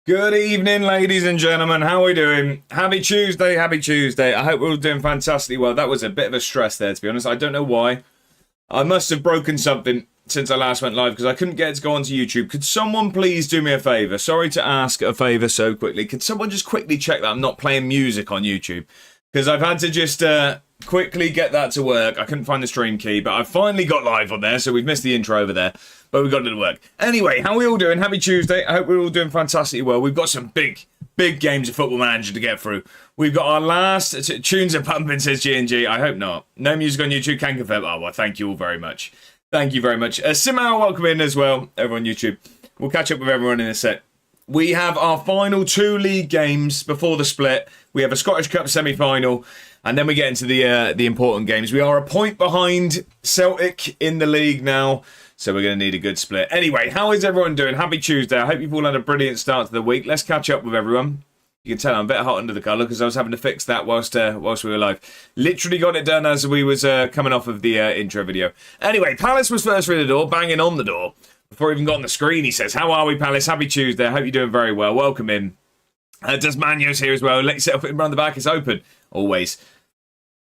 Good evening, ladies and gentlemen. How are we doing? Happy Tuesday, happy Tuesday. I hope we're all doing fantastically well. That was a bit of a stress there, to be honest. I don't know why. I must have broken something since I last went live because I couldn't get it to go onto YouTube. Could someone please do me a favour? Sorry to ask a favour so quickly. Could someone just quickly check that I'm not playing music on YouTube? Because I've had to just quickly get that to work. I couldn't find the stream key, but I finally got live on there, so we've missed the intro over there. But we got it to work. Anyway, how are we all doing? Happy Tuesday. I hope we're all doing fantastically well. We've got some big games of Football Manager to get through. We've got our last... Tunes are pumping, says G&G. I hope not. No music on YouTube, can confirm. Oh, well, thank you all very much. Thank you very much. Simao, welcome in as well, over on YouTube. We'll catch up with everyone in a sec. We have our final 2 league games before the split. We have a Scottish Cup semi-final, and then we get into the important games. We are a point behind Celtic in the league now, so we're going to need a good split. Anyway, how is everyone doing? Happy Tuesday. I hope you've all had a brilliant start to the week. Let's catch up with everyone. You can tell I'm a bit hot under the collar because I was having to fix that whilst we were live. Literally got it done as we was coming off of the intro video. Anyway, Palace was first through the door, banging on the door. Before he even got on the screen, he says, how are we, Palace? Happy Tuesday. I hope you're doing very well. Welcome in. Desmanio's here as well. Let's set up around the back. It's open. Always.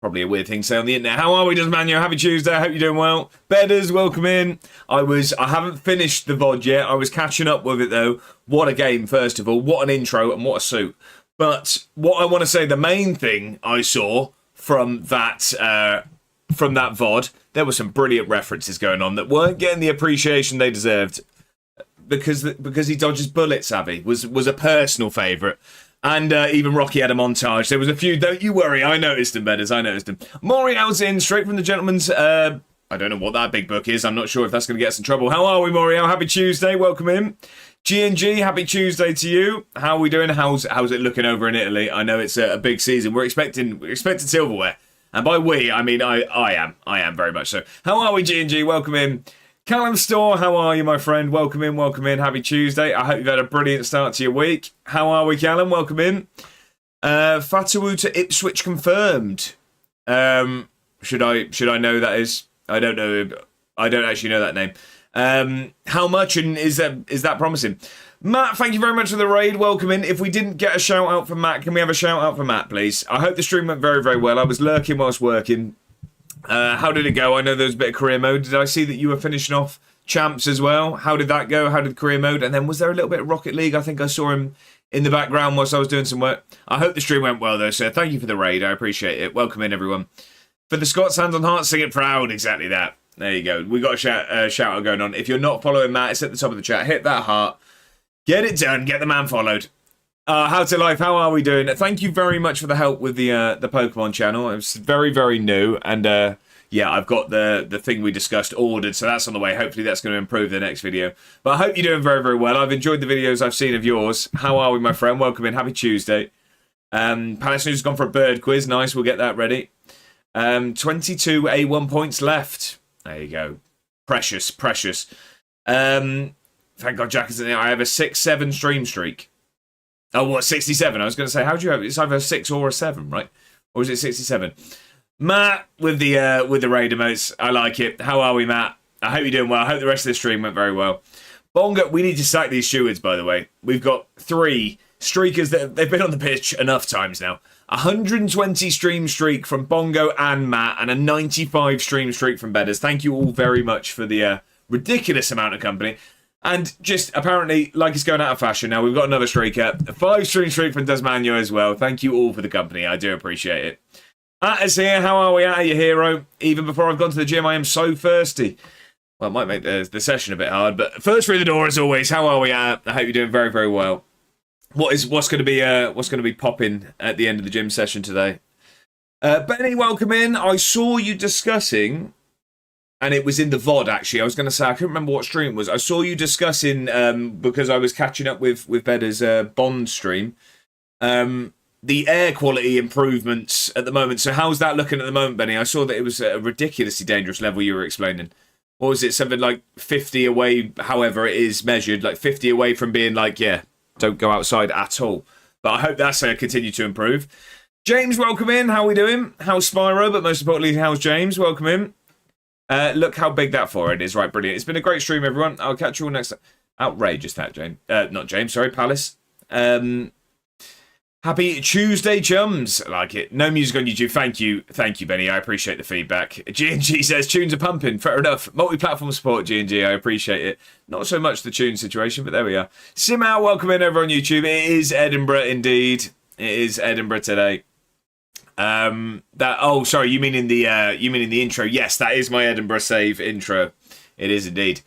Probably a weird thing to say on the internet. How are we, Desmanio? Happy Tuesday. I hope you're doing well. Bedders, welcome in. I haven't finished the VOD yet. I was catching up with it, though. What a game, first of all. What an intro and what a suit. But what I want to say, the main thing I saw from that VOD, there were some brilliant references going on that weren't getting the appreciation they deserved because he dodges bullets, Abby, was a personal favourite. And even Rocky had a montage. There was a few, don't you worry, I noticed them, Bedders, I noticed them. Moriel's in, straight from the gentleman's, I don't know what that big book is, I'm not sure if that's going to get us in trouble. How are we, Moriel? Happy Tuesday, welcome in. G&G, happy Tuesday to you. How are we doing? How's it looking over in Italy? I know it's a big season. We're expecting silverware. And by we, I mean I am very much so. How are we, G&G? Welcome in. Callum Store, how are you, my friend? Welcome in, welcome in. Happy Tuesday. I hope you've had a brilliant start to your week. How are we, Callum? Welcome in. Fatawu to Ipswich confirmed. Should I know that is? I don't know. I don't actually know that name. How much and is that promising? Matt, thank you very much for the raid. Welcome in. If we didn't get a shout out for Matt, can we have a shout out for Matt, please? I hope the stream went very, very well. I was lurking whilst working. How did it go? I know there was a bit of career mode. Did I see that you were finishing off champs as well? How did that go? How did career mode? And then was there a little bit of Rocket League? I think I saw him in the background whilst I was doing some work. I hope the stream went well though, sir. Thank you for the raid. I appreciate it. Welcome in, everyone. For the Scots, hands on heart, sing it proud. Exactly that. There you go. We got a shout out going on. If you're not following Matt, it's at the top of the chat. Hit that heart. Get it done. Get the man followed. How to Life, how are we doing? Thank you very much for the help with the Pokemon channel. It's very, very new. And yeah, I've got the thing we discussed ordered, so that's on the way. Hopefully that's going to improve the next video. But I hope you're doing very, very well. I've enjoyed the videos I've seen of yours. How are we, my friend? Welcome in. Happy Tuesday. Palace News has gone for a bird quiz. Nice, we'll get that ready. 22 A1 points left. There you go. Precious, precious. Thank God Jack is in there. I have a 6-7 stream streak. Oh, what, 67? I was going to say, how do you have it? It's either a 6 or a 7, right? Or is it 67? Matt with the raid emotes. I like it. How are we, Matt? I hope you're doing well. I hope the rest of the stream went very well. Bongo, we need to sack these stewards, by the way. We've got 3 streakers that they've been on the pitch enough times now. 120 stream streak from Bongo and Matt, and a 95 stream streak from Bedders. Thank you all very much for the ridiculous amount of company. And just apparently, like it's going out of fashion now, we've got another streaker. A 5 stream streak from Desmanio as well. Thank you all for the company. I do appreciate it. Is here. How are we at, your hero? Even before I've gone to the gym, I am so thirsty. Well, it might make the session a bit hard, but first through the door as always. How are we at? I hope you're doing very, very well. What's going to be popping at the end of the gym session today? Benny, welcome in. I saw you discussing, and it was in the VOD actually. I was going to say I couldn't remember what stream it was. I saw you discussing because I was catching up with Bedder's Bond stream. The air quality improvements at the moment. So how's that looking at the moment, Benny? I saw that it was a ridiculously dangerous level you were explaining. What was it? Something like 50 away, however it is measured, like 50 away from being like, yeah, don't go outside at all. But I hope that's continue to improve. James, welcome in. How are we doing? How's Spyro? But most importantly, how's James? Welcome in. Look how big that forehead is. Right, brilliant. It's been a great stream, everyone. I'll catch you all next time. Outrageous that, James. Not James, sorry, Palace. Happy Tuesday, chums. I like it. No music on YouTube. Thank you, Benny. I appreciate the feedback. G&G says tunes are pumping. Fair enough. Multi-platform support, G&G. I appreciate it. Not so much the tune situation, but there we are. Simao, welcome in over on YouTube. It is Edinburgh, indeed. It is Edinburgh today. Sorry, you mean in the intro? Yes, that is my Edinburgh save intro. It is indeed.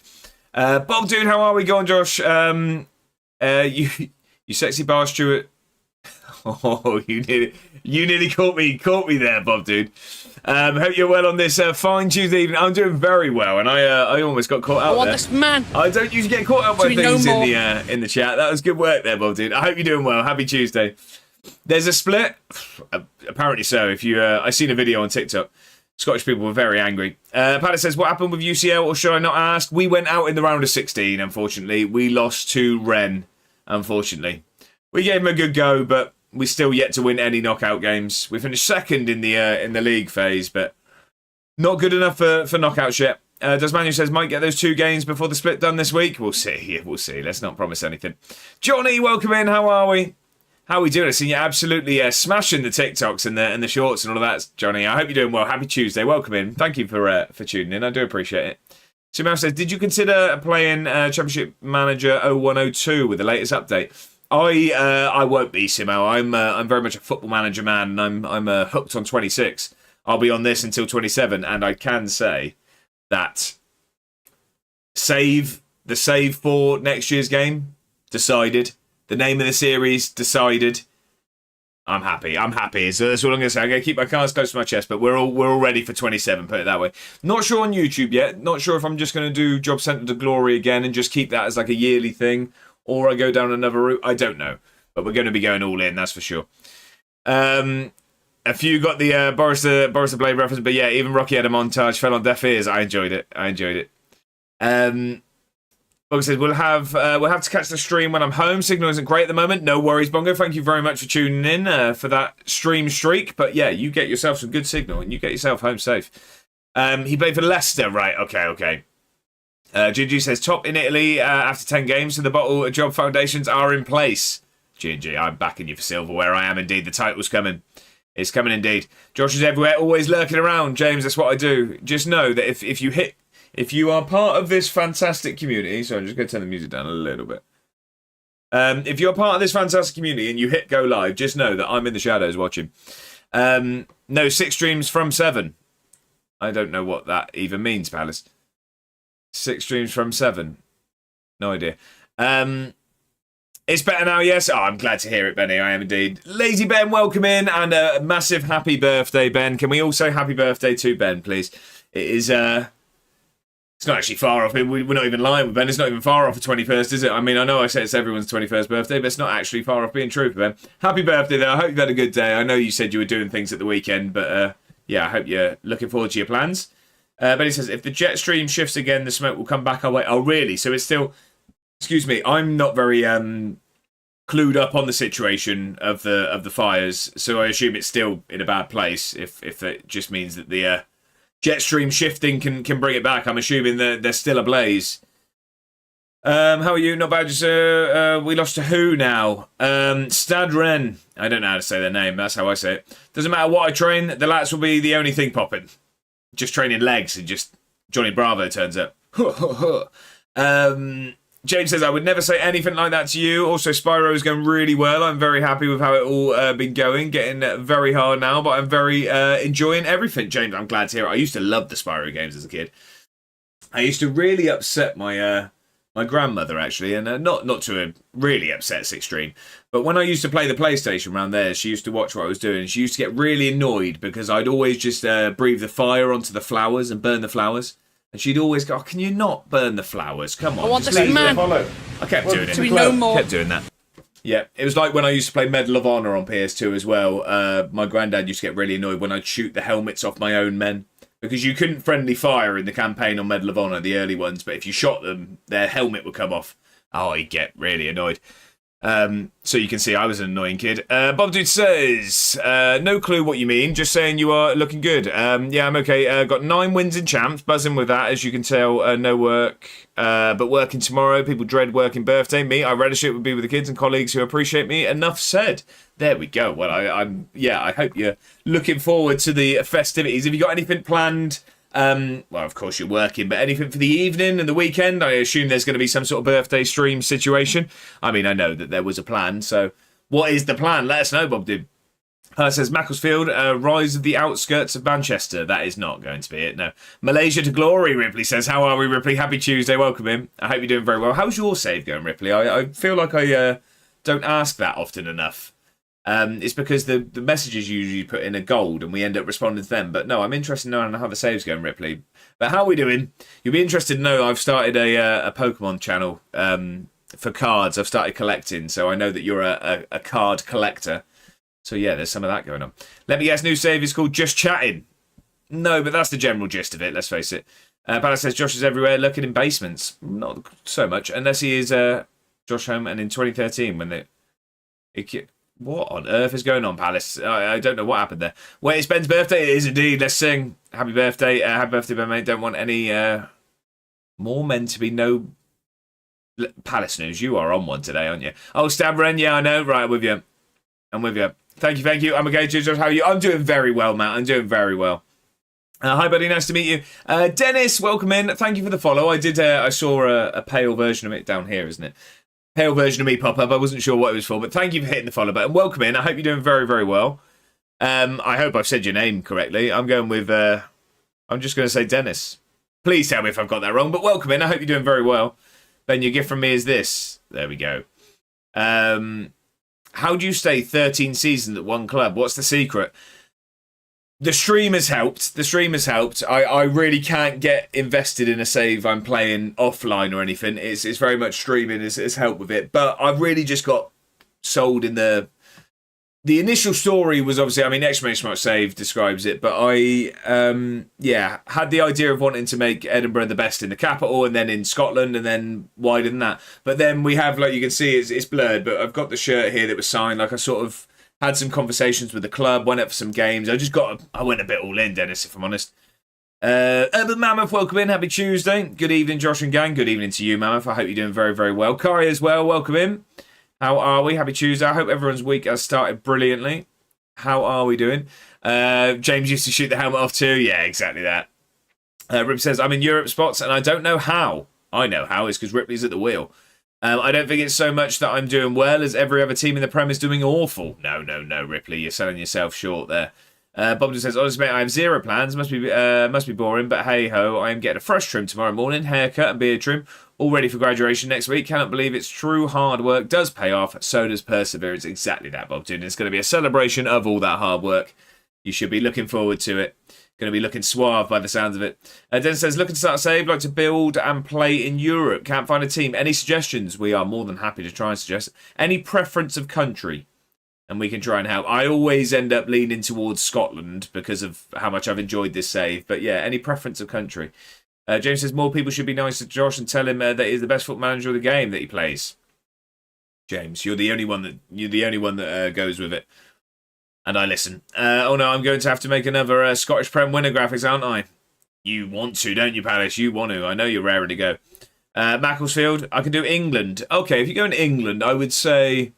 Bob, dude, how are we going, Josh? You sexy bar, Stuart. Oh, you nearly caught me there, Bob, dude. Hope you're well on this fine Tuesday evening. I'm doing very well, and I almost got caught out there. This man. I don't usually get caught out by things in the chat. That was good work there, Bob, dude. I hope you're doing well. Happy Tuesday. There's a split. Apparently so. If you, I seen a video on TikTok. Scottish people were very angry. Paddy says, what happened with UCL, or should I not ask? We went out in the round of 16, unfortunately. We lost to Rennes, unfortunately. We gave them a good go, but we still yet to win any knockout games. We finished second in the league phase, but not good enough for knockouts yet. Desmanu says, might get those 2 games before the split done this week. We'll see. Yeah, we'll see. Let's not promise anything. Johnny, welcome in. How are we? How are we doing? I see you absolutely smashing the TikToks and the shorts and all of that, Johnny. I hope you're doing well. Happy Tuesday. Welcome in. Thank you for tuning in. I do appreciate it. Simao says, did you consider playing Championship Manager 0102 with the latest update? I won't be, Simo. I'm very much a Football Manager man, and I'm hooked on 26. I'll be on this until 27, and I can say that the save for next year's game decided. The name of the series decided. I'm happy. So that's what I'm going to say. I'm going to keep my cards close to my chest, but we're all ready for 27, put it that way. Not sure on YouTube yet. Not sure if I'm just going to do Job Centre to Glory again and just keep that as like a yearly thing, or I go down another route. I don't know. But we're going to be going all in, that's for sure. A few got the Boris the Blade reference, but yeah, even Rocky had a montage, fell on deaf ears. I enjoyed it. Bongo says, we'll have to catch the stream when I'm home. Signal isn't great at the moment. No worries, Bongo. Thank you very much for tuning in for that stream streak. But yeah, you get yourself some good signal and you get yourself home safe. He played for Leicester, right? Okay. GG says, top in Italy after 10 games, so the bottle job foundations are in place. GG, I'm backing you for silverware. I am indeed. The title's coming. It's coming indeed. Josh is everywhere, always lurking around. James, that's what I do. Just know that if you are part of this fantastic community, so I'm just going to turn the music down a little bit. If you're part of this fantastic community and you hit go live, just know that I'm in the shadows watching. No, 6 streams from 7. I don't know what that even means, Palace. 6 streams from 7. No idea. It's better now, yes? Oh, I'm glad to hear it, Benny. I am indeed. Lazy Ben, welcome in, and a massive happy birthday, Ben. Can we all say happy birthday to Ben, please? It is, it's not actually far off. We're not even lying with Ben. It's not even far off the 21st, is it? I mean, I know I say it's everyone's 21st birthday, but it's not actually far off being true for Ben. Happy birthday, though. I hope you've had a good day. I know you said you were doing things at the weekend, but yeah, I hope you're looking forward to your plans. But he says, if the jet stream shifts again, the smoke will come back our way. Oh, really? So it's still... Excuse me, I'm not very clued up on the situation of the fires, so I assume it's still in a bad place, if it just means that the jet stream shifting can bring it back. I'm assuming that they're still ablaze. How are you? Not bad. Just we lost to who now? Stad Ren. I don't know how to say their name. That's how I say it. Doesn't matter what I train. The lats will be the only thing popping. Just training legs and just Johnny Bravo turns up. James says, I would never say anything like that to you. Also, Spyro is going really well. I'm very happy with how it all been going. Getting very hard now, but I'm very enjoying everything. James, I'm glad to hear it. I used to love the Spyro games as a kid. I used to really upset my my grandmother, actually, and not to a really upset extreme. But when I used to play the PlayStation around there, she used to watch what I was doing. She used to get really annoyed because I'd always just breathe the fire onto the flowers and burn the flowers. And she'd always go, oh, can you not burn the flowers? Come on. I want this man. I kept doing it. To be no more. Kept doing that. Yeah, it was like when I used to play Medal of Honor on PS2 as well. My granddad used to get really annoyed when I'd shoot the helmets off my own men. Because you couldn't friendly fire in the campaign on Medal of Honor, the early ones. But if you shot them, their helmet would come off. Oh, he'd get really annoyed. So you can see I was an annoying kid. Bob Dude says, no clue what you mean, just saying you are looking good. Yeah, I'm okay. Got 9 wins in champs, buzzing with that, as you can tell. No work, but working tomorrow. People dread working birthday. Me, I relish it, would be with the kids and colleagues who appreciate me. Enough said. There we go. Well, I hope you're looking forward to the festivities. Have you got anything planned? Well, of course you're working, but anything for the evening and the weekend? I assume there's going to be some sort of birthday stream situation. I mean, I know that there was a plan, so what is the plan? Let us know, Bob Dib. Says Macclesfield, rise of the outskirts of Manchester. That is not going to be it, no. Malaysia to glory, Ripley says. How are we, Ripley? Happy Tuesday, welcome in. I hope you're doing very well. How's your save going, Ripley? I feel like I don't ask that often enough. It's because the messages usually put in are gold and we end up responding to them. But no, I'm interested in knowing how the save's going, Ripley. But how are we doing? You'll be interested to know I've started a Pokemon channel for cards. I've started collecting, so I know that you're a card collector. So yeah, there's some of that going on. Let me guess, new save is called Just Chatting. No, but that's the general gist of it, let's face it. Palace says Josh is everywhere, lurking in basements. Not so much, unless he is Josh Home and in 2013 when they... What on earth is going on, Palace? I don't know what happened there. Wait, it's Ben's birthday. It is indeed. Let's sing. Happy birthday. Happy birthday, Ben, mate. Don't want any more men to be no... Palace news. You are on one today, aren't you? Oh, Stabren. Yeah, I know. Right, I'm with you. I'm with you. Thank you. I'm okay, Josh. How are you? I'm doing very well, Matt. I'm doing very well. Hi, buddy. Nice to meet you. Dennis, welcome in. Thank you for the follow. I saw a pale version of it down here, isn't it? Pale version of me pop up. I wasn't sure what it was for, but thank you for hitting the follow button. Welcome in. I hope you're doing very, very well. I hope I've said your name correctly. I'm going with, I'm just going to say Dennis. Please tell me if I've got that wrong, but welcome in. I hope you're doing very well. Ben, your gift from me is this. There we go. How do you stay 13 seasons at one club? What's the secret? The stream has helped. I really can't get invested in a save I'm playing offline or anything. It's very much streaming has helped with it. But I've really just got sold in the initial story was obviously, I mean, exclamation mark save describes it. But I, had the idea of wanting to make Edinburgh the best in the capital and then in Scotland and then wider than that. But then we have, like you can see, it's blurred. But I've got the shirt here that was signed. Like I sort of had some conversations with the club, went up for some games. I went a bit all in, Dennis, if I'm honest. Urban Mammoth, welcome in. Happy Tuesday. Good evening, Josh and gang. Good evening to you, Mammoth. I hope you're doing very, very well. Kari as well, welcome in. How are we? Happy Tuesday. I hope everyone's week has started brilliantly. How are we doing? James used to shoot the helmet off too. Yeah, exactly that. Rip says, I'm in Europe spots and I don't know how. I know how. It's because Ripley's at the wheel. I don't think it's so much that I'm doing well as every other team in the Prem is doing awful. No, Ripley. You're selling yourself short there. Bob just says, honestly, mate, I have zero plans. Must be boring, but hey-ho. I am getting a fresh trim tomorrow morning, haircut and beard trim. All ready for graduation next week. Cannot believe it's true hard work does pay off. So does perseverance. Exactly that, Bob. Dude. It's going to be a celebration of all that hard work. You should be looking forward to it. Going to be looking suave by the sounds of it. Dennis says, looking to start a save, like to build and play in Europe. Can't find a team. Any suggestions? We are more than happy to try and suggest. Any preference of country? And we can try and help. I always end up leaning towards Scotland because of how much I've enjoyed this save. But yeah, any preference of country? James says, more people should be nice to Josh and tell him that he's the best foot manager of the game that he plays. James, you're the only one that goes with it. And I listen. Oh no, I'm going to have to make another Scottish Prem winner graphics, aren't I? You want to, don't you, Palace? You want to. I know you're raring to go. Macclesfield, I can do England. Okay, if you go in England, I would say...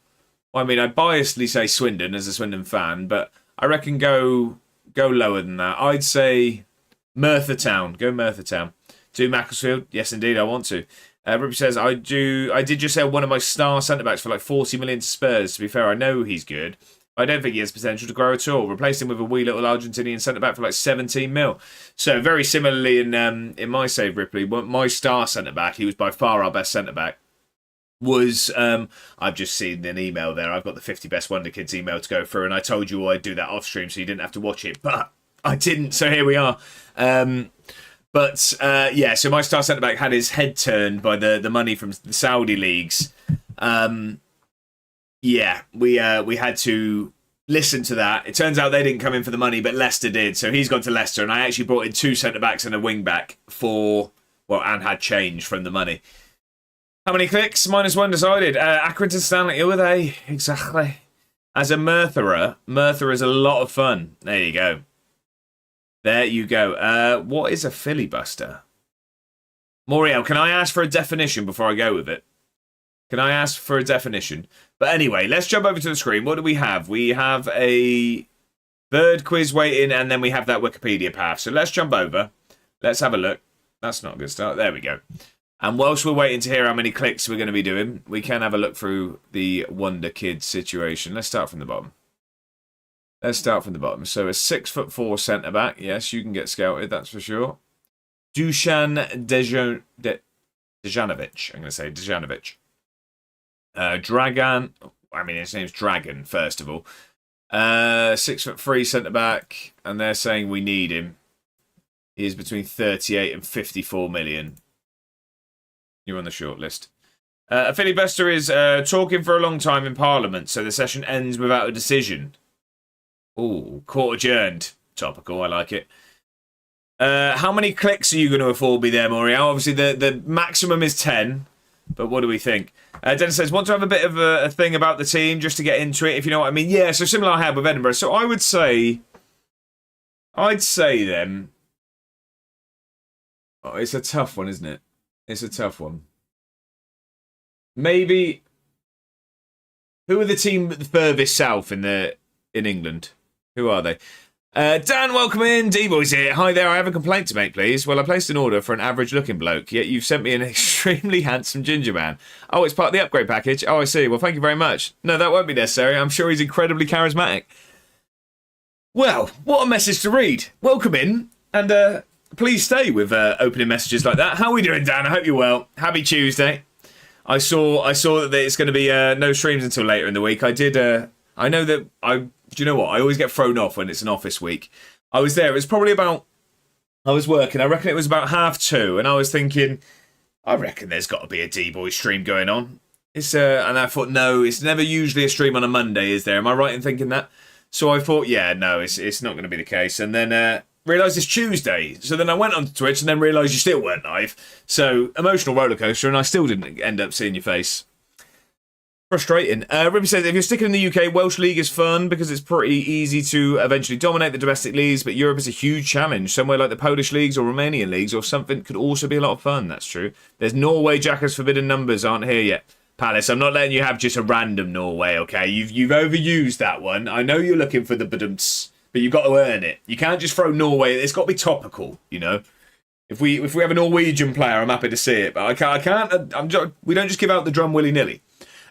Well, I mean, I biasedly say Swindon as a Swindon fan, but I reckon go lower than that. I'd say Merthyr Town. Go Merthyr Town. To Macclesfield? Yes, indeed, I want to. Ruby says, I did just sell one of my star centre-backs for like 40 million to Spurs. To be fair, I know he's good. I don't think he has potential to grow at all. Replaced him with a wee little Argentinian centre-back for like 17 mil. So very similarly in my save, Ripley, my star centre-back, he was by far our best centre-back, was, I've just seen an email there. I've got the 50 best Wonder Kids email to go through, and I told you I'd do that off stream so you didn't have to watch it, but I didn't, so here we are. So my star centre-back had his head turned by the money from the Saudi leagues. We had to listen to that. It turns out they didn't come in for the money, but Leicester did. So he's gone to Leicester, and I actually brought in 2 centre-backs and a wing-back and had change from the money. How many clicks? -1 decided. Accrington Stanley, who are they? Exactly. As a Merthyr is a lot of fun. There you go. There you go. What is a filibuster? Moriel, can I ask for a definition before I go with it? Can I ask for a definition? But anyway, let's jump over to the screen. What do we have? We have a third quiz waiting, and then we have that Wikipedia path. So let's jump over. Let's have a look. That's not a good start. There we go. And whilst we're waiting to hear how many clicks we're going to be doing, we can have a look through the Wonder Kids situation. Let's start from the bottom. So a 6'4" centre-back. Yes, you can get scouted, that's for sure. Dusan Dejanovic. I'm going to say Dejanovic. Dragan. I mean, his name's Dragon, first of all. 6'3" centre-back. And they're saying we need him. He is between 38 and 54 million. You're on the short list. A filibuster is talking for a long time in Parliament, so the session ends without a decision. Ooh, court adjourned. Topical, I like it. How many clicks are you going to afford me there, Moriel? Obviously, the maximum is 10, but what do we think? Dennis says, want to have a bit of a thing about the team, just to get into it, if you know what I mean. Yeah, so similar I had with Edinburgh. So I'd say then... Oh, it's a tough one, isn't it? It's a tough one. Maybe... Who are the team furthest south in England? Who are they? Dan, welcome in. D-Boy's here. Hi there, I have a complaint to make, please. Well, I placed an order for an average-looking bloke, yet you've sent me an extremely handsome ginger man. Oh, it's part of the upgrade package? Oh, I see. Well, thank you very much. No, that won't be necessary. I'm sure he's incredibly charismatic. Well, what a message to read. Welcome in, and please stay with opening messages like that. How are we doing, Dan? I hope you're well. Happy Tuesday. I saw that it's going to be no streams until later in the week. I know that do you know what? I always get thrown off when it's an office week. I was there. It was probably about... I was working. I reckon it was about 2:30. And I was thinking, I reckon there's got to be a D-Boy stream going on. And I thought, no, it's never usually a stream on a Monday, is there? Am I right in thinking that? So I thought, yeah, no, it's not going to be the case. And then realised it's Tuesday. So then I went onto Twitch and then realised you still weren't live. So emotional rollercoaster, and I still didn't end up seeing your face. Frustrating. Ruby says, if you're sticking in the UK, Welsh League is fun because it's pretty easy to eventually dominate the domestic leagues, but Europe is a huge challenge. Somewhere like the Polish leagues or Romanian leagues or something could also be a lot of fun. That's true. There's Norway. Jacka's forbidden numbers aren't here yet. Palace, I'm not letting you have just a random Norway, okay? You've overused that one. I know you're looking for the badumts, but you've got to earn it. You can't just throw Norway. It's got to be topical, you know? If we have a Norwegian player, I'm happy to see it, but I can't. We don't just give out the drum willy-nilly.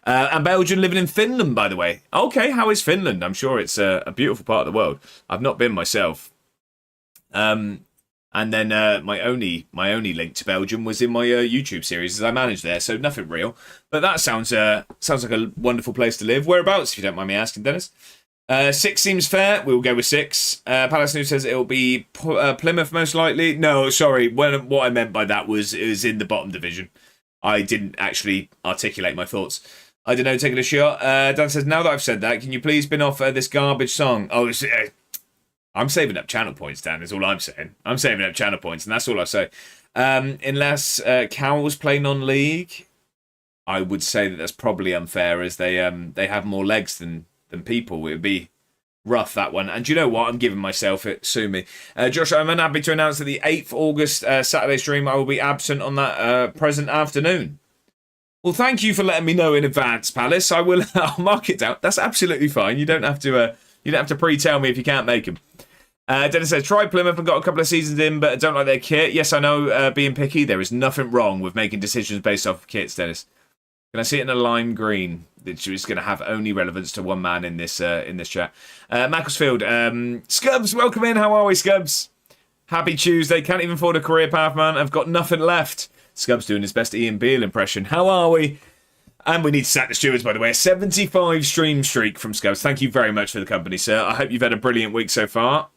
And Belgian living in Finland, by the way. Okay, how is Finland? I'm sure it's a beautiful part of the world. I've not been myself. And then my only link to Belgium was in my YouTube series as I managed there, so nothing real. But that sounds like a wonderful place to live. Whereabouts, if you don't mind me asking, Dennis? 6 seems fair. We'll go with 6. Palace News says it'll be Plymouth most likely. No, sorry. What I meant by that was it was in the bottom division. I didn't actually articulate my thoughts. I don't know, taking a shot. Dan says, now that I've said that, can you please spin off this garbage song? Oh, I'm saving up channel points, Dan, is all I'm saying. I'm saving up channel points, and that's all I say. Unless cows play non-league, I would say that's probably unfair, as they have more legs than people. It would be rough, that one. And do you know what? I'm giving myself it. Sue me. Josh, I'm unhappy to announce that the 8th August Saturday stream, I will be absent on that present afternoon. Well, thank you for letting me know in advance, Palace. I'll mark it down. That's absolutely fine. You don't have to pre-tell me if you can't make them. Dennis says, tried Plymouth and got a couple of seasons in, but I don't like their kit. Yes, I know, being picky, there is nothing wrong with making decisions based off of kits, Dennis. Can I see it in a lime green? Which is going to have only relevance to one man in this chat. Macclesfield, Scubs, welcome in. How are we, Scubs? Happy Tuesday. Can't even afford a career path, man. I've got nothing left. Scubs doing his best Ian Beale impression. How are we? And we need to sack the stewards, by the way. A 75 stream streak from Scubs. Thank you very much for the company, sir. I hope you've had a brilliant week so far.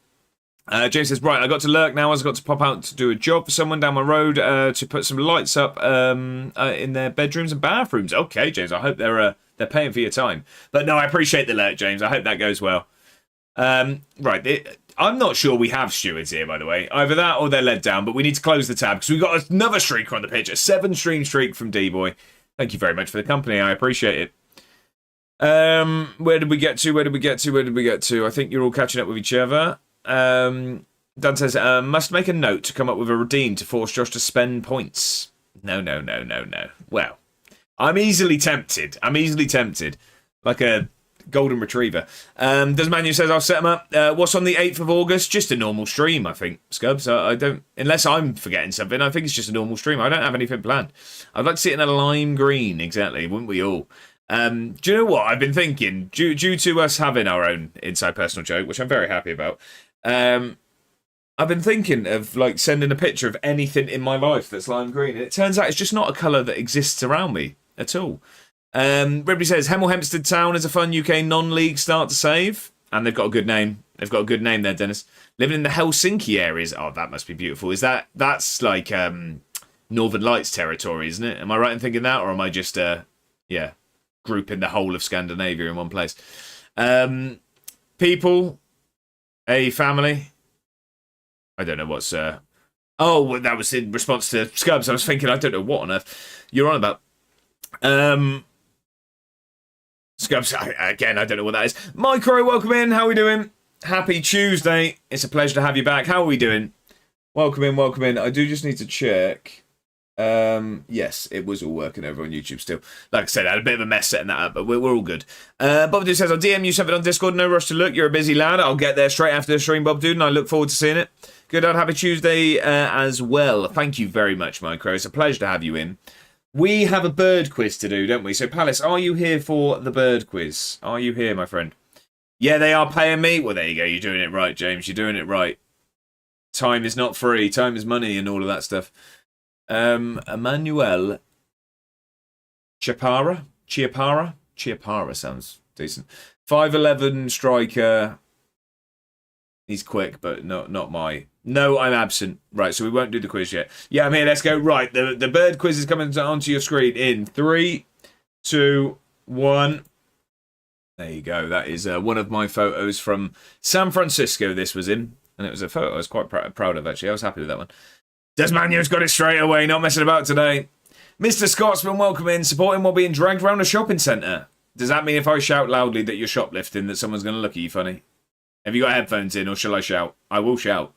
James says, right, I got to lurk now as I got to pop out to do a job for someone down my road to put some lights up in their bedrooms and bathrooms. Okay, James, I hope they're paying for your time. But no, I appreciate the lurk, James. I hope that goes well. Right, I'm not sure we have stewards here, by the way. Either that or they're led down, but we need to close the tab because we've got another streaker on the pitch, a 7 stream streak from D-Boy. Thank you very much for the company. I appreciate it. Where did we get to? I think you're all catching up with each other. Dan says, must make a note to come up with a redeem to force Josh to spend points. No. Well, I'm easily tempted. Like a golden retriever. Desmanu says, I'll set him up. What's on the 8th of August? Just a normal stream, I think, Scubs. I don't, unless I'm forgetting something, I think it's just a normal stream. I don't have anything planned. I'd like to see it in a lime green, exactly, wouldn't we all? Do you know what I've been thinking? Due to us having our own inside personal joke, which I'm very happy about, I've been thinking of like sending a picture of anything in my life that's lime green, and it turns out it's just not a colour that exists around me at all. Ripley says, Hemel Hempstead Town is a fun UK non-league start to save. And they've got a good name. They've got a good name there, Dennis. Living in the Helsinki areas. Oh, that must be beautiful. That's like Northern Lights territory, isn't it? Am I right in thinking that? Or am I just, grouping the whole of Scandinavia in one place? People, a family. I don't know what's... Oh, well, that was in response to Scubs. I was thinking, I don't know what on earth you're on about. Scubs, again, I don't know what that is. Micro, welcome in. How are we doing? Happy Tuesday. It's a pleasure to have you back. How are we doing? Welcome in. I do just need to check. Yes, it was all working over on YouTube still. Like I said, I had a bit of a mess setting that up, but we're all good. Bob Dude says, I'll DM you something on Discord. No rush to look. You're a busy lad. I'll get there straight after the stream, Bob Dude, and I look forward to seeing it. Good on Happy Tuesday as well. Thank you very much, Micro. It's a pleasure to have you in. We have a bird quiz to do, don't we? So, Palace, are you here for the bird quiz? Are you here, my friend? Yeah, they are paying me. Well, there you go. You're doing it right, James. You're doing it right. Time is not free. Time is money and all of that stuff. Emmanuel Chiapara sounds decent. 5'11" striker. He's quick, but not my... No, I'm absent. Right, so we won't do the quiz yet. Yeah, I'm here. Let's go. Right, the bird quiz is coming onto your screen in 3, 2, 1. There you go. That is one of my photos from San Francisco this was in. And it was a photo I was quite proud of, actually. I was happy with that one. Desmanio's got it straight away. Not messing about today. Mr. Scotsman, welcome in. Supporting while being dragged around a shopping centre. Does that mean if I shout loudly that you're shoplifting, that someone's going to look at you funny? Have you got headphones in, or shall I shout? I will shout.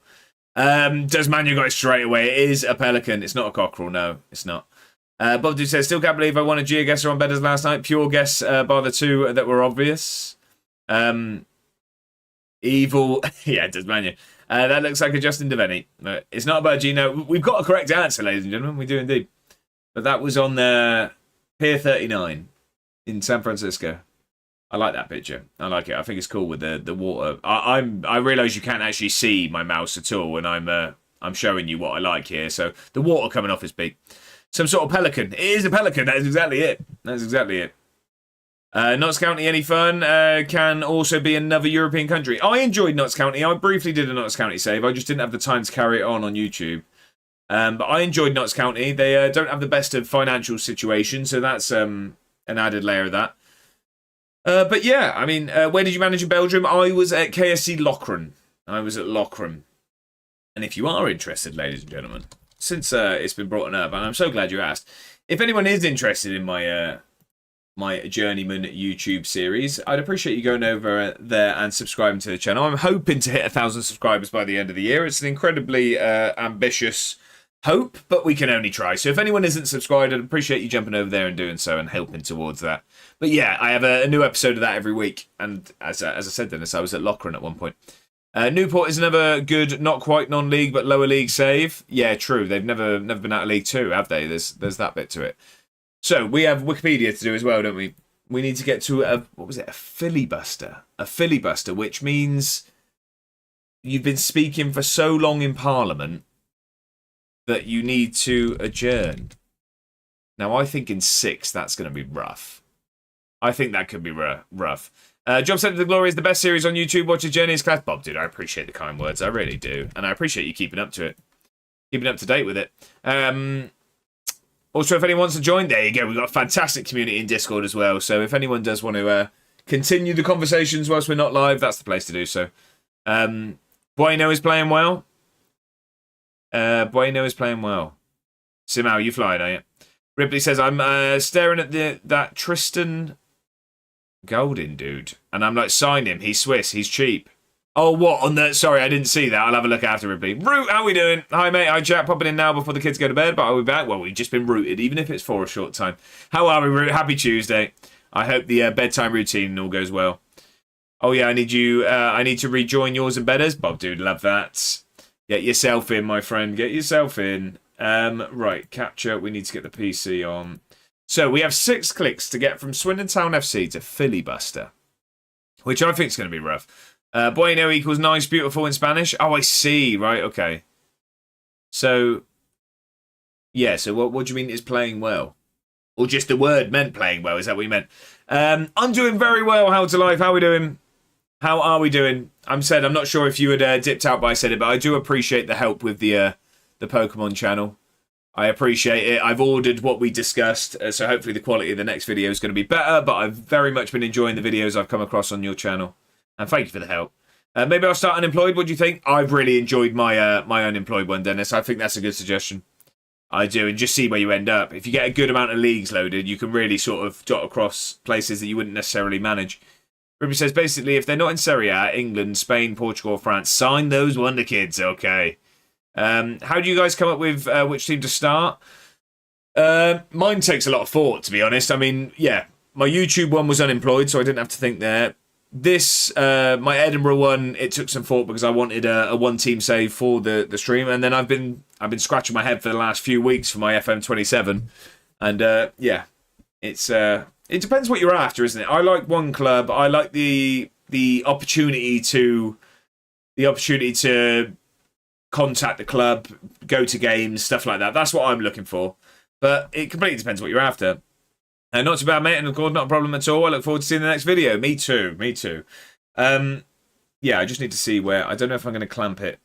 Desmania got it straight away. It is a pelican. It's not a cockerel. No, it's not. Bob Dude says, still can't believe I won a GeoGuessr on Bedders last night. Pure guess by the two that were obvious. Evil. Yeah, Desmania. That looks like a Justin Devaney. It's not about Gino. We've got a correct answer, ladies and gentlemen. We do indeed. But that was on Pier 39 in San Francisco. I like that picture. I like it. I think it's cool with the water. I realise you can't actually see my mouse at all, and I'm showing you what I like here. So the water coming off his beak. Some sort of pelican. It is a pelican. That is exactly it. That's exactly it. Notts County, any fun? Can also be another European country. I enjoyed Notts County. I briefly did a Notts County save. I just didn't have the time to carry it on YouTube. But I enjoyed Notts County. They don't have the best of financial situations, so that's an added layer of that. But yeah, I mean, where did you manage in Belgium? I was at KSC Lokeren. And if you are interested, ladies and gentlemen, since it's been brought up, and I'm so glad you asked, if anyone is interested in my my Journeyman YouTube series, I'd appreciate you going over there and subscribing to the channel. I'm hoping to hit 1,000 subscribers by the end of the year. It's an incredibly ambitious hope, but we can only try. So if anyone isn't subscribed, I'd appreciate you jumping over there and doing so and helping towards that. But yeah, I have a new episode of that every week. And as I said, Dennis, I was at Lokeren at one point. Newport is another good, not quite non-league, but lower league save. Yeah, true. They've never been out of League Two, have they? There's that bit to it. So we have Wikipedia to do as well, don't we? We need to get to a filibuster. A filibuster, which means you've been speaking for so long in Parliament that you need to adjourn. Now, I think in 6, that's going to be rough. I think that could be rough. Job Centre to the Glory is the best series on YouTube. Watch your journey is class. Bob, dude, I appreciate the kind words. I really do. And I appreciate you keeping up to it. Keeping up to date with it. Also, if anyone wants to join, there you go. We've got a fantastic community in Discord as well. So if anyone does want to continue the conversations whilst we're not live, that's the place to do so. Bueno is playing well. Bueno is playing well. Simao, you flying, are you? Ripley says, I'm staring at that Tristan Golden dude. And I'm like, sign him. He's Swiss. He's cheap. Oh, what? On the... Sorry, I didn't see that. I'll have a look after, Ripley. Root, how we doing? Hi, mate. Hi, Jack. Popping in now before the kids go to bed, but I'll be back. Well, we've just been rooted, even if it's for a short time. How are we, Root? Happy Tuesday. I hope the bedtime routine all goes well. Oh, yeah, I need to rejoin yours and Bedders. Bob, dude, love that. Get yourself in, my friend. Get yourself in. Right, capture. We need to get the PC on. So, we have 6 clicks to get from Swindon Town FC to Filibuster, which I think is going to be rough. Bueno equals nice, beautiful in Spanish. Oh, I see. Right, okay. So, yeah, so what do you mean is playing well? Or just the word meant playing well? Is that what you meant? I'm doing very well, How to Life. How are we doing? How are we doing? I'm not sure if you had dipped out, but I said it, but I do appreciate the help with the Pokemon channel. I appreciate it. I've ordered what we discussed, so hopefully the quality of the next video is going to be better, but I've very much been enjoying the videos I've come across on your channel. And thank you for the help. Maybe I'll start unemployed. What do you think? I've really enjoyed my my unemployed one, Dennis. I think that's a good suggestion. I do, and just see where you end up. If you get a good amount of leagues loaded, you can really sort of dot across places that you wouldn't necessarily manage. Ruby says, basically, if they're not in Serie A, England, Spain, Portugal, or France, sign those wonder kids. Okay. How do you guys come up with which team to start? Mine takes a lot of thought, to be honest. I mean, yeah, my YouTube one was unemployed, so I didn't have to think there. This, my Edinburgh one, it took some thought because I wanted a one-team save for the stream, and then I've been scratching my head for the last few weeks for my FM26, and yeah, it depends what you're after, isn't it? I like one club. I like the opportunity to contact the club, go to games, stuff like that. That's what I'm looking for. But it completely depends what you're after. Not too bad, mate, and of course, not a problem at all. I look forward to seeing the next video. Me too. Yeah, I just need to see where... I don't know if I'm going to clamp it.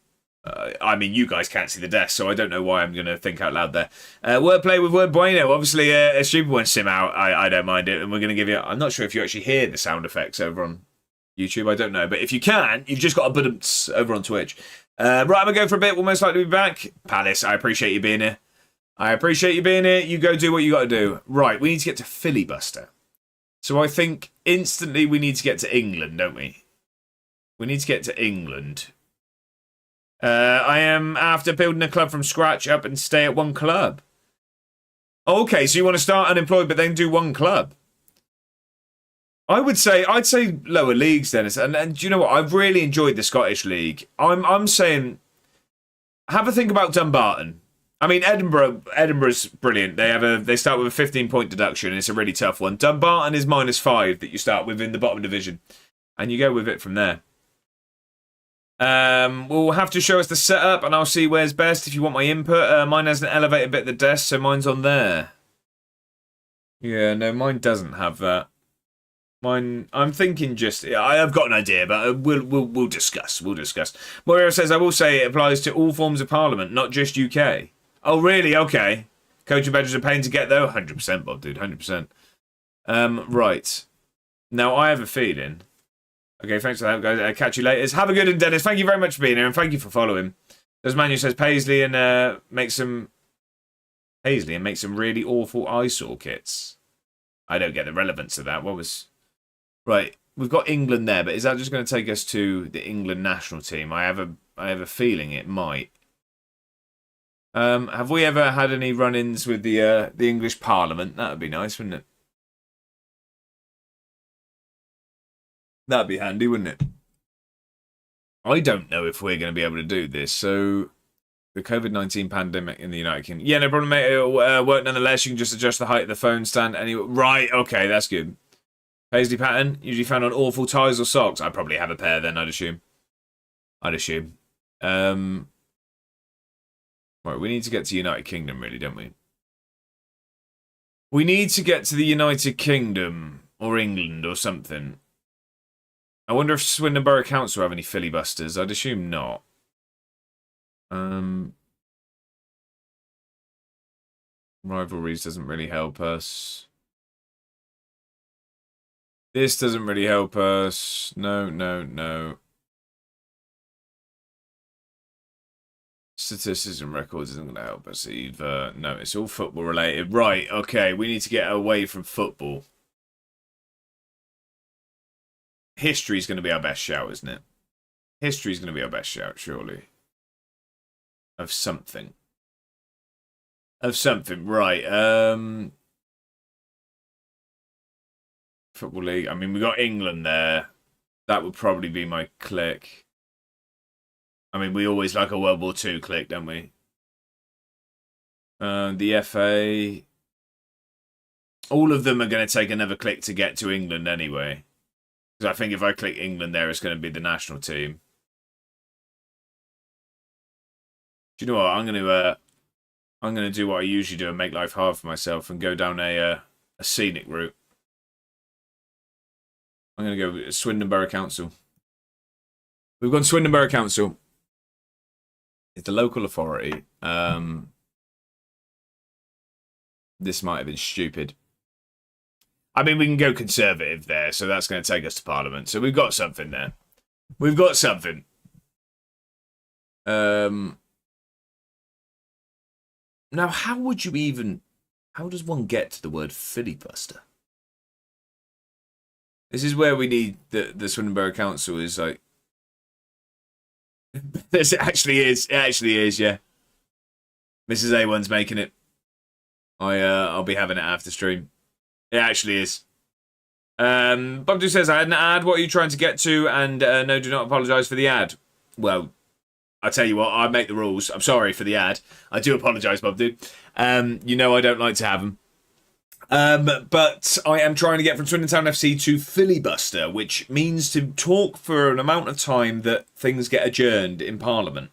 I mean, you guys can't see the desk, so I don't know why I'm going to think out loud there. Wordplay with Word Bueno. Obviously, a stupid one, sim out. I don't mind it, and we're going to give you... I'm not sure if you actually hear the sound effects over on YouTube. I don't know. But if you can, you've just got a bit over on Twitch. Right, I'm going to go for a bit. We'll most likely be back. Palace, I appreciate you being here. You go do what you got to do. Right, we need to get to Filibuster. So I think instantly we need to get to England, don't we? We need to get to England. I am after building a club from scratch up and stay at one club. Okay, so you want to start unemployed but then do one club. I'd say lower leagues, Dennis. And do you know what? I've really enjoyed the Scottish League. I'm saying have a think about Dumbarton. I mean, Edinburgh's brilliant. They start with a 15-point deduction, and it's a really tough one. Dumbarton is -5 that you start with in the bottom division, and you go with it from there. We'll have to show us the setup, and I'll see where's best if you want my input. Mine has an elevator bit at the desk, so mine's on there. Yeah, no, mine doesn't have that. Mine, I'm thinking just... I've got an idea, but we'll discuss. Moira says, I will say it applies to all forms of parliament, not just UK. Oh, really? Okay. Coach and Bedrooms are paying to get, though? 100%, Bob, dude. 100%. Right. Now, I have a feeling... Okay, thanks for that, guys. I'll catch you later. Have a good one, Dennis. Thank you very much for being here, and thank you for following. There's Manu says Paisley and make some really awful eyesore kits. I don't get the relevance of that. What was... Right, we've got England there, but is that just going to take us to the England national team? I have a feeling it might. Have we ever had any run-ins with the English Parliament? That would be nice, wouldn't it? That'd be handy, wouldn't it? I don't know if we're going to be able to do this. So, the COVID-19 pandemic in the United Kingdom. Yeah, no problem, mate. It'll work nonetheless. You can just adjust the height of the phone stand. Right, okay, that's good. Paisley pattern, usually found on awful ties or socks. I probably have a pair then, I'd assume. Right, we need to get to United Kingdom, really, don't we? We need to get to the United Kingdom, or England, or something. I wonder if Swindon Borough Council have any filibusters. I'd assume not. Rivalries doesn't really help us. This doesn't really help us. No. Statistics and records isn't going to help us either. No, it's all football related. Right, okay, we need to get away from football. History's going to be our best shout, isn't it? History's going to be our best shout, surely. Of something. Right. Football League. I mean, we got England there. That would probably be my click. I mean, we always like a World War II click, don't we? The FA. All of them are going to take another click to get to England anyway. Because I think if I click England there, it's going to be the national team. Do you know what? I'm going to do what I usually do and make life hard for myself and go down a scenic route. I'm going to go with Swindon Borough Council. We've gone Swindon Borough Council. It's the local authority. This might have been stupid. I mean, we can go Conservative there, so that's going to take us to Parliament. So we've got something there. We've got something. Now, how would you even... How does one get to the word filibuster? This is where we need the Swindon Borough Council is like... This actually is. It actually is, yeah. Mrs. A1's making it. I'll be having it after stream. It actually is. Bob says, I had an ad. What are you trying to get to? And no, do not apologise for the ad. Well, I tell you what, I make the rules. I'm sorry for the ad. I do apologise, Bob. You know I don't like to have them. But I am trying to get from Swindon Town FC to filibuster, which means to talk for an amount of time that things get adjourned in Parliament.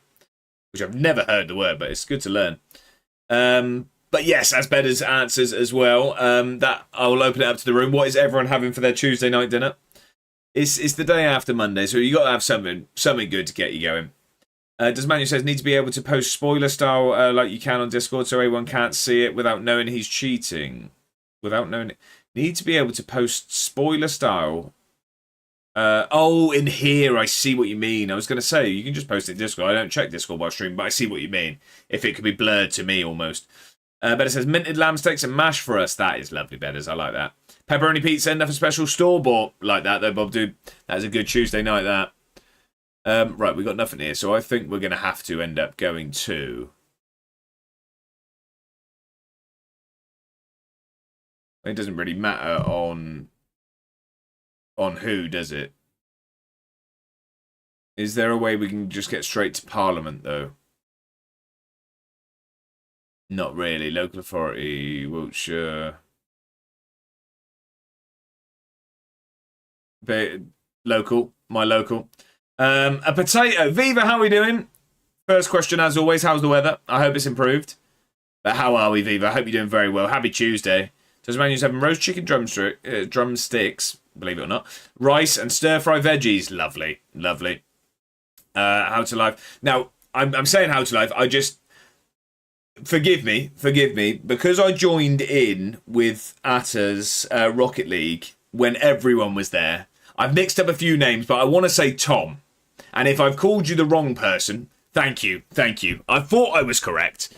Which I've never heard the word, but it's good to learn. But yes, as Beddar's answers as well. That I will open it up to the room. What is everyone having for their Tuesday night dinner? It's the day after Monday, so you got to have something good to get you going. Does Manuel says need to be able to post spoiler style like you can on Discord, so everyone can't see it without knowing he's cheating. Without knowing it, need to be able to post spoiler style. Oh, in here, I see what you mean. I was going to say you can just post it in Discord. I don't check Discord while streaming, but I see what you mean. If it could be blurred to me almost. But it says minted lamb steaks and mash for us. That is lovely, Bedders. I like that. Pepperoni pizza, nothing special. Store bought like that though, Bob. Dude, that's a good Tuesday night. That. Right, we got nothing here, so I think we're going to have to end up going to. It doesn't really matter on who, does it? Is there a way we can just get straight to Parliament though? Not really. Local authority, Wiltshire. Local, my local. A potato. Viva, how are we doing? First question, as always, how's the weather? I hope it's improved. But how are we, Viva? I hope you're doing very well. Happy Tuesday. Tasmanians having roast chicken drumsticks, believe it or not. Rice and stir-fry veggies. Lovely, lovely. How to life. Now, I'm saying how to life. I just... Forgive me, because I joined in with Atta's Rocket League when everyone was there. I've mixed up a few names, but I want to say Tom. And if I've called you the wrong person, thank you. I thought I was correct,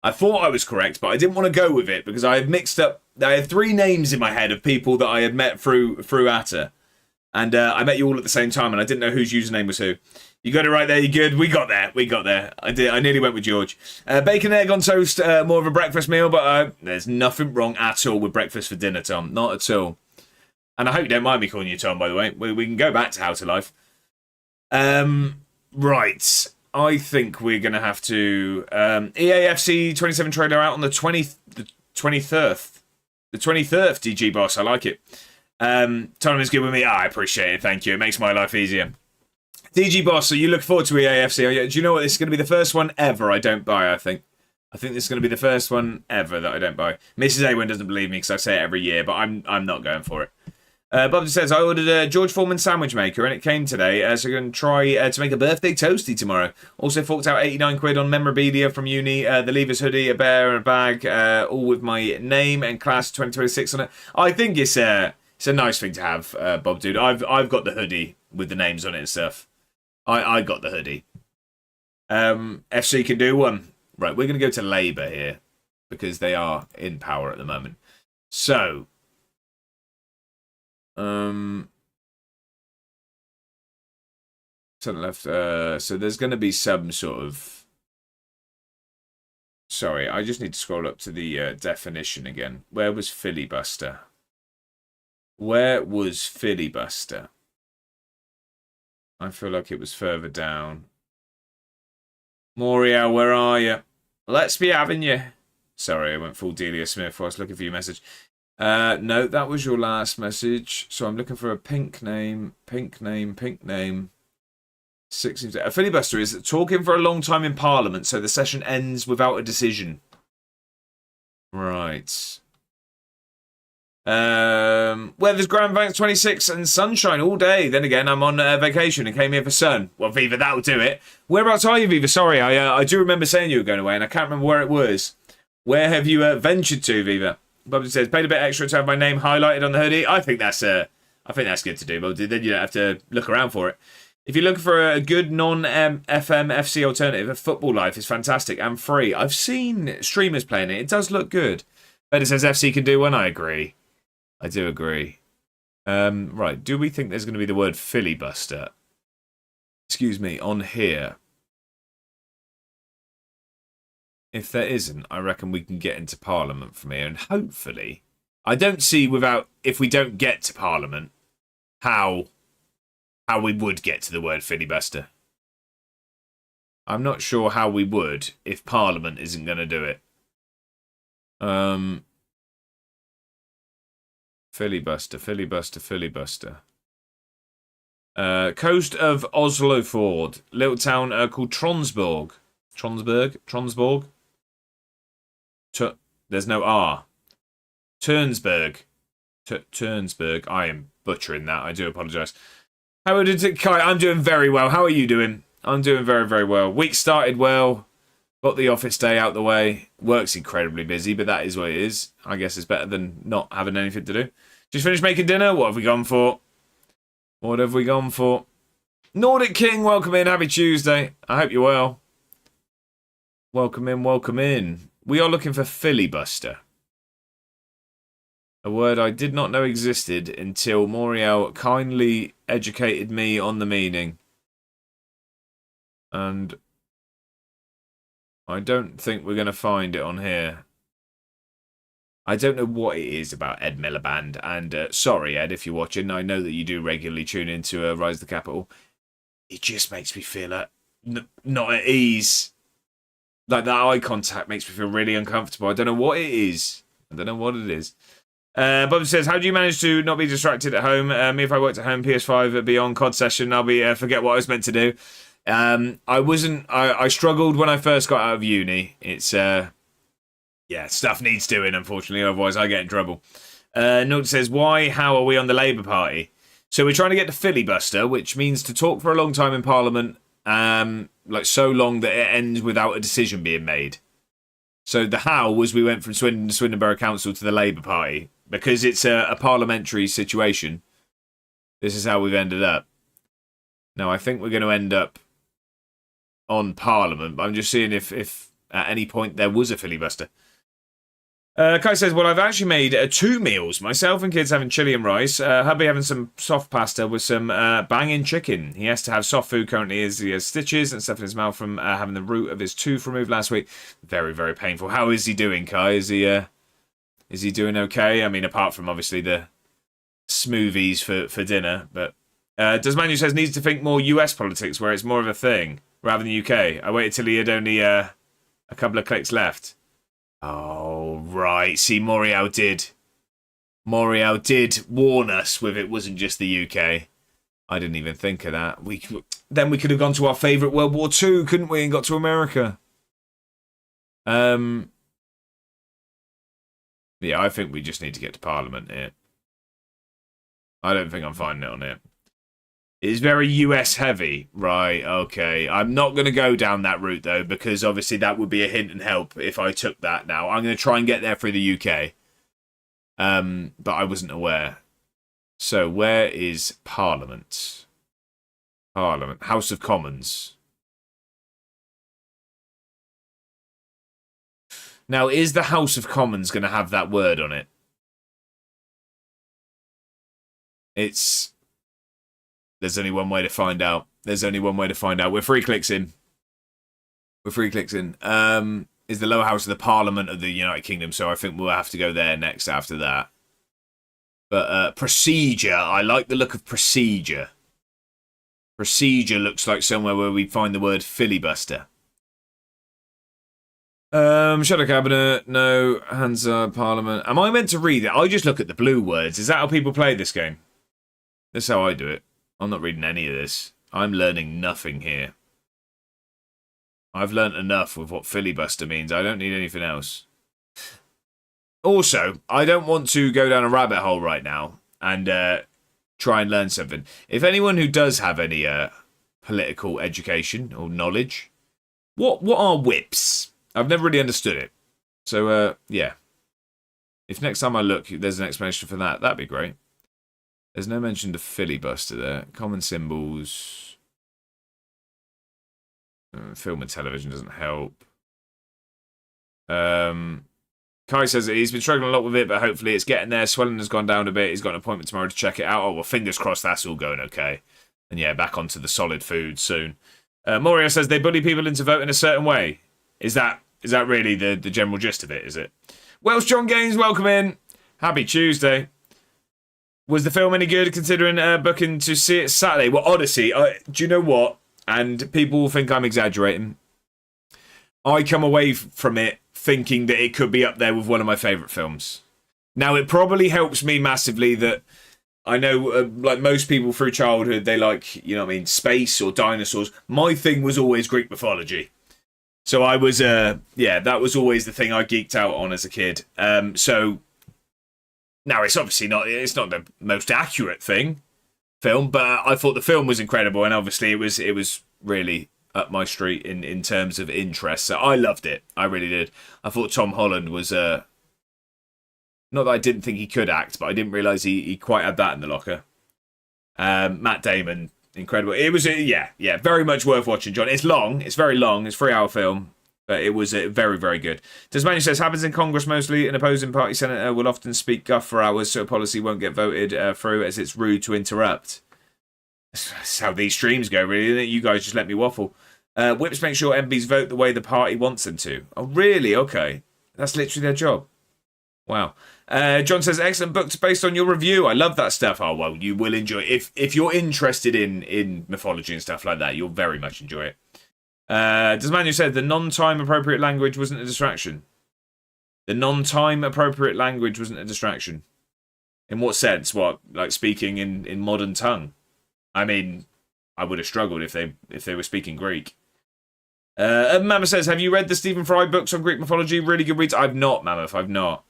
but I didn't want to go with it because I had mixed up. I had 3 names in my head of people that I had met through Atta. And I met you all at the same time, and I didn't know whose username was who. You got it right there, you good? We got there. I nearly went with George. Bacon, egg on toast, more of a breakfast meal, but there's nothing wrong at all with breakfast for dinner, Tom. Not at all. And I hope you don't mind me calling you Tom, by the way. We can go back to How to Life. Right. I think we're going to have to... EAFC 27 trailer out on the 23rd. The 23rd, DG Boss. I like it. Tom is good with me. I appreciate it. Thank you. It makes my life easier. DG Boss, so you look forward to EAFC. Do you know what? This is going to be the first one ever I don't buy, I think. I think this is going to be the first one ever that I don't buy. Mrs. A1 doesn't believe me because I say it every year, but I'm not going for it. Bob says, I ordered a George Foreman sandwich maker and it came today, so I'm going to try to make a birthday toasty tomorrow. Also forked out 89 quid on memorabilia from uni, the Leavers hoodie, a bear and a bag, all with my name and class 2026 on it. I think it's a nice thing to have, Bob, dude. I've got the hoodie with the names on it and stuff. I got the hoodie. FC can do one. Right, we're going to go to Labour here because they are in power at the moment. So, turn left. So there's going to be some sort of. Sorry, I just need to scroll up to the definition again. Where was filibuster? Where was filibuster? I feel like it was further down. Moriel, where are you? Let's be having you. Sorry, I went full Delia Smith while I was looking for your message. No, that was your last message. So I'm looking for a pink name. Pink name. A filibuster is talking for a long time in Parliament, so the session ends without a decision. Right. Weather's grand, thanks, 26 and sunshine all day. Then again, I'm on vacation and came here for sun. Well, Viva, that'll do it. Whereabouts are you, Viva? Sorry, I do remember saying you were going away, and I can't remember where it was. Where have you ventured to, Viva? Bubsy says, paid a bit extra to have my name highlighted on the hoodie. I think that's good to do, Bubsy. Then you don't have to look around for it. If you're looking for a good non-FMFC alternative, a Football Life is fantastic and free. I've seen streamers playing it. It does look good. Better says FC can do one. I agree. I do agree. Right, do we think there's going to be the word filibuster? Excuse me, on here. If there isn't, I reckon we can get into Parliament from here. And hopefully, I don't see if we don't get to Parliament, how we would get to the word filibuster. I'm not sure how we would if Parliament isn't going to do it. Filibuster. Coast of Oslo Ford. Little town called Tronsborg. Tronsborg? There's no R. Turnsburg. Turnsburg. I am butchering that. I do apologise. How did it, Kai? I'm doing very well. How are you doing? I'm doing very, very well. Week started well. Got the office day out the way. Work's incredibly busy, but that is what it is. I guess it's better than not having anything to do. Just finished making dinner. What have we gone for? Nordic King, welcome in. Happy Tuesday. I hope you're well. Welcome in. We are looking for filibuster. A word I did not know existed until Moriel kindly educated me on the meaning. And I don't think we're going to find it on here. I don't know what it is about Ed Miliband. And sorry, Ed, if you're watching. I know that you do regularly tune into Rise of the Capital. It just makes me feel not at ease. Like, that eye contact makes me feel really uncomfortable. I don't know what it is. Bob says, how do you manage to not be distracted at home? Me, if I worked at home, PS5 would be on COD session. I'll be forget what I was meant to do. I struggled when I first got out of uni. It's stuff needs doing, unfortunately, otherwise I get in trouble. Note says, how are we on the Labour Party? So we're trying to get to filibuster, which means to talk for a long time in Parliament, like so long that it ends without a decision being made. So the how was we went from Swindon Borough Council to the Labour Party. Because it's a parliamentary situation, this is how we've ended up. Now, I think we're going to end up on Parliament, but I'm just seeing if at any point there was a filibuster. Kai says, well, I've actually made 2 meals. Myself and kids having chili and rice. Hubby having some soft pasta with some banging chicken. He has to have soft food currently as he has stitches and stuff in his mouth from having the root of his tooth removed last week. Very, very painful. How is he doing, Kai? Is he doing okay? I mean, apart from obviously the smoothies for dinner. But Does Manu says needs to think more US politics where it's more of a thing rather than UK. I waited till he had only a couple of clicks left. Oh, right. See, Morial did warn us with it wasn't just the UK. I didn't even think of that. Then we could have gone to our favourite World War II, couldn't we, and got to America. Yeah, I think we just need to get to Parliament here. I don't think I'm finding it on here. It's very US heavy. Right, okay. I'm not going to go down that route, though, because obviously that would be a hint and help if I took that now. I'm going to try and get there through the UK. But I wasn't aware. So, where is Parliament? Parliament. House of Commons. Now, is the House of Commons going to have that word on it? There's only one way to find out. We're 3 clicks in. Is the lower house of the Parliament of the United Kingdom, so I think we'll have to go there next after that. But procedure, I like the look of procedure. Procedure looks like somewhere where we find the word filibuster. Shadow Cabinet, no. Hands up, Parliament. Am I meant to read it? I just look at the blue words. Is that how people play this game? That's how I do it. I'm not reading any of this. I'm learning nothing here. I've learnt enough with what filibuster means. I don't need anything else. Also, I don't want to go down a rabbit hole right now and try and learn something. If anyone who does have any political education or knowledge, what are whips? I've never really understood it. So, yeah. If next time I look, there's an explanation for that, that'd be great. There's no mention of filibuster there. Common symbols. Film and television doesn't help. Kai says that he's been struggling a lot with it, but hopefully it's getting there. Swelling has gone down a bit. He's got an appointment tomorrow to check it out. Oh, well, fingers crossed that's all going okay. And yeah, back onto the solid food soon. Moria says they bully people into voting a certain way. Is that really the general gist of it, is it? Welsh John Gaines, welcome in. Happy Tuesday. Was the film any good considering booking to see it Saturday? Well, Odyssey, do you know what? And people will think I'm exaggerating. I come away from it thinking that it could be up there with one of my favourite films. Now, it probably helps me massively that I know, like most people through childhood, they like, you know what I mean, space or dinosaurs. My thing was always Greek mythology. So I was, that was always the thing I geeked out on as a kid. So now it's obviously not the most accurate film, but I thought the film was incredible, and obviously it was really up my street in terms of interest. So I loved it. I really did. I thought Tom Holland was not that I didn't think he could act, but I didn't realise he quite had that in the locker. Matt Damon, incredible. It was very much worth watching, John. It's long. It's very long. It's a 3-hour film. But it was very, very good. Tasmania says, happens in Congress mostly. An opposing party senator will often speak guff for hours, so a policy won't get voted through as it's rude to interrupt. That's how these streams go, really, isn't it? You guys just let me waffle. Whips make sure MPs vote the way the party wants them to. Oh, really? Okay. That's literally their job. Wow. John says, excellent books based on your review. I love that stuff. Oh, well, you will enjoy it. If you're interested in mythology and stuff like that, you'll very much enjoy it. Desmanu said the non-time appropriate language wasn't a distraction. The non-time appropriate language wasn't a distraction. In what sense? What, like speaking in modern tongue? I mean, I would have struggled if they were speaking Greek. Mammoth says, have you read the Stephen Fry books on Greek mythology? Really good reads. I've not, Mammoth. I've not.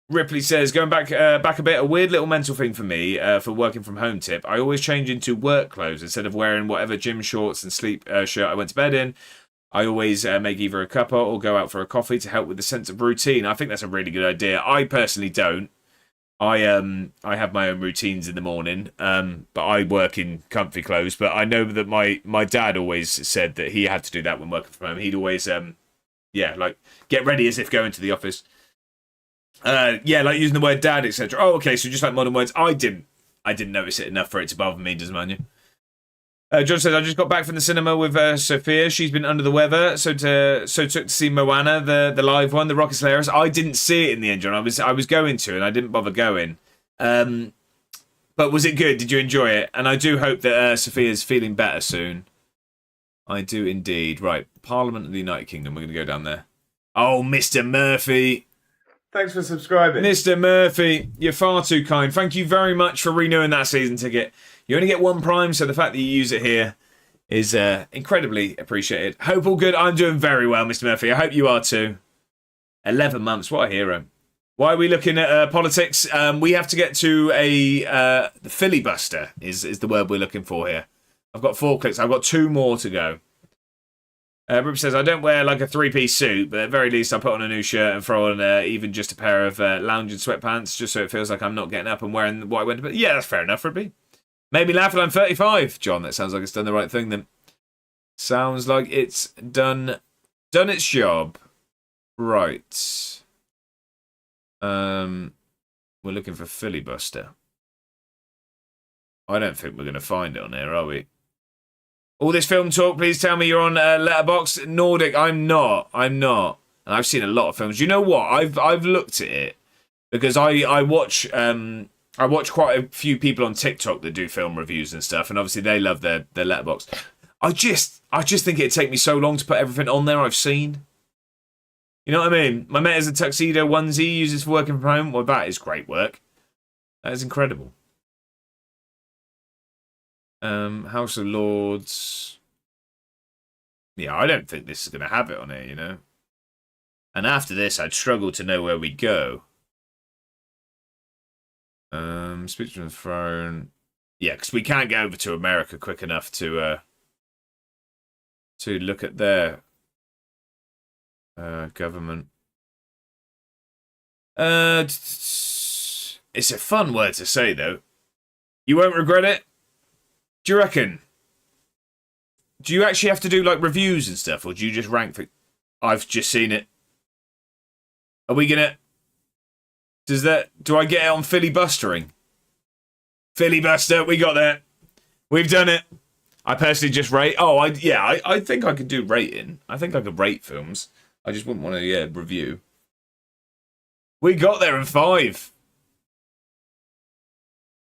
Ripley says, going back a bit, a weird little mental thing for me for working from home tip. I always change into work clothes instead of wearing whatever gym shorts and sleep shirt I went to bed in. I always make either a cuppa or go out for a coffee to help with the sense of routine. I think that's a really good idea. I personally don't. I have my own routines in the morning, but I work in comfy clothes. But I know that my dad always said that he had to do that when working from home. He'd always like get ready as if going to the office. Like using the word dad, etc. Oh, okay, so just like modern words. I didn't notice it enough for it to bother me, does man you? John says, I just got back from the cinema with Sophia. She's been under the weather, so took to see Moana, the live one, the Rocket's Hilarious. I didn't see it in the end, John. I was going to, and I didn't bother going. But was it good? Did you enjoy it? And I do hope that Sophia's feeling better soon. I do indeed. Right, Parliament of the United Kingdom. We're going to go down there. Oh, Mr. Murphy. Thanks for subscribing. Mr. Murphy, you're far too kind. Thank you very much for renewing that season ticket. You only get one Prime, so the fact that you use it here is incredibly appreciated. Hope all good. I'm doing very well, Mr. Murphy. I hope you are too. 11 months. What a hero. Why are we looking at politics? We have to get to the filibuster is the word we're looking for here. I've got 4 clicks. I've got 2 more to go. Rip says, I don't wear like a 3-piece suit, but at very least I put on a new shirt and throw on even just a pair of lounging sweatpants, just so it feels like I'm not getting up and wearing what I went to bed. Yeah, that's fair enough, Rippy. Made me laugh and I'm 35. John, that sounds like it's done the right thing then. Sounds like it's done done its job. Right. We're looking for filibuster. I don't think we're going to find it on here, are we? All this film talk, please tell me you're on Letterboxd. Nordic, I'm not. And I've seen a lot of films. You know what? I've looked at it because I watch quite a few people on TikTok that do film reviews and stuff, and obviously they love their Letterboxd. I just think it'd take me so long to put everything on there I've seen. You know what I mean? My mate has a tuxedo onesie he uses for working from home. Well, that is great work. That is incredible. House of Lords. Yeah, I don't think this is going to have it on here, you know. And after this, I'd struggle to know where we go. Speech from the Throne. Yeah, because we can't get over to America quick enough to look at their government. It's a fun word to say, though. You won't regret it. Do you reckon? Do you actually have to do like reviews and stuff, or do you just rank for? I've just seen it. Are we gonna? Do I get it on filibustering? Filibuster, we got that. We've done it. I personally just rate. Oh, I think I could do rating. I think I could rate films. I just wouldn't want to review. We got there in 5.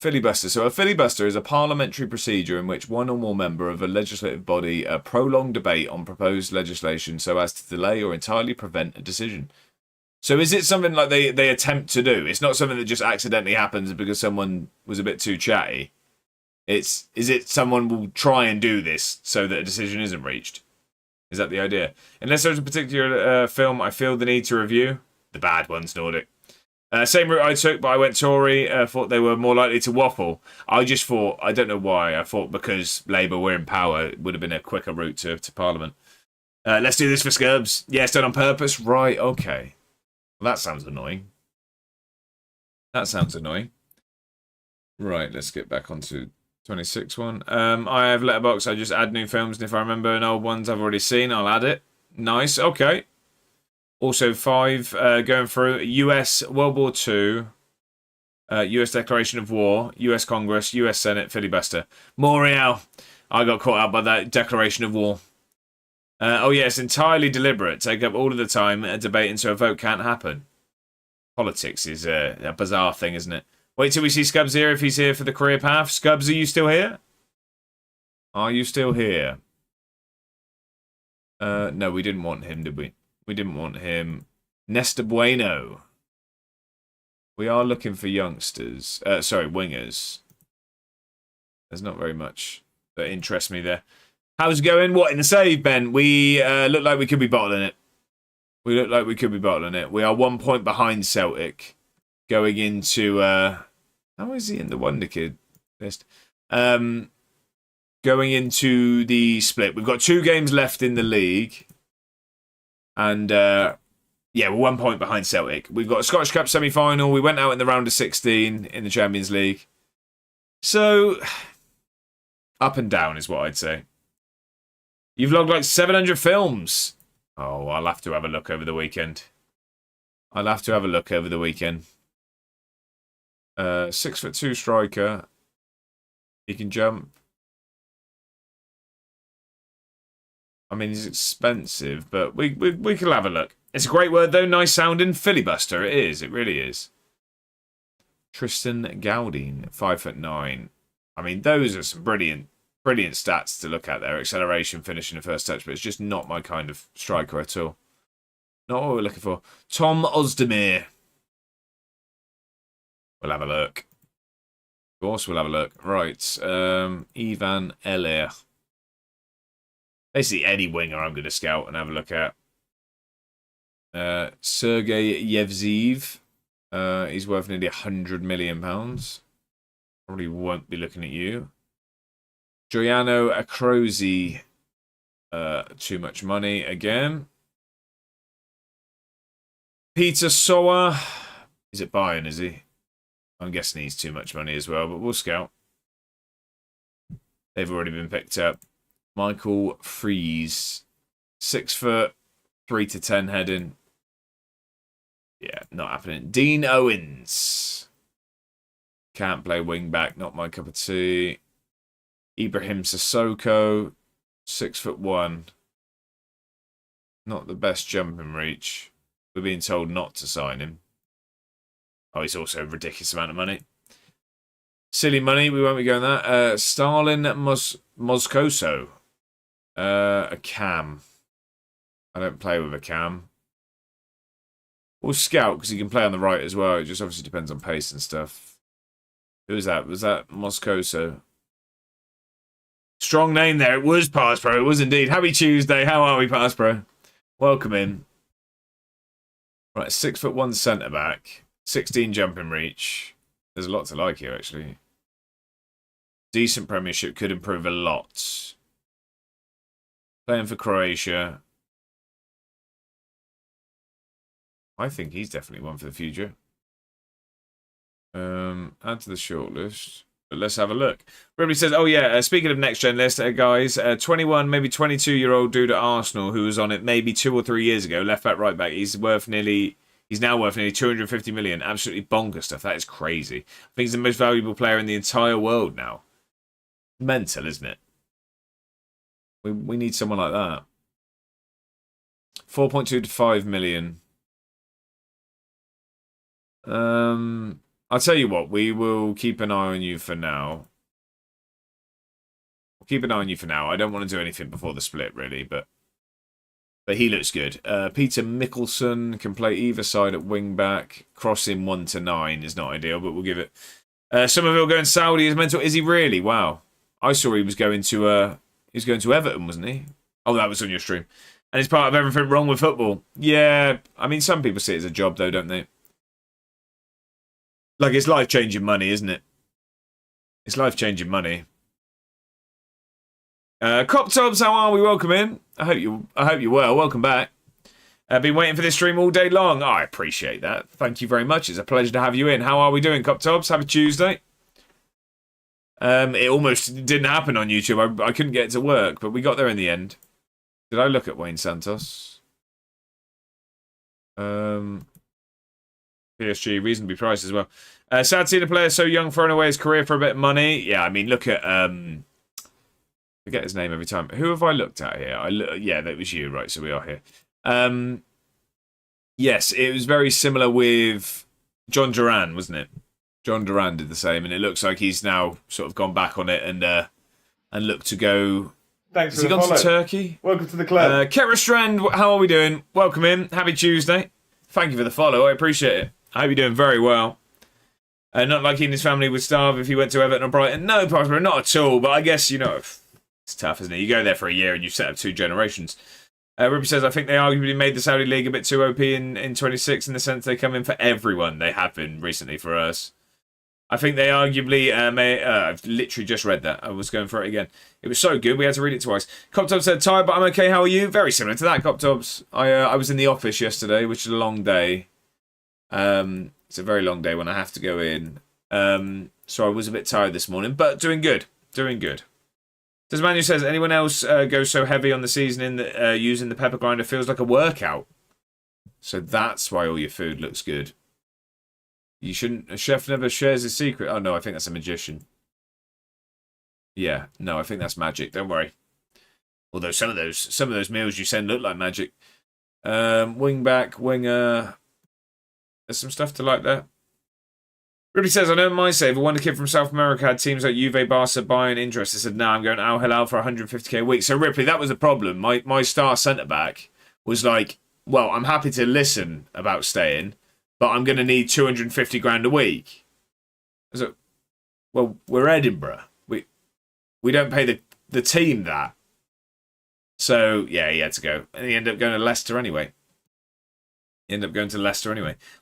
Filibuster. So a filibuster is a parliamentary procedure in which one or more member of a legislative body prolong debate on proposed legislation so as to delay or entirely prevent a decision. So is it something like they attempt to do? It's not something that just accidentally happens because someone was a bit too chatty. Is it someone will try and do this so that a decision isn't reached? Is that the idea? Unless there's a particular film I feel the need to review. The bad ones, Nordic. Same route I took, but I went Tory. Thought they were more likely to waffle. I just thought, I don't know why, I thought because Labour were in power, it would have been a quicker route to Parliament. Let's do this for Scubs. Yeah, it's done on purpose. Right, okay. Well, that sounds annoying. Right, let's get back onto 26 one. I have Letterboxd. I just add new films, and if I remember an old ones I've already seen, I'll add it. Nice, okay. Also 5, going through US World War II, US Declaration of War, US Congress, US Senate, filibuster. Montreal. I got caught out by that Declaration of War. Oh yeah, it's entirely deliberate. Take up all of the time, debating so a vote can't happen. Politics is a bizarre thing, isn't it? Wait till we see Scubs here if he's here for the career path. Scubs, are you still here? Are you still here? No, we didn't want him, did we? We didn't want him. Nesta Bueno. We are looking for youngsters. Wingers. There's not very much that interests me there. How's it going? What, in the save, Ben? We look like we could be bottling it. We are 1 point behind Celtic. Going into... how is he in the wonderkid list? Going into the split. We've got 2 games left in the league. And, we're 1 point behind Celtic. We've got a Scottish Cup semi-final. We went out in the round of 16 in the Champions League. So, up and down is what I'd say. You've logged like 700 films. Oh, I'll have to have a look over the weekend. 6'2" striker. He can jump. I mean, he's expensive, but we could have a look. It's a great word, though. Nice sounding. Filibuster. It is. It really is. Tristan Gowdine, 5'9". I mean, those are some brilliant stats to look at there. Acceleration, finishing the first touch, but it's just not my kind of striker at all. Not what we're looking for. Tom Ozdemir. We'll have a look. Of course, we'll have a look. Right. Ivan Eller. Basically, any winger I'm going to scout and have a look at. Sergei Yevzeev. He's worth nearly £100 million. Probably won't be looking at you. Giuliano Acrosi. Too much money again. Peter Soa. Is it Bayern, is he? I'm guessing he's too much money as well, but we'll scout. They've already been picked up. Michael Freeze. 6 foot. 3 to 10 heading. Yeah, not happening. Dean Owens. Can't play wing back, not my cup of tea. Ibrahim Sissoko, 6'1". Not the best jumping reach. We're being told not to sign him. Oh, he's also a ridiculous amount of money. Silly money, we won't be going that. Stalin Moscoso. A cam. I don't play with a cam. Or scout, because he can play on the right as well. It just obviously depends on pace and stuff. Who was that? Was that Moscoso? Strong name there. It was Pass Pro. It was indeed. Happy Tuesday. How are we, Pass Pro? Welcome in. Right, 6'1" centre back. 16 jumping reach. There's a lot to like here, actually. Decent Premiership, could improve a lot. Playing for Croatia. I think he's definitely one for the future. Add to the shortlist. But let's have a look. Everybody says, oh yeah, speaking of next gen list, guys, 21, maybe 22-year-old dude at Arsenal who was on it maybe 2 or 3 years ago, left back, right back. He's now worth nearly 250 million. Absolutely bonkers stuff. That is crazy. I think he's the most valuable player in the entire world now. Mental, isn't it? We need someone like that. 4.2 to 5 million. I'll tell you what, we will keep an eye on you for now. We'll keep an eye on you for now. I don't want to do anything before the split, really, but he looks good. Peter Mickelson can play either side at wing back. Crossing 1 to 9 is not ideal, but we'll give it. Somerville going Saudi is mental. Is he really? Wow. I saw he was going to Everton, wasn't he? Oh, that was on your stream. And it's part of everything wrong with football. Yeah, I mean, some people see it as a job, though, don't they? Like, it's life-changing money, isn't it? It's life-changing money. Cop Toms, how are we? Welcome in. I hope you're well. Welcome back. I've been waiting for this stream all day long. Oh, I appreciate that. Thank you very much. It's a pleasure to have you in. How are we doing, Cop Toms? Happy Tuesday. It almost didn't happen on YouTube. I couldn't get it to work, but we got there in the end. Did I look at Wayne Santos? PSG, reasonably priced as well. Sad seeing a player so young throwing away his career for a bit of money. Yeah, I mean, look at... forget his name every time. Who have I looked at here? Yeah, that was you, right, so we are here. Yes, it was very similar with John Duran, wasn't it? John Duran did the same, and it looks like he's now sort of gone back on it and looked to go... Thanks Has for he the gone follow. to Turkey? Welcome to the club. Kera Strand, how are we doing? Welcome in. Happy Tuesday. Thank you for the follow. I appreciate it. I hope you're doing very well. Not like he and his family would starve if he went to Everton or Brighton. No, possibly not at all. But I guess, you know, it's tough, isn't it? You go there for a year and you set up 2 generations. Ruby says, I think they arguably made the Saudi League a bit too OP in 26 in the sense they come in for everyone. They have been recently for us. I think they arguably I've literally just read that. I was going for it again. It was so good, we had to read it twice. Coptobs said, tired, but I'm okay. How are you? Very similar to that, Coptobs. I was in the office yesterday, which is a long day. It's a very long day when I have to go in. So I was a bit tired this morning, but doing good. Doing good. Does Manu says, anyone else go so heavy on the seasoning that using the pepper grinder feels like a workout? So that's why all your food looks good. You shouldn't... A chef never shares his secret. Oh, no, I think that's a magician. Yeah, no, I think that's magic. Don't worry. Although some of those meals you send look like magic. Wing back, winger. There's some stuff to like there. Ruby says, I know my save. A wonder kid from South America had teams like Juve, Barca, Bayern interested. Said, nah, I'm going Al Hilal for 150k a week. So Ripley, that was the problem. My star centre-back was like, well, I'm happy to listen about staying, but I'm going to need 250 grand a week. So, well, we're Edinburgh. We don't pay the team that. So, yeah, he had to go. And he ended up going to Leicester anyway.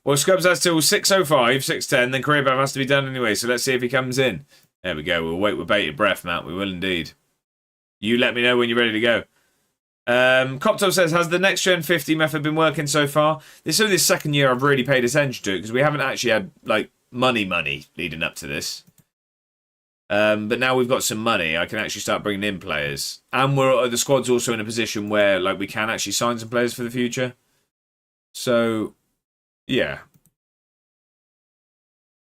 Well, Scrubs has till 6:05, 6:10, then career ban has to be done anyway, so let's see if he comes in. There we go. We'll wait with bated breath, Matt. We will indeed. You let me know when you're ready to go. Coptop says, has the next gen 50 method been working so far? This is only the second year I've really paid attention to it, because we haven't actually had, like, money leading up to this. But now we've got some money, I can actually start bringing in players. And the squad's also in a position where like we can actually sign some players for the future. So, yeah.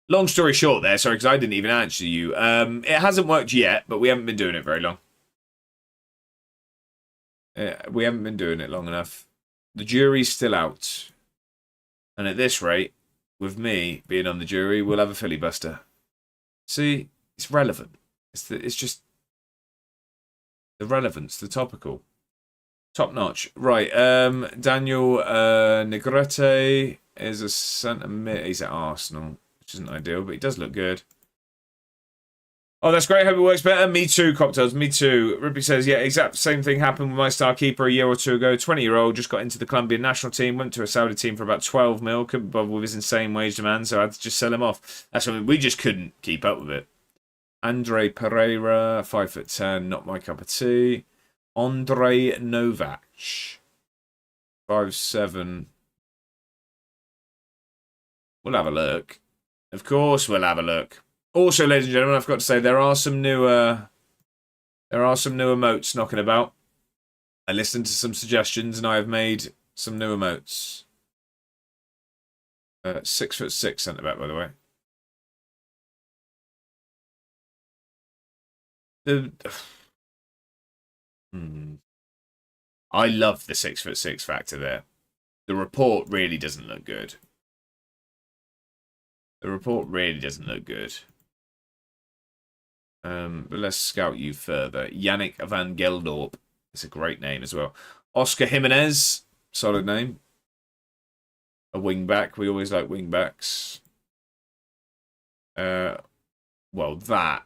Long story short there, sorry, because I didn't even answer you. It hasn't worked yet, but we haven't been doing it very long. We haven't been doing it long enough. The jury's still out. And at this rate, with me being on the jury, we'll have a filibuster. See, it's relevant. It's just the relevance, the topical. Top notch. Right, Daniel Negrete is a centre mid. He's at Arsenal, which isn't ideal, but he does look good. Oh, that's great. Hope it works better. Me too, Cocktails. Me too. Ripley says, yeah, exact same thing happened with my star keeper a year or two ago. 20-year-old, just got into the Colombian national team, went to a Saudi team for about 12 mil, couldn't bother with his insane wage demand, so I had to just sell him off. That's what we just couldn't keep up with it. Andre Pereira, 5'10", not my cup of tea. Andre Novak, 5'7". We'll have a look. Of course we'll have a look. Also, ladies and gentlemen, I've got to say there are some new emotes knocking about. I listened to some suggestions and I have made some new emotes. 6'6" centre back, by the way. I love the 6'6" factor there. The report really doesn't look good. The report really doesn't look good. But let's scout you further. Yannick van Geldorp. It's a great name as well. Oscar Jimenez. Solid name. A wing-back. We always like wing-backs. Well, that.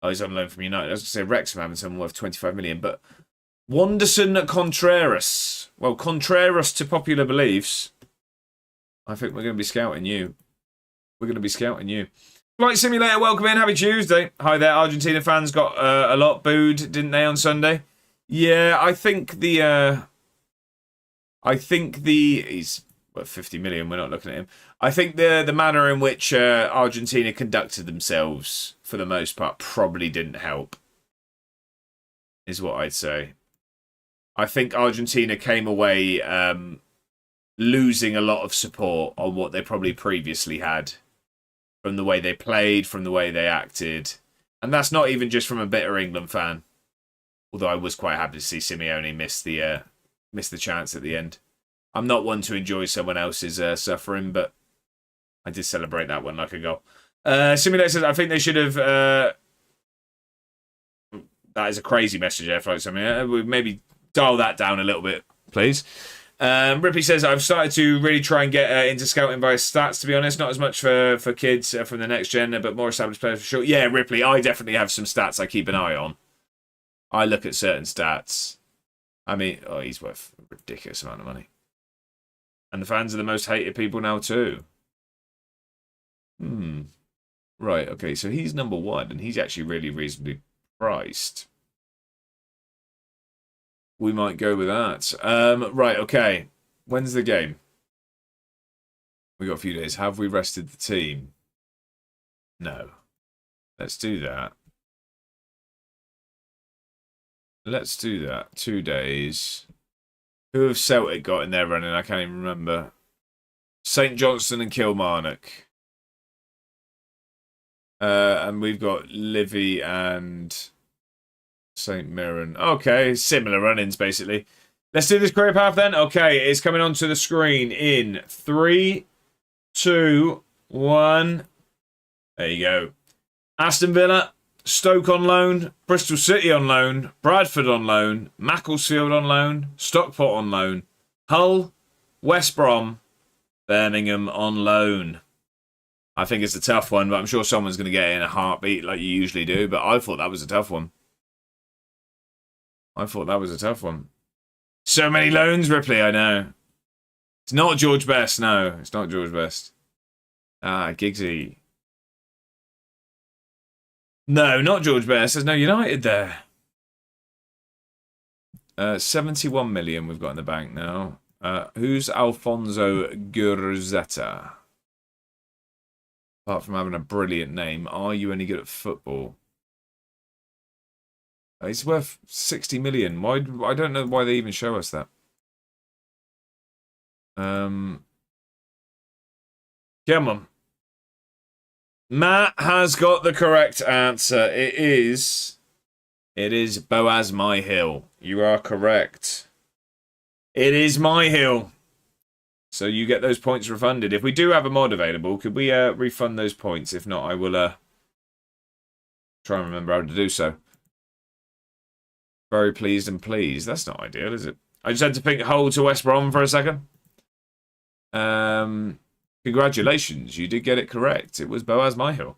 Oh, he's on loan from United. I was going to say Wrexham having someone worth 25 million, but Wanderson Contreras. Well, Contreras to popular beliefs. I think we're going to be scouting you. We're going to be scouting you. Flight Simulator, welcome in. Happy Tuesday. Hi there. Argentina fans got a lot booed, didn't they, on Sunday? Yeah, I think the he's worth 50 million. We're not looking at him. I think the manner in which Argentina conducted themselves, for the most part, probably didn't help. Is what I'd say. I think Argentina came away losing a lot of support on what they probably previously had. From the way they played, from the way they acted. And that's not even just from a bitter England fan. Although I was quite happy to see Simeone miss the chance at the end. I'm not one to enjoy someone else's suffering, but I did celebrate that one like a goal. Simulator says, I think they should have... that is a crazy message there, folks. I mean, maybe dial that down a little bit, please. Ripley says, I've started to really try and get into scouting via stats, to be honest. Not as much for kids from the next gen, but more established players for sure. Yeah, Ripley, I definitely have some stats I keep an eye on. I look at certain stats. I mean, he's worth a ridiculous amount of money. And the fans are the most hated people now too. Right, okay, so he's number 1, and he's actually really reasonably priced. We might go with that. Right, okay. When's the game? We got a few days. Have we rested the team? No. Let's do that. Let's do that. 2 days. Who have Celtic got in their running? I can't even remember. St. Johnstone and Kilmarnock. And we've got Livy and... St. Mirren. Okay, similar run-ins, basically. Let's do this career path then. Okay, it's coming onto the screen in 3, 2, 1. There you go. Aston Villa, Stoke on loan, Bristol City on loan, Bradford on loan, Macclesfield on loan, Stockport on loan, Hull, West Brom, Birmingham on loan. I think it's a tough one, but I'm sure someone's going to get it in a heartbeat like you usually do, but I thought that was a tough one. So many loans, Ripley, I know. It's not George Best, no. It's not George Best. Giggsy. No, not George Best. There's no United there. 71 million we've got in the bank now. Who's Alfonso Gurzetta? Apart from having a brilliant name, are you any good at football? He's worth 60 million. Why? I don't know why they even show us that. Come on. Matt has got the correct answer. It is Boaz Myhill. You are correct. It is Myhill. So you get those points refunded. If we do have a mod available, could we refund those points? If not, I will try and remember how to do so. Very pleased and pleased. That's not ideal, is it? I just had to pick Hull to West Brom for a second. Congratulations, you did get it correct. It was Boaz Myhill.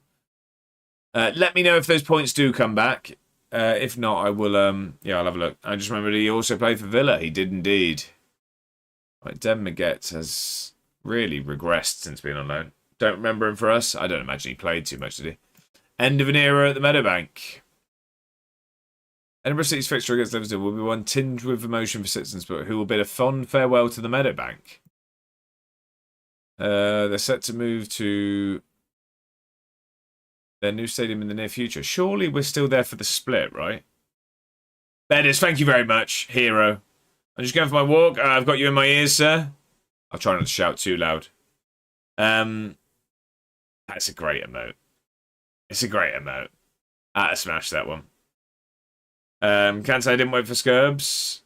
Let me know if those points do come back. If not, I will. Yeah, I'll have a look. I just remembered he also played for Villa. He did indeed. Right, Den Maget has really regressed since being on loan. Don't remember him for us. I don't imagine he played too much, did he? End of an era at the Meadowbank. Edinburgh City's fixture against Liverpool will be one tinged with emotion for citizens, but who will bid a fond farewell to the Meadowbank. They're set to move to their new stadium in the near future. Surely we're still there for the split, right? Bedders, thank you very much, hero. I'm just going for my walk. I've got you in my ears, sir. I'll try not to shout too loud. That's a great emote. It's a great emote. I smashed that one. Can't say I didn't wait for Scurbs.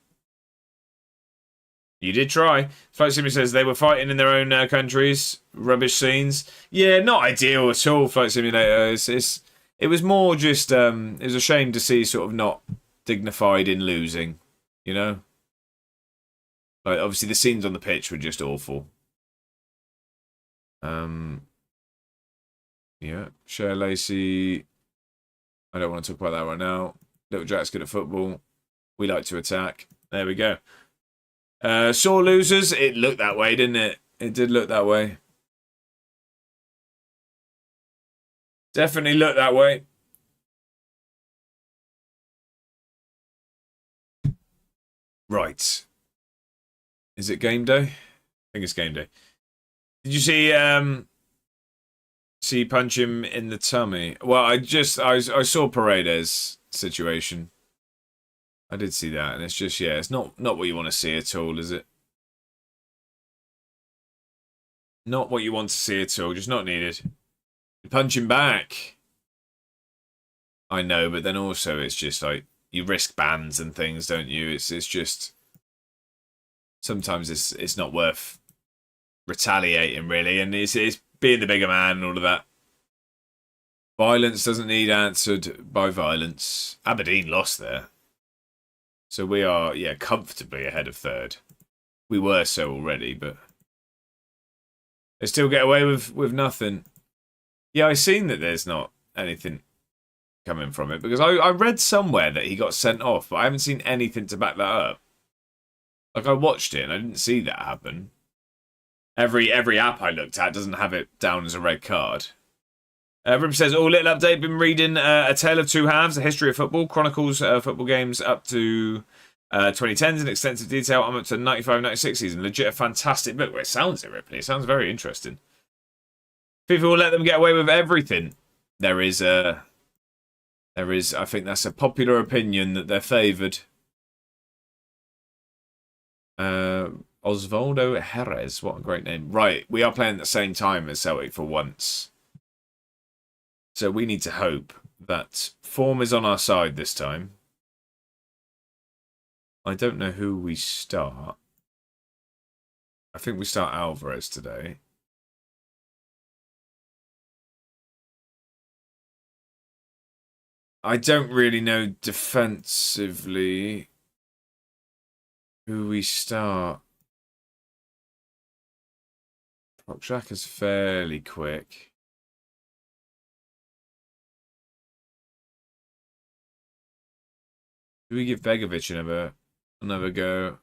You did try. Flight Simulator says they were fighting in their own countries. Rubbish scenes. Yeah, not ideal at all, Flight Simulator. It was more just, it was a shame to see sort of not dignified in losing, you know? Like, obviously the scenes on the pitch were just awful. Yeah, Cher Lacey. I don't want to talk about that right now. Little Jack's good at football. We like to attack. There we go. Sore losers. It looked that way, didn't it? It did look that way. Definitely looked that way. Right. Is it game day? I think it's game day. Did you see punch him in the tummy? Well, I saw Paredes' situation. I did see that, and it's just, yeah, it's not what you want to see at all, is it? Not what you want to see at all, just not needed. Punch him back. I know, but then also it's just like, you risk bans and things, don't you? It's just, sometimes it's not worth retaliating, really, and it's being the bigger man and all of that. Violence doesn't need answered by violence. Aberdeen lost there. So we are, yeah, comfortably ahead of third. We were so already, but they still get away with nothing. Yeah, I've seen that there's not anything coming from it, because I read somewhere that he got sent off, but I haven't seen anything to back that up. Like, I watched it and I didn't see that happen. Every app I looked at doesn't have it down as a red card. Rib says, little update. Been reading A Tale of Two Halves, A History of Football. Chronicles football games up to 2010s in extensive detail. I'm up to 95-96 season. Legit a fantastic book. Well, it sounds it, Ripley. It sounds very interesting. People will let them get away with everything. There is, I think that's a popular opinion that they're favoured. Osvaldo Jerez, what a great name. Right, we are playing at the same time as Celtic for once. So we need to hope that form is on our side this time. I don't know who we start. I think we start Alvarez today. I don't really know defensively who we start. Prochak is fairly quick. Do we give Begovic another go?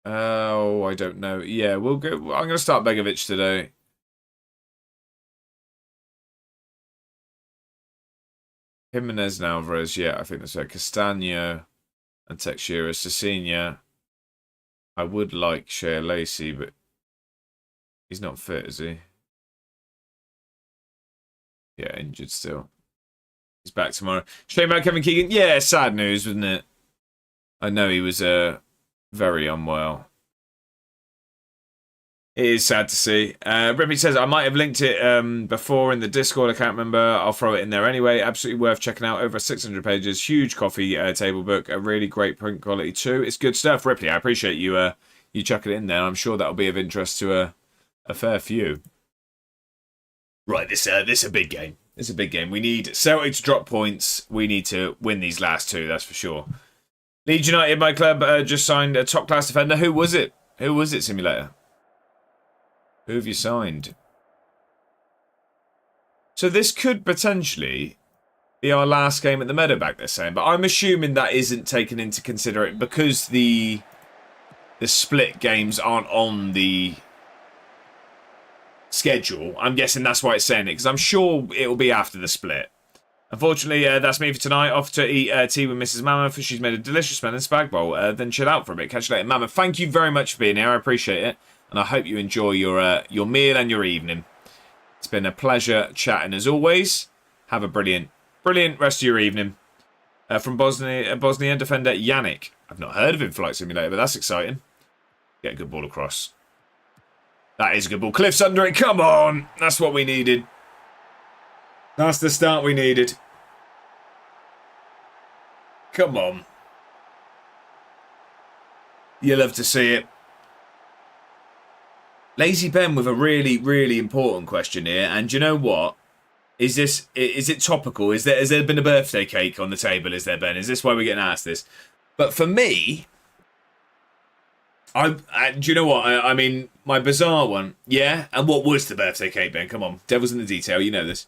Oh, I don't know. Yeah, we'll go. I'm going to start Begovic today. Jimenez and Alvarez. Yeah, I think that's right. Castagno and Teixeira. Cecina. I would like Shea Lacey, but he's not fit, is he? Yeah, injured still. He's back tomorrow. Shame about Kevin Keegan. Yeah, sad news, wasn't it? I know he was very unwell. It is sad to see. Rippy says, I might have linked it before in the Discord. I can't remember. I'll throw it in there anyway. Absolutely worth checking out. Over 600 pages. Huge coffee table book. A really great print quality too. It's good stuff, Ripley. I appreciate you you chucking it in there. I'm sure that'll be of interest to a fair few. Right, this is a big game. It's a big game. We need Celtic to drop points. We need to win these last two, that's for sure. Leeds United, my club, just signed a top-class defender. Who was it? Who was it, Simulator? Who have you signed? So this could potentially be our last game at the Meadowbank, they're saying. But I'm assuming that isn't taken into consideration because the split games aren't on the schedule. I'm guessing that's why it's saying it, because I'm sure it'll be after the split. Unfortunately, that's me for tonight. Off to eat tea with Mrs. Mammoth. She's made a delicious melon spag bowl. Then chill out for a bit. Catch you later, Mammoth. Thank you very much for being here. I appreciate it. And I hope you enjoy your meal and your evening. It's been a pleasure chatting as always. Have a brilliant rest of your evening. From Bosnia defender Yannick. I've not heard of him, Flight Simulator, but that's exciting. Get a good ball across. That is a good ball. Cliff's under it. Come on. That's what we needed. That's the start we needed. Come on. You love to see it. Lazy Ben with a really, really important question here. And you know what? Is it topical? Has there been a birthday cake on the table? Is there, Ben? Is this why we're getting asked this? But for me, do you know what? I mean, my bizarre one. Yeah? And what was the birthday cake, Ben? Come on. Devil's in the detail. You know this.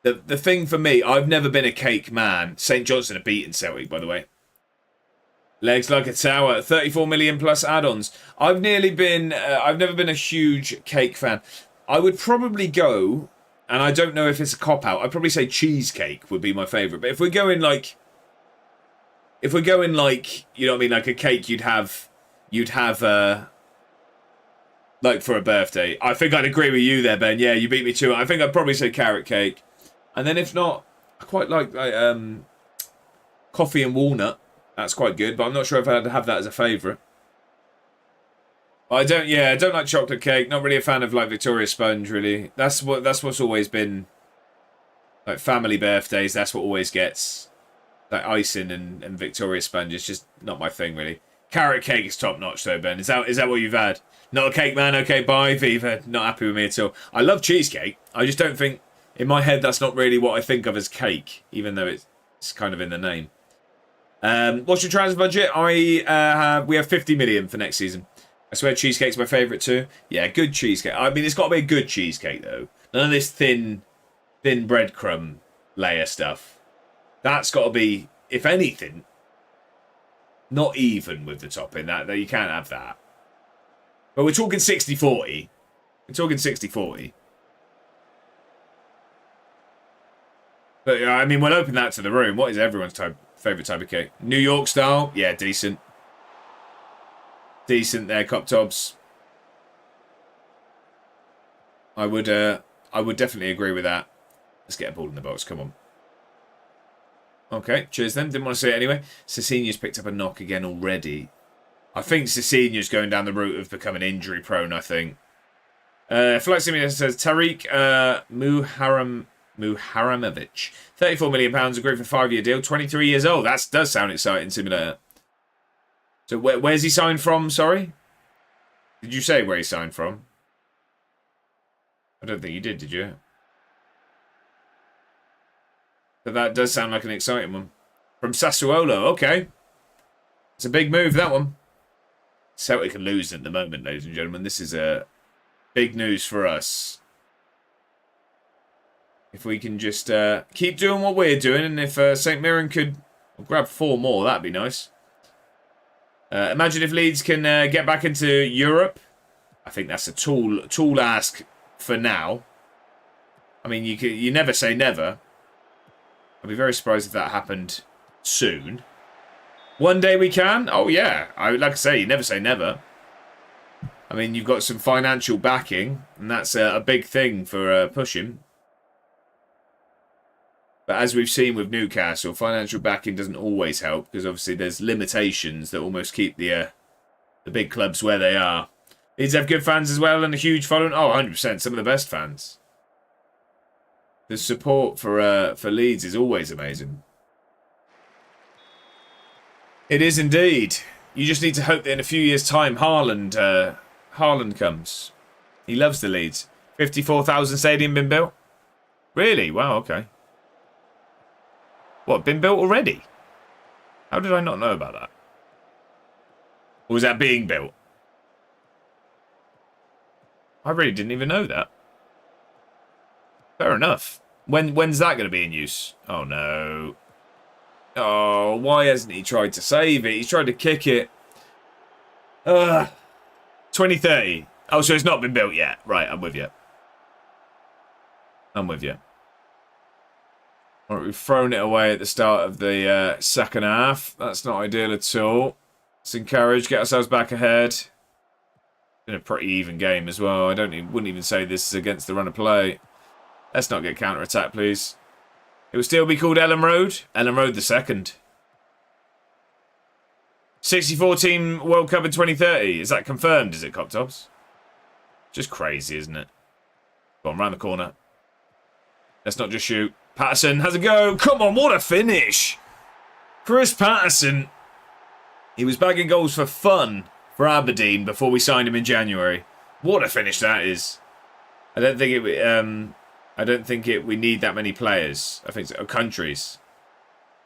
The thing for me, I've never been a cake man. St. Johnstone have beaten Celtic, by the way. Legs like a tower. 34 million plus add-ons. I've never been a huge cake fan. I would probably go, and I don't know if it's a cop-out, I'd probably say cheesecake would be my favourite. But if we're going like, you know what I mean, like a cake you'd have like for a birthday. I think I'd agree with you there, Ben. Yeah, you beat me to it. I think I'd probably say carrot cake. And then if not, I quite like coffee and walnut. That's quite good, but I'm not sure if I'd have that as a favourite. I don't like chocolate cake. Not really a fan of like Victoria Sponge, really. That's what's always been like family birthdays. That's what always gets like icing and Victoria Sponge. It's just not my thing, really. Carrot cake is top notch, though, Ben. Is that what you've had? Not a cake man. Okay, bye, Viva. Not happy with me at all. I love cheesecake. I just don't think in my head that's not really what I think of as cake, even though it's kind of in the name. What's your transfer budget? We have 50 million for next season. I swear cheesecake's my favourite too. Yeah, good cheesecake. I mean, it's got to be a good cheesecake though. None of this thin breadcrumb layer stuff. That's got to be, if anything, not even with the topping. That you can't have that. But we're talking 60-40. We're talking 60-40. But I mean, we'll open that to the room. What is everyone's favourite type of cake? New York style? Yeah, decent. Decent there, Cop Tops. I would definitely agree with that. Let's get a ball in the box, come on. Okay, cheers then. Didn't want to say it anyway. Cecinia's picked up a knock again already. I think Cecinia's going down the route of becoming injury prone, I think. Flight Simulator says Tariq Muharamovic. £34 million, agreed for a 5-year deal. 23 years old. That does sound exciting, Simulator. So where's he signed from, sorry? Did you say where he signed from? I don't think you did you? But that does sound like an exciting one. From Sassuolo, okay. It's a big move, that one. Celtic are losing at the moment, ladies and gentlemen. This is big news for us. If we can just keep doing what we're doing, and if St. Mirren could grab 4 more, that'd be nice. Imagine if Leeds can get back into Europe. I think that's a tall ask for now. I mean, you never say never. I'd be very surprised if that happened soon. One day we can. Oh, yeah. Like I say, you never say never. I mean, you've got some financial backing, and that's a big thing for pushing. But as we've seen with Newcastle, financial backing doesn't always help, because obviously there's limitations that almost keep the big clubs where they are. Leeds have good fans as well and a huge following. Oh, 100%. Some of the best fans. The support for Leeds is always amazing. It is indeed. You just need to hope that in a few years' time, Haaland comes. He loves the Leeds. 54,000 stadium been built? Really? Wow, okay. What, been built already? How did I not know about that? Or was that being built? I really didn't even know that. Fair enough. When's that going to be in use? Oh, no. Oh, why hasn't he tried to save it? He's tried to kick it. 2030. Oh, so it's not been built yet. Right, I'm with you. I'm with you. All right, we've thrown it away at the start of the second half. That's not ideal at all. Let's encourage, get ourselves back ahead. Been a pretty even game as well. Wouldn't even say this is against the run of play. Let's not get counter-attack, please. It will still be called Ellen Road. Ellen Road the second. 64-team World Cup in 2030. Is that confirmed, is it, Cop Tops? Just crazy, isn't it? Go on, round the corner. Let's not just shoot. Patterson has a go. Come on, what a finish. Chris Patterson. He was bagging goals for fun for Aberdeen before we signed him in January. What a finish that is. I don't think we need that many players. I think so. Countries.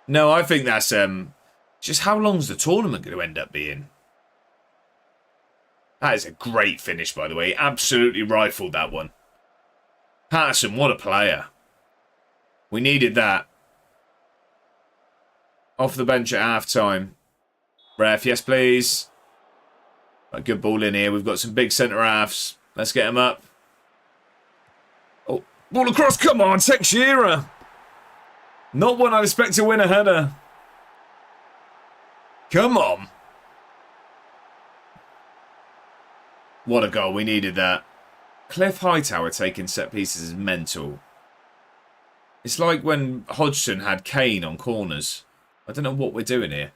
No, I think that's just how long's the tournament going to end up being? That is a great finish, by the way. Absolutely rifled that one. Patterson, what a player. We needed that. Off the bench at half-time. Ref, yes please. A good ball in here. We've got some big centre-halves. Let's get them up. Oh, ball across. Come on, Teixeira. Not one I'd expect to win a header. Come on. What a goal. We needed that. Cliff Hightower taking set pieces is mental. It's like when Hodgson had Kane on corners. I don't know what we're doing here.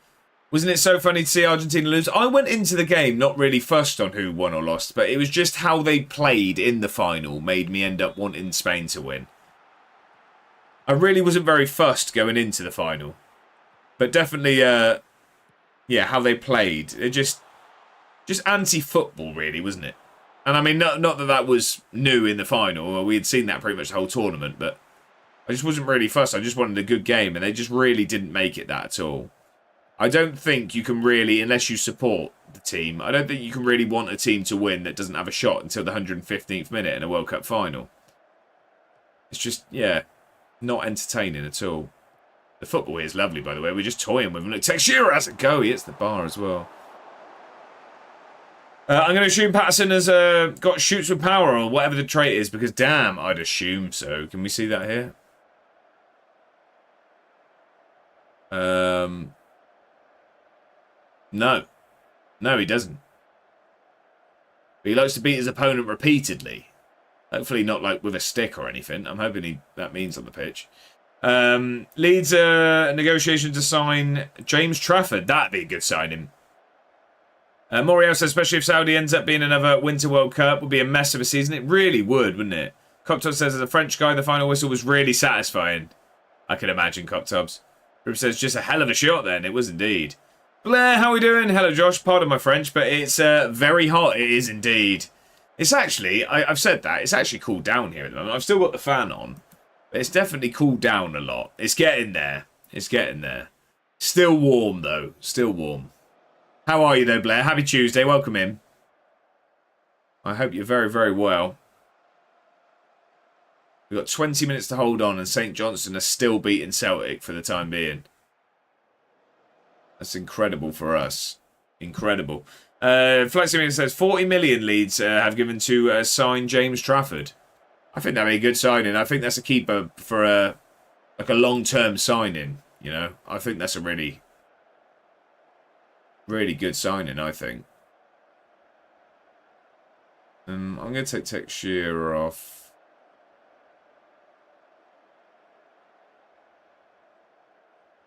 Wasn't it so funny to see Argentina lose? I went into the game not really fussed on who won or lost, but it was just how they played in the final made me end up wanting Spain to win. I really wasn't very fussed going into the final. But definitely, yeah, how they played. It just anti-football, really, wasn't it? And I mean, not that that was new in the final. We had seen that pretty much the whole tournament, but I just wasn't really fussed. I just wanted a good game, and they just really didn't make it that at all. I don't think you can really, unless you support the team, I don't think you can really want a team to win that doesn't have a shot until the 115th minute in a World Cup final. It's just, yeah, not entertaining at all. The football here is lovely, by the way. We're just toying with him. Look, Teixeira has a go. He hits the bar as well. I'm going to assume Patterson has got shoots with power or whatever the trait is, because damn, I'd assume so. Can we see that here? No. No, he doesn't. But he likes to beat his opponent repeatedly. Hopefully not like with a stick or anything. I'm hoping that means on the pitch. Leeds negotiation to sign James Trafford. That'd be a good signing. Moriel says, especially if Saudi ends up being another Winter World Cup, would be a mess of a season. It really would, wouldn't it? Coptop says, as a French guy, the final whistle was really satisfying. I can imagine, Coptops. Rip says, just a hell of a shot then. It was indeed. Blair, how are we doing? Hello, Josh. Pardon my French, but it's very hot. It is indeed. It's actually, I've said that, it's actually cooled down here at the moment. I've still got the fan on, but it's definitely cooled down a lot. It's getting there. It's getting there. Still warm, though. Still warm. How are you, though, Blair? Happy Tuesday. Welcome in. I hope you're very, very well. We've got 20 minutes to hold on, and St. Johnstone are still beating Celtic for the time being. That's incredible for us. Incredible. Fleximing says 40 million Leeds have given to sign James Trafford. I think that'd be a good signing. I think that's a keeper for a long-term signing. You know, I think that's a really Really good signing, I think. I'm going to take Texture off.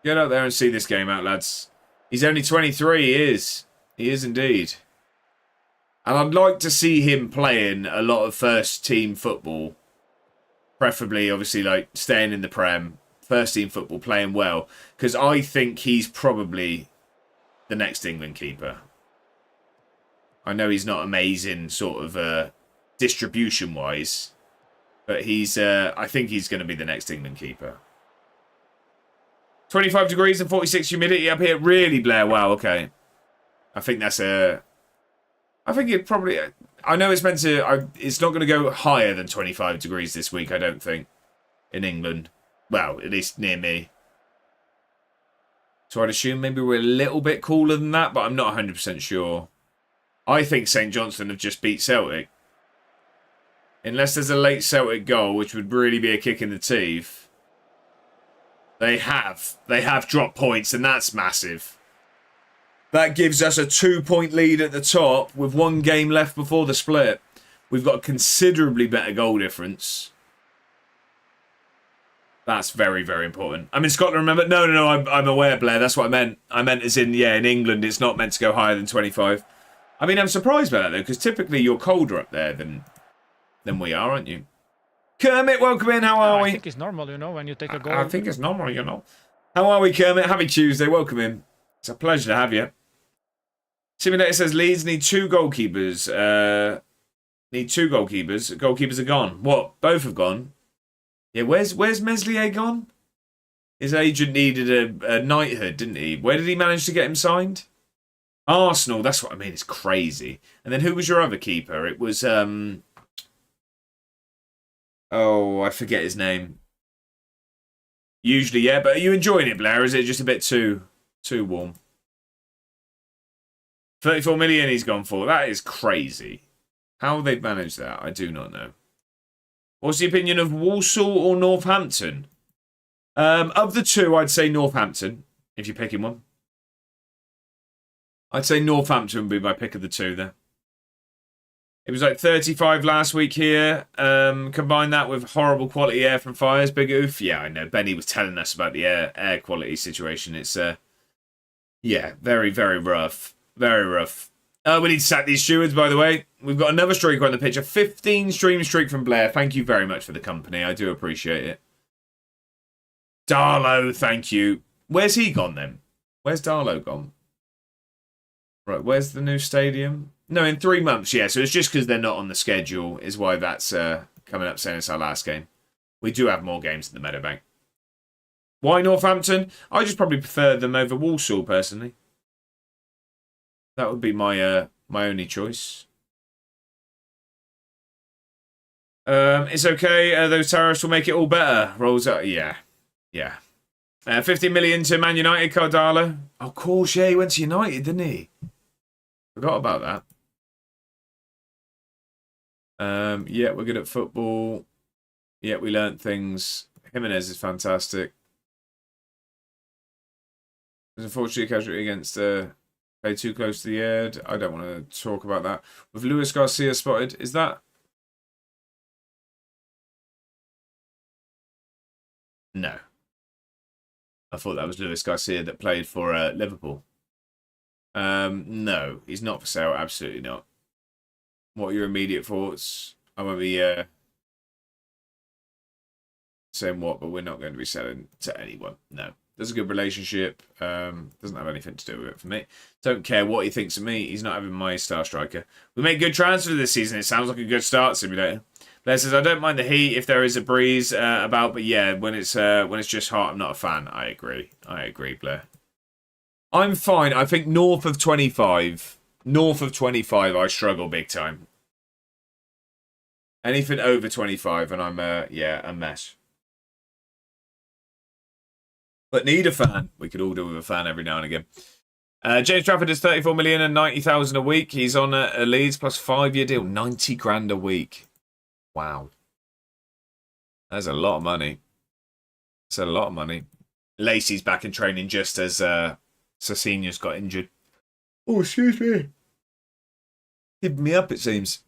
Get out there and see this game out, lads. He's only 23, he is. He is indeed. And I'd like to see him playing a lot of first-team football. Preferably, obviously, like, staying in the Prem. First-team football, playing well. Because I think he's probably the next England keeper. I know he's not amazing, sort of, distribution-wise. But he's, I think he's going to be the next England keeper. 25 degrees and 46 humidity up here. Really, Blair? Wow, okay. I think that's a... I think it probably... I know it's meant to... it's not going to go higher than 25 degrees this week, I don't think. In England. Well, at least near me. So I'd assume maybe we're a little bit cooler than that, but I'm not 100% sure. I think St Johnstone have just beat Celtic. Unless there's a late Celtic goal, which would really be a kick in the teeth. They have. They have dropped points, and that's massive. That gives us a 2-point lead at the top with 1 game left before the split. We've got a considerably better goal difference. That's very, very important. I'm in Scotland, remember? No, I'm aware, Blair. That's what I meant. I meant as in, yeah, in England, it's not meant to go higher than 25. I mean, I'm surprised by that, though, because typically you're colder up there than we are, aren't you? Kermit, welcome in. How are we? I think it's normal, when you take a goal. I think it's normal, How are we, Kermit? Happy Tuesday. Welcome in. It's a pleasure to have you. Simulator says Leeds need 2 goalkeepers. Need 2 goalkeepers. Goalkeepers are gone. What? Both have gone? Yeah, where's Meslier gone? His agent needed a knighthood, didn't he? Where did he manage to get him signed? Arsenal. That's what I mean. It's crazy. And then who was your other keeper? It was... Oh, I forget his name. Usually, yeah. But are you enjoying it, Blair? Or is it just a bit too warm? 34 million he's gone for. That is crazy. How they've managed that, I do not know. What's the opinion of Walsall or Northampton? Of the 2, I'd say Northampton, if you're picking one. I'd say Northampton would be my pick of the 2 there. It was like 35 last week here. Combine that with horrible quality air from fires. Big oof. Yeah, I know. Benny was telling us about the air quality situation. It's, yeah, very, very rough. Very rough. We need to sack these stewards, by the way. We've got another streak on the pitch. A 15 stream streak from Blair. Thank you very much for the company. I do appreciate it. Darlow, thank you. Where's he gone then? Where's Darlow gone? Right, where's the new stadium? No, in 3 months, yeah. So it's just because they're not on the schedule is why that's coming up saying it's our last game. We do have more games in the Meadowbank. Why Northampton? I just probably prefer them over Walsall, personally. That would be my my only choice. It's okay. Those terrorists will make it all better. Rolls up. Yeah. 50 million to Man United, Cardalo. Of course, yeah. He went to United, didn't he? Forgot about that. Yeah, we're good at football. Yeah, we learnt things. Jimenez is fantastic. There's unfortunately a casualty against... Play too close to the edge. I don't want to talk about that. With Luis Garcia spotted, is that... No. I thought that was Luis Garcia that played for Liverpool. No, he's not for sale. Absolutely not. What are your immediate thoughts? I won't be saying what, but we're not going to be selling to anyone. No. There's a good relationship. Doesn't have anything to do with it for me. Don't care what he thinks of me. He's not having my star striker. We made good transfers this season. It sounds like a good start, Simulator. Blair says, I don't mind the heat if there is a breeze about, but yeah, when it's just hot, I'm not a fan. I agree, Blair. I'm fine. I think north of 25, I struggle big time. Anything over 25, and I'm a mess. But need a fan. We could all do with a fan every now and again. James Trafford is 34 million and 90,000 a week. He's on a Leeds plus 5-year deal. 90 grand a week. Wow. That's a lot of money. That's a lot of money. Lacey's back in training just as Sassinha's got injured. Oh, excuse me. Keeping me up, it seems.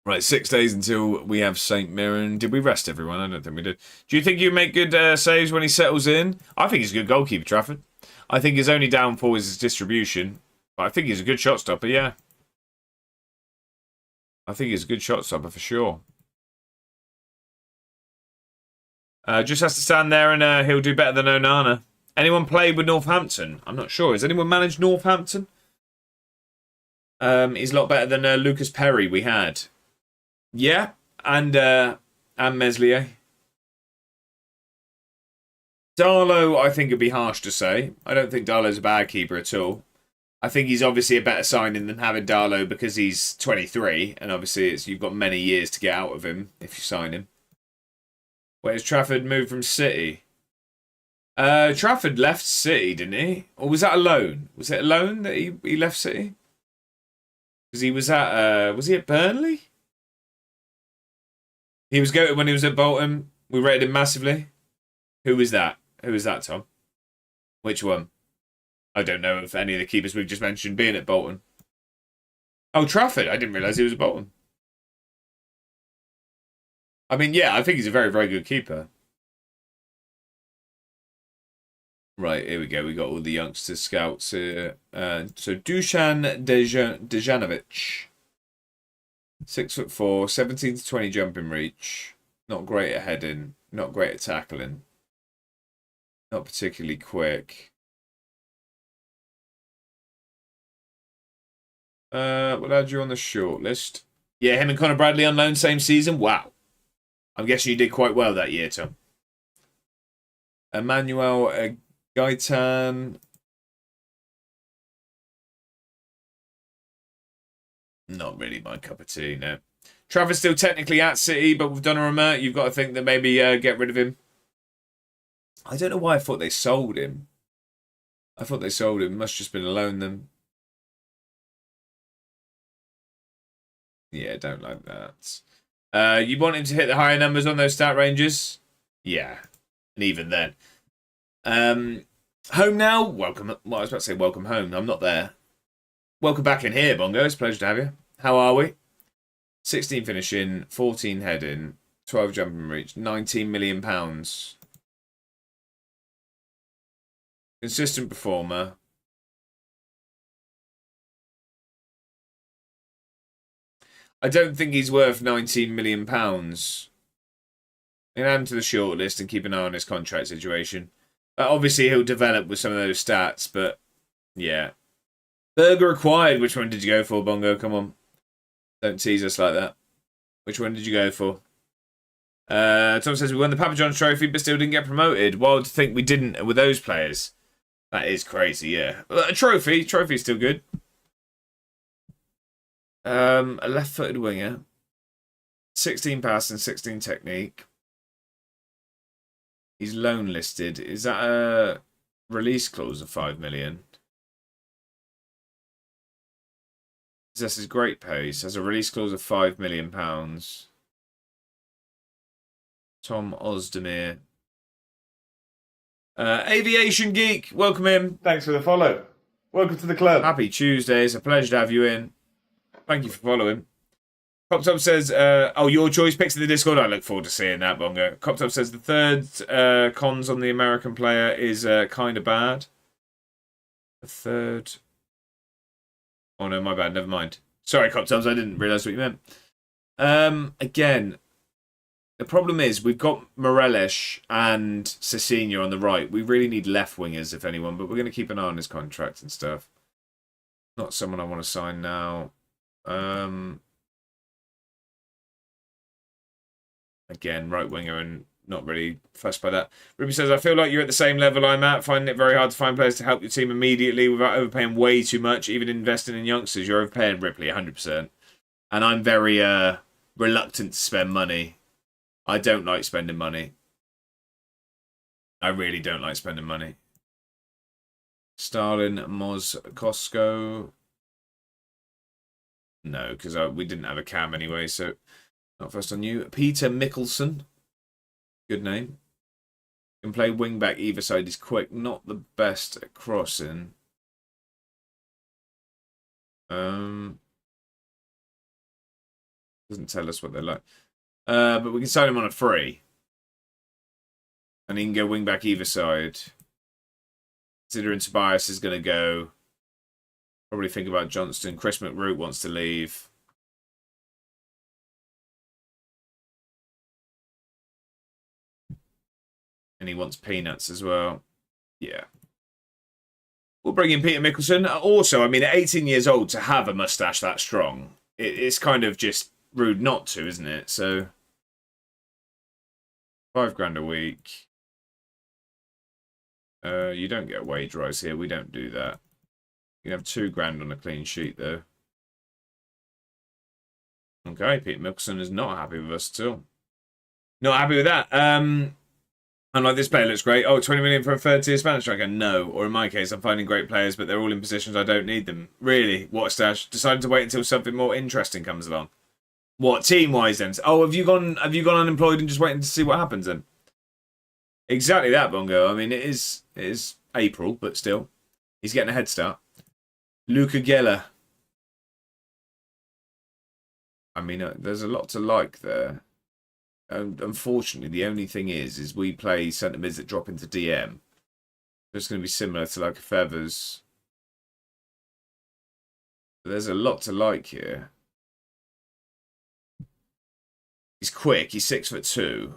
Right, 6 days until we have St. Mirren. Did we rest everyone? I don't think we did. Do you think you make good saves when he settles in? I think he's a good goalkeeper, Trafford. I think his only downfall is his distribution. But I think he's a good shot stopper, yeah. I think he's a good shot stopper for sure. Just has to stand there and he'll do better than Onana. Anyone played with Northampton? I'm not sure. Has anyone managed Northampton? He's a lot better than Lucas Perry we had. Yeah, and Meslier. Darlow, I think it'd be harsh to say. I don't think Darlow's a bad keeper at all. I think he's obviously a better signing than having Darlow because he's 23, and obviously you've got many years to get out of him if you sign him. Where's Trafford moved from City? Trafford left City, didn't he? Or was that a loan? Was it a loan that he left City? Because he was at Burnley? He was goated when he was at Bolton. We rated him massively. Who was that? Who was that, Tom? Which one? I don't know if any of the keepers we've just mentioned being at Bolton. Oh, Trafford. I didn't realise he was at Bolton. I mean, yeah, I think he's a very, very good keeper. Right, here we go. We got all the youngster scouts here. So Dusan Dejanovic. 6'4", 17 to 20 jumping reach. Not great at heading. Not great at tackling. Not particularly quick. What had you on the short list? Yeah, him and Connor Bradley on loan same season. Wow. I'm guessing you did quite well that year, Tom. Emmanuel Gaitan. Not really my cup of tea, no. Travis still technically at City, but with Donnarumma, you've got to think that maybe get rid of him. I don't know why I thought they sold him. I thought they sold him. Must just been a loan then. Yeah, don't like that. You want him to hit the higher numbers on those stat ranges? Yeah, and even then. Home now? Welcome. Well, I was about to say welcome home. I'm not there. Welcome back in here, Bongo. It's a pleasure to have you. How are we? 16 finishing, 14 heading, 12 jumping reach, £19 million. Consistent performer. I don't think he's worth £19 million. I'm going to add him to the shortlist and keep an eye on his contract situation. Obviously, he'll develop with some of those stats, but yeah. Burger acquired. Which one did you go for, Bongo? Come on. Don't tease us like that. Which one did you go for? Tom says we won the Papa John's trophy, but still didn't get promoted. Wild to think we didn't with those players. That is crazy, yeah. A trophy. Trophy's still good. A left-footed winger. 16 pass and 16 technique. He's loan listed. Is that a release clause of 5 million? Possesses great pace. Has a release clause of £5 million. Tom Ozdemir. Aviation Geek, welcome in. Thanks for the follow. Welcome to the club. Happy Tuesday. It's a pleasure to have you in. Thank you for following. Coptop says, oh, your choice picks in the Discord. I look forward to seeing that, Bongo. Coptop says the third cons on the American player is kind of bad. The third... Oh, no, my bad. Never mind. Sorry, Coptubs. I didn't realise what you meant. Again, the problem is we've got Morelos and Cecina on the right. We really need left wingers, if anyone, but we're going to keep an eye on his contract and stuff. Not someone I want to sign now. Again, right winger and not really fussed by that. Ruby says, I feel like you're at the same level I'm at, finding it very hard to find players to help your team immediately without overpaying way too much, even investing in youngsters. You're overpaying Ripley 100%. And I'm very reluctant to spend money. I don't like spending money. I really don't like spending money. Stalin, Moz, Costco. No, because we didn't have a cam anyway, so not first on you. Peter Mickelson. Good name. Can play wing back either side. He's quick. Not the best at crossing. Doesn't tell us what they're like. But we can sign him on a free. And he can go wing back either side. Considering Tobias is going to go. Probably think about Johnston. Chris McRoot wants to leave. And he wants peanuts as well. Yeah. We'll bring in Peter Mickelson. Also, I mean, at 18 years old, to have a mustache that strong, it's kind of just rude not to, isn't it? So, £5 a week. You don't get a wage rise here. We don't do that. You have £2 on a clean sheet, though. Okay, Peter Mickelson is not happy with us at all. Not happy with that. I'm like, this player looks great. Oh, 20 million for a third-tier Spanish striker? No. Or in my case, I'm finding great players, but they're all in positions I don't need them. Really? What a stash. Decided to wait until something more interesting comes along. What, team-wise then? Oh, have you gone unemployed and just waiting to see what happens then? Exactly that, Bongo. I mean, it is April, but still. He's getting a head start. Luca Geller. I mean, there's a lot to like there. Unfortunately, the only thing is we play centre mids that drop into DM. It's going to be similar to like a Feathers. But there's a lot to like here. He's quick. He's 6'2",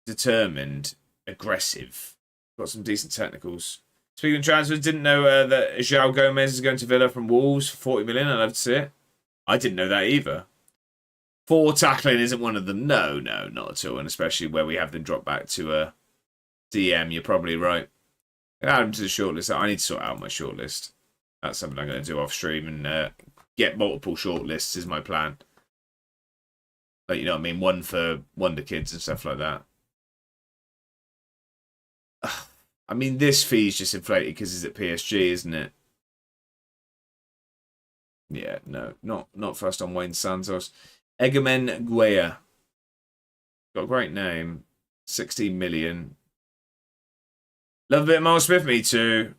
determined, aggressive. Got some decent technicals. Speaking of transfers, didn't know that João Gomez is going to Villa from Wolves for 40 million. I'd love to see it. I didn't know that either. 4 tackling isn't one of them. No, not at all. And especially where we have them drop back to a DM, you're probably right. Add them to the shortlist. I need to sort out my shortlist. That's something I'm going to do off stream and get multiple shortlists is my plan. Like, you know what I mean? One for wonderkids and stuff like that. I mean, this fee's just inflated because it's at PSG, isn't it? Yeah, no, not first on Wayne Santos. Egemen Guaya. Got a great name. 16 million. Love a bit of Miles Smith, me too.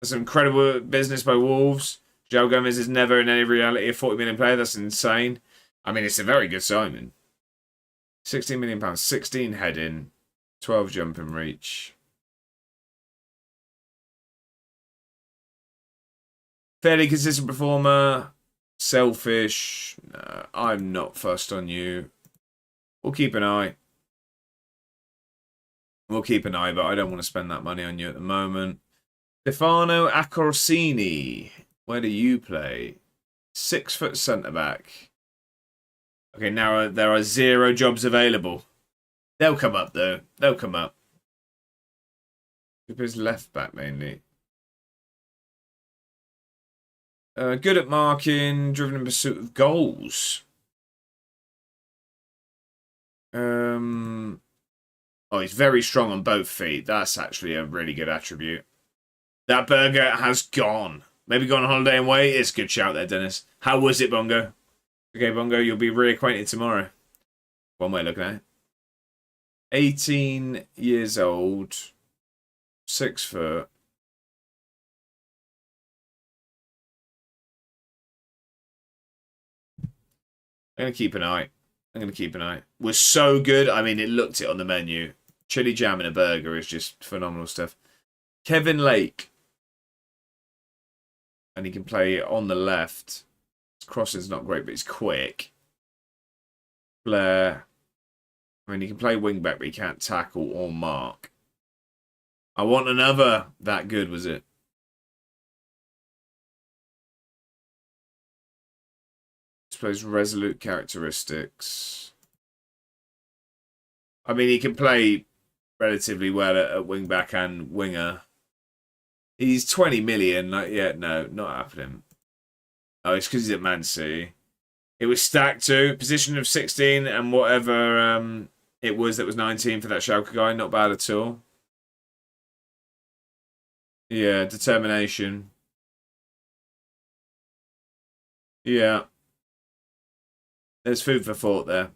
That's incredible business by Wolves. João Gomez is never in any reality a 40 million player. That's insane. I mean, it's a very good signing. £16 million. 16 heading. 12 jumping reach. Fairly consistent performer. Selfish. No, I'm not fussed on you. We'll keep an eye. We'll keep an eye, but I don't want to spend that money on you at the moment. Stefano Accorsini. Where do you play? 6 foot centre-back. Okay, now there are 0 jobs available. They'll come up, though. They'll come up. Who plays left-back, mainly? Good at marking, driven in pursuit of goals. Oh, he's very strong on both feet. That's actually a really good attribute. That burger has gone. Maybe gone on holiday and away. It's a good shout there, Dennis. How was it, Bongo? Okay, Bongo, you'll be reacquainted tomorrow. One way of looking at it. 18 years old. 6 foot. I'm going to keep an eye. Was so good. I mean, it looked it on the menu. Chili jam in a burger is just phenomenal stuff. Kevin Lake. And he can play on the left. His crossing's not great, but he's quick. Blair. I mean, he can play wing back, but he can't tackle or mark. I want another. That good, was it? Plays resolute characteristics. I mean, he can play relatively well at wing back and winger. He's 20 million. Like, yeah, no, not happening. Oh, it's because he's at Man City. It was stacked too. Position of 16 and whatever it was that was 19 for that Schalke guy. Not bad at all. Yeah, determination. Yeah. There's food for thought there.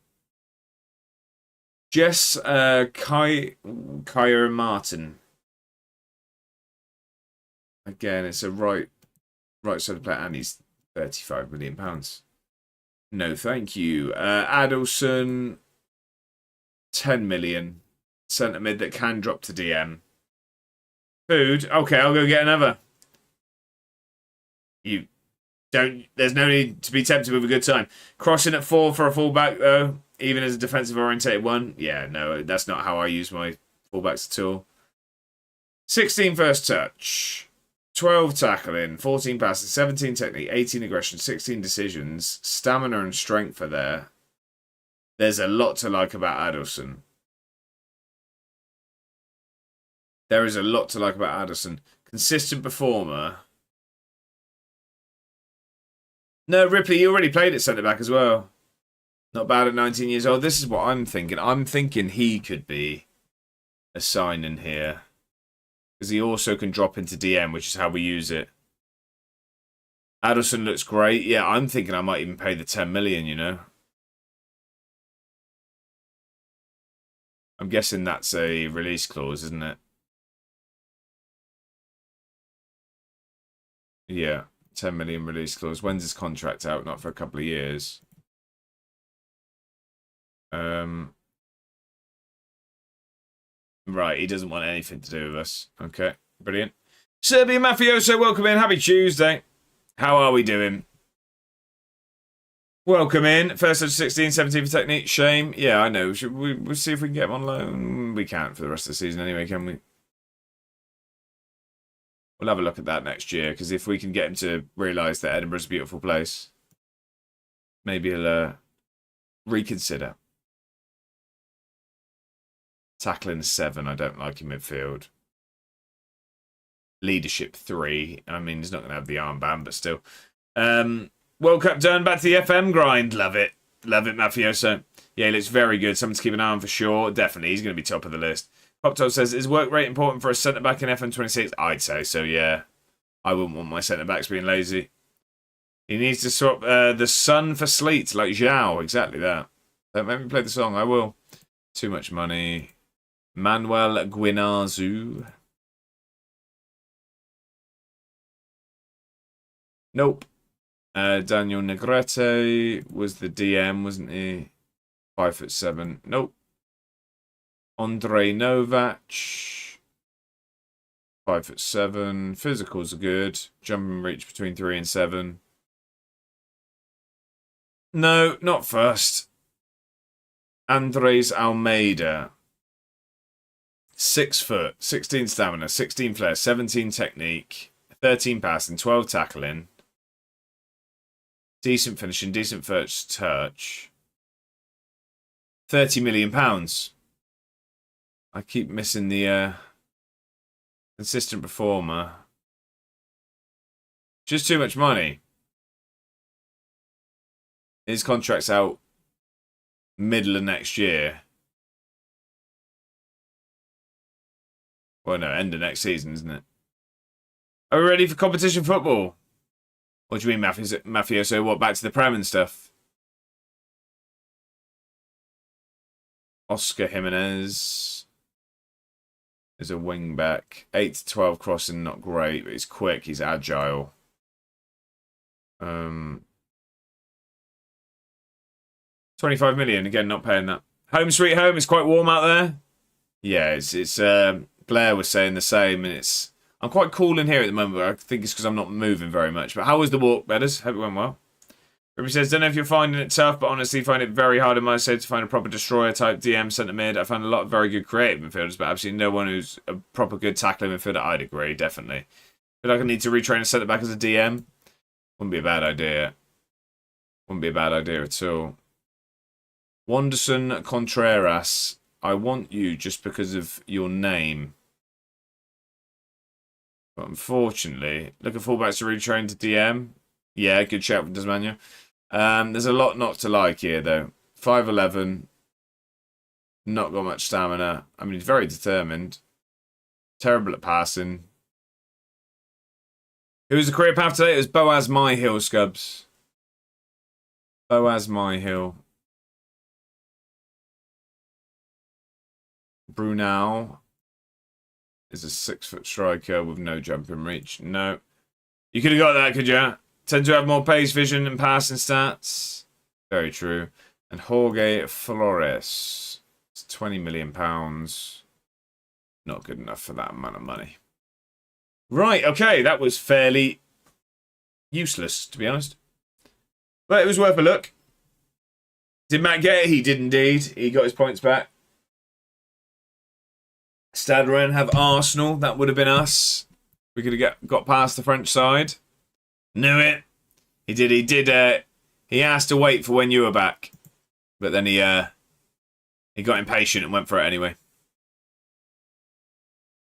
Jess Kaya Martin. Again, it's a right sort of player, and he's £35 million. No, thank you. Adelson, 10 million. Centre mid that can drop to DM. Food. Okay, I'll go get another. You don't. There's no need to be tempted with a good time. Crossing at 4 for a fullback though, even as a defensive orientated one. Yeah, no, that's not how I use my fullbacks at all. 16 first touch, 12 tackling, 14 passing, 17 technique, 18 aggression, 16 decisions. Stamina and strength are there. There's a lot to like about Adelson. There is a lot to like about Adelson. Consistent performer. No, Ripley, you already played at centre-back as well. Not bad at 19 years old. This is what I'm thinking. I'm thinking he could be a sign-in here. Because he also can drop into DM, which is how we use it. Adelson looks great. Yeah, I'm thinking I might even pay the 10 million, you know. I'm guessing that's a release clause, isn't it? Yeah, 10 million release clause. When's his contract out? Not for a couple of years. Right, he doesn't want anything to do with us. Okay, brilliant. Serbian Mafioso, welcome in. Happy Tuesday. How are we doing? Welcome in. First of 16, 17 for technique. Shame. Yeah, I know. We'll see if we can get him on loan. We can't for the rest of the season anyway, can we? We'll have a look at that next year, because if we can get him to realise that Edinburgh's a beautiful place, maybe he'll reconsider. Tackling 7, I don't like in midfield. Leadership 3. I mean, he's not going to have the armband, but still. World Cup done. Back to the FM grind. Love it. Love it, Mafioso. Yeah, he looks very good. Something to keep an eye on for sure. Definitely, he's going to be top of the list. Pop-Top says, is work rate important for a centre-back in FM26? I'd say so, yeah. I wouldn't want my centre-backs being lazy. He needs to swap the sun for sleet, like Zhao. Exactly that. Don't make me play the song. I will. Too much money. Manuel Guinazu. Nope. Daniel Negrete was the DM, wasn't he? 5'7". Nope. Andre Novak. 5'7". Physicals are good. Jumping reach between 3 and 7. No, not first. Andres Almeida. 6 foot, 16 stamina, 16 flair, 17 technique, 13 passing, 12 tackling. Decent finishing, decent first touch. £30 million. I keep missing the consistent performer. Just too much money. His contract's out middle of next year. Well, no, end of next season, isn't it? Are we ready for competition football? What do you mean, Mafioso? What, back to the Prem and stuff? Oscar Jimenez is a wing back. 8 to 12 crossing, not great, but he's quick, he's agile. 25 million, again, not paying that. Home sweet home, it's quite warm out there. Yeah, it's Blair was saying the same, and I'm quite cool in here at the moment, but I think it's because I'm not moving very much. But how was the walk, Bedders? Hope it went well. Ruby says, don't know if you're finding it tough, but honestly find it very hard in my side to find a proper destroyer type DM centre mid. I found a lot of very good creative midfielders, but absolutely no one who's a proper good tackling midfielder. I'd agree, definitely. Feel like I need to retrain a centre back as a DM. Wouldn't be a bad idea. Wouldn't be a bad idea at all. Wanderson Contreras. I want you just because of your name. But unfortunately, looking fullbacks to retrain to DM. Yeah, good shout from Tasmania. There's a lot not to like here, though. 5'11". Not got much stamina. I mean, he's very determined. Terrible at passing. Who was the career path today? It was Boaz Myhill, Scubs. Boaz Myhill. Brunel is a 6-foot striker with no jumping reach. No. You could have got that, could you? tend to have more pace, vision, and passing stats. Very true. And Jorge Flores. It's £20 million. Not good enough for that amount of money. Right, okay, that was fairly useless, to be honest. But it was worth a look. Did Matt get it? He did indeed. He got his points back. Stade Rennes have Arsenal. That would have been us. We could have got past the French side. Knew it. He did. He asked to wait for when you were back. But then he got impatient and went for it anyway.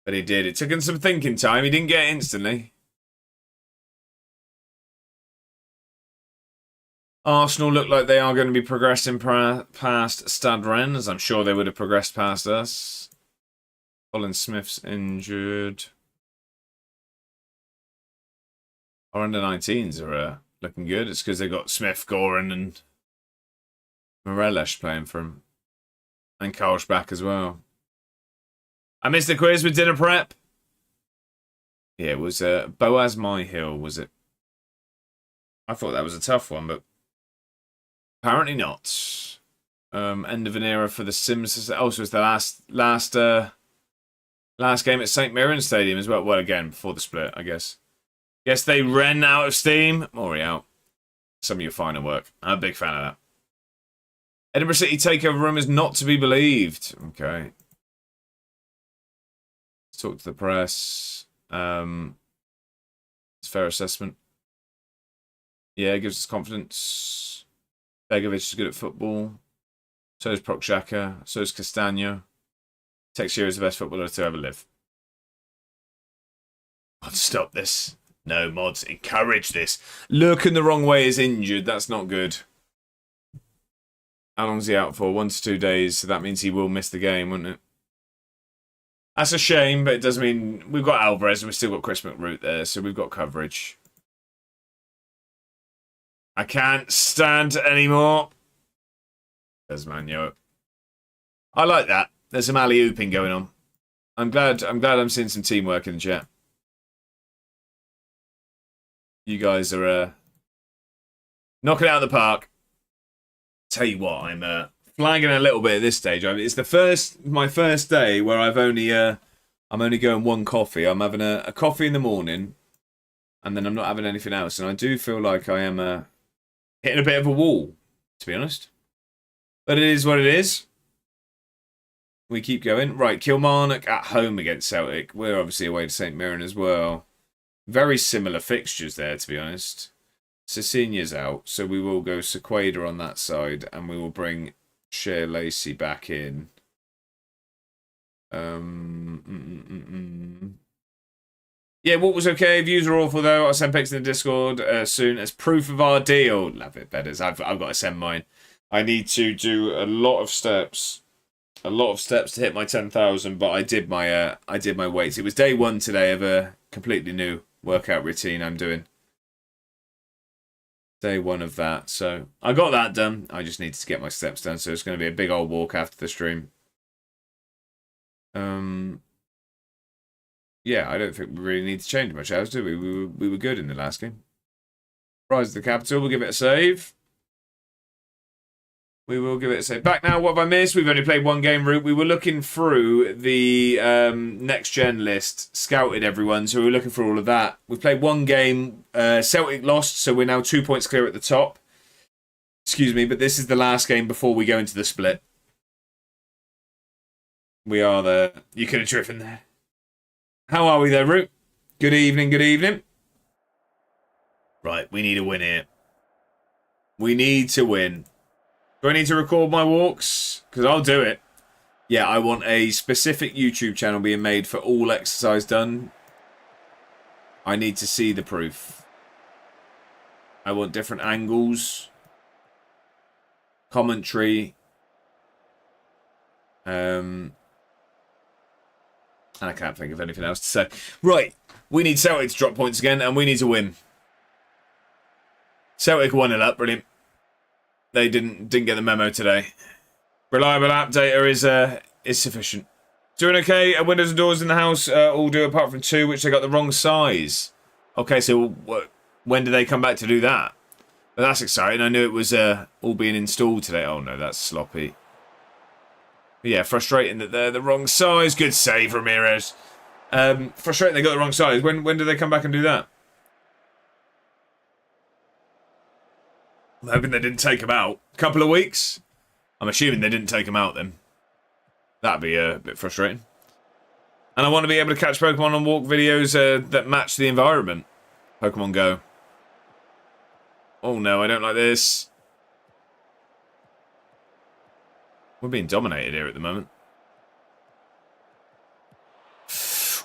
But he did. It took him some thinking time. He didn't get it instantly. Arsenal look like they are going to be progressing past Stade Rennes, as I'm sure they would have progressed past us. Colin Smith's injured. Our under-19s are looking good. It's because they've got Smith, Goran and Morelos playing for him. And Karl's back as well. I missed the quiz with dinner prep. Yeah, it was Boaz Myhill, was it? I thought that was a tough one, but apparently not. End of an era for the Sims. Also, it's the last game at St Mirren Stadium as well. Well, again, before the split, I guess. Guess they ran out of steam. Maury out. Some of your finer work. I'm a big fan of that. Edinburgh City takeover rumours not to be believed. Okay. Let's talk to the press. It's a fair assessment. Yeah, it gives us confidence. Begovic is good at football. So is Prokshaka. So is Castagno. Texier is the best footballer to ever live. Mods, stop this. No, mods, encourage this. Lurking the wrong way is injured. That's not good. How long's he out for? 1 to 2 days. So that means he will miss the game, wouldn't it? That's a shame, but it does mean we've got Alvarez and we've still got Chris McRoot there, so we've got coverage. I can't stand anymore. There's Manyo. I like that. There's some alley-ooping going on. I'm glad I'm seeing some teamwork in the chat. You guys are knocking it out of the park. Tell you what, I'm flagging a little bit at this stage. It's my first day where I'm only going one coffee. I'm having a coffee in the morning, and then I'm not having anything else. And I do feel like I am hitting a bit of a wall, to be honest. But it is what it is. We keep going. Right, Kilmarnock at home against Celtic. We're obviously away to St Mirren as well. Very similar fixtures there, to be honest. Cecinia's out, so we will go Sequeda on that side, and we will bring Shea Lacey back in. Yeah, what was okay? Views are awful though. I'll send pics in the Discord soon as proof of our deal. Love it, Bedders. I've got to send mine. I need to do a lot of steps. A lot of steps to hit my 10,000, but I did my weights. It was day 1 today of a completely new workout routine I'm doing. Day 1 of that, so I got that done. I just need to get my steps done, so it's going to be a big old walk after the stream. Yeah, I don't think we really need to change much else, do we? We were good in the last game. Rise of the Capital, we'll give it a save. We will give it a save. Back now, what have I missed? We've only played one game route. We were looking through the next-gen list, scouted everyone, so we were looking for all of that. We've played one game. Celtic lost, so we're now 2 points clear at the top. Excuse me, but this is the last game before we go into the split. We are there. You could have driven there. How are we there, Root? Good evening, good evening. Right, we need a win here. We need to win. Do I need to record my walks? Because I'll do it. Yeah, I want a specific YouTube channel being made for all exercise done. I need to see the proof. I want different angles. Commentary. And I can't think of anything else to say. Right, we need Celtic to drop points again, and we need to win. Celtic 1-0 up, brilliant. They didn't get the memo today. Reliable app data is sufficient. Doing okay. Windows and doors in the house all do apart from 2, which they got the wrong size. Okay, so when do they come back to do that? But that's exciting. I knew it was all being installed today. Oh no, that's sloppy. But yeah, frustrating that they're the wrong size. Good save, Ramirez. Frustrating they got the wrong size. When do they come back and do that? I'm hoping they didn't take them out. A couple of weeks? I'm assuming they didn't take them out then. That'd be a bit frustrating. And I want to be able to catch Pokemon on walk videos that match the environment. Pokemon Go. Oh no, I don't like this. We're being dominated here at the moment.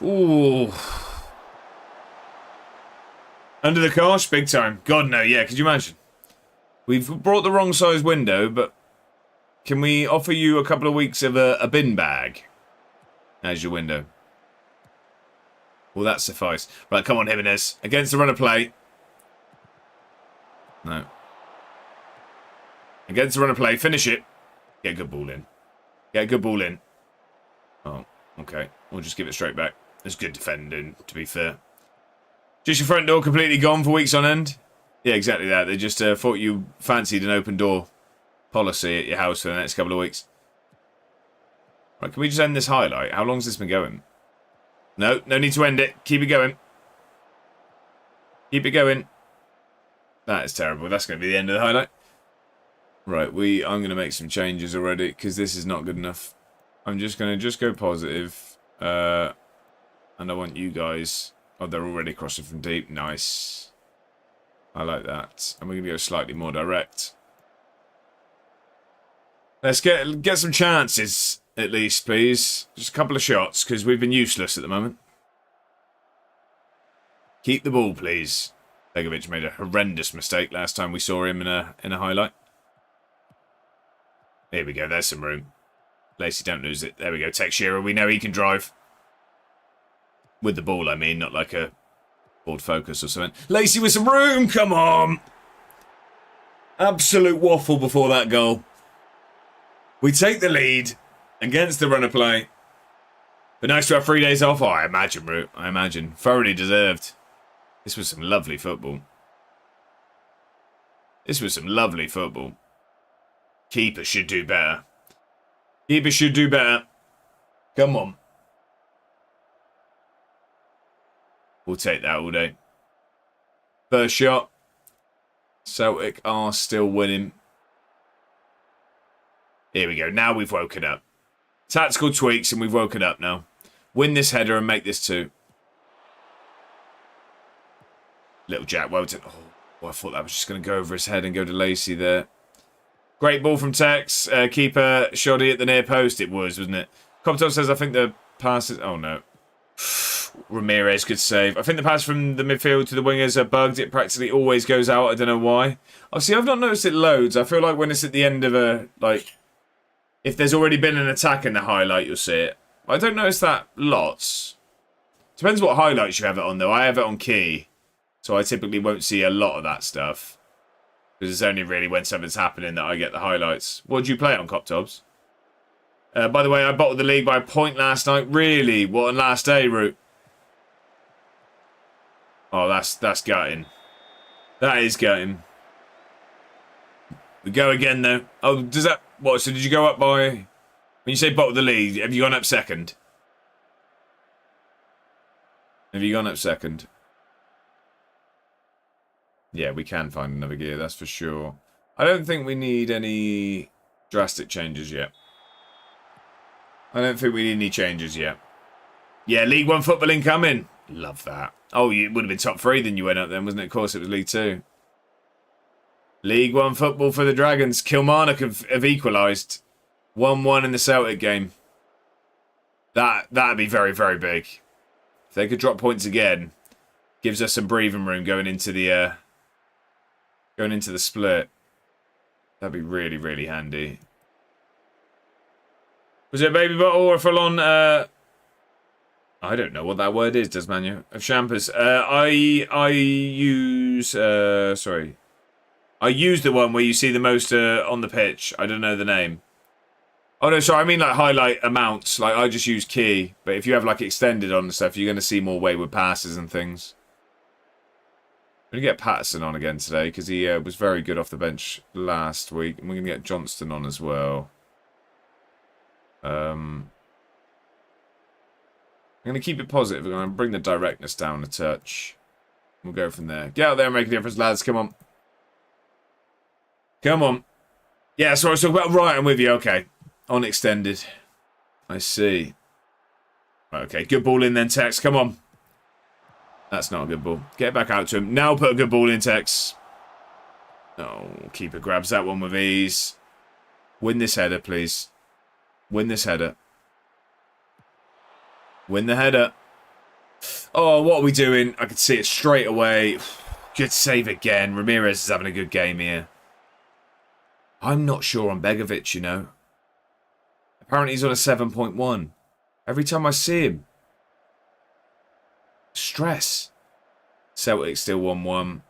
Ooh. Under the cosh, big time. God no, yeah, could you imagine? We've brought the wrong size window, but can we offer you a couple of weeks of a bin bag as your window? Will that suffice? Right, come on, Jimenez. Against the run of play. No. Against the run of play. Finish it. Get a good ball in. Get a good ball in. Oh, okay. We'll just give it straight back. It's good defending, to be fair. Just your front door completely gone for weeks on end? Yeah, exactly that. They just thought you fancied an open door policy at your house for the next couple of weeks. Right, can we just end this highlight? How long has this been going? No, no need to end it. Keep it going. Keep it going. That is terrible. That's going to be the end of the highlight. Right, I'm going to make some changes already because this is not good enough. I'm just going to go positive. And I want you guys... Oh, they're already crossing from deep. Nice. I like that. And we're going to go slightly more direct. Let's get some chances, at least, please. Just a couple of shots, because we've been useless at the moment. Keep the ball, please. Begovic made a horrendous mistake last time we saw him in a highlight. Here we go. There's some room. Lacey, don't lose it. There we go. Teixeira, we know he can drive. With the ball, I mean, not like a board focus or something. Lacey with some room, come on! Absolute waffle before that goal. We take the lead against the run of play. But nice to have 3 days off. Oh, I imagine, Root. I imagine. Thoroughly deserved. This was some lovely football. This was some lovely football. Keeper should do better. Keeper should do better. Come on. We'll take that all day. First shot. Celtic are still winning. Here we go. Now we've woken up. Tactical tweaks and we've woken up now. Win this header and make this 2. Little Jack Welton. Oh, I thought that was just going to go over his head and go to Lacey there. Great ball from Tex. Keeper shoddy at the near post. It was, wasn't it? Compton says, I think the pass is... Oh, no. Ramirez, good save. I think the pass from the midfield to the wingers are bugged. It practically always goes out. I don't know why. Oh, see, I've not noticed it loads. I feel like when it's at the end of a... Like, if there's already been an attack in the highlight, you'll see it. I don't notice that lots. Depends what highlights you have it on, though. I have it on key. So I typically won't see a lot of that stuff. Because it's only really when something's happening that I get the highlights. What did you play on, Cop Tobs? By the way, I bottled the league by a point last night. Really? What a last day, Root. Oh, that's gutting. That is gutting. We go again, though. Oh, does that... What, so did you go up by... When you say bottled the league, have you gone up second? Have you gone up second? Yeah, we can find another gear, that's for sure. I don't think we need any drastic changes yet. I don't think we need any changes yet. Yeah, League 1 football incoming. Love that. Oh, it would have been top 3 then you went up then, wasn't it? Of course, it was League 2. League 1 football for the Dragons. Kilmarnock have equalised. 1-1 in the Celtic game. That'd be very, very big. If they could drop points again, gives us some breathing room going into the split. That'd be really, really handy. Was it a baby bottle or a full-on... I don't know what that word is, Desmania. Of champers. I use... sorry. I use the one where you see the most on the pitch. I don't know the name. Oh, no, sorry. I mean, like, highlight amounts. Like, I just use key. But if you have, like, extended on and stuff, you're going to see more wayward passes and things. going to get Patterson on again today because he was very good off the bench last week. And we're going to get Johnston on as well. I'm going to keep it positive. We're going to bring the directness down a touch. We'll go from there. Get out there and make a difference, lads. Come on. Come on. Yeah, so I was talking about. Right, I'm with you. Okay. On extended. I see. Okay, good ball in then, Tex. Come on. That's not a good ball. Get back out to him. Now put a good ball in, Tex. Oh, keeper grabs that one with ease. Win this header, please. Win this header. Win the header. Oh, what are we doing? I could see it straight away. Good save again. Ramirez is having a good game here. I'm not sure on Begovic, you know. Apparently he's on a 7.1. Every time I see him. Stress. Celtic still 1-1.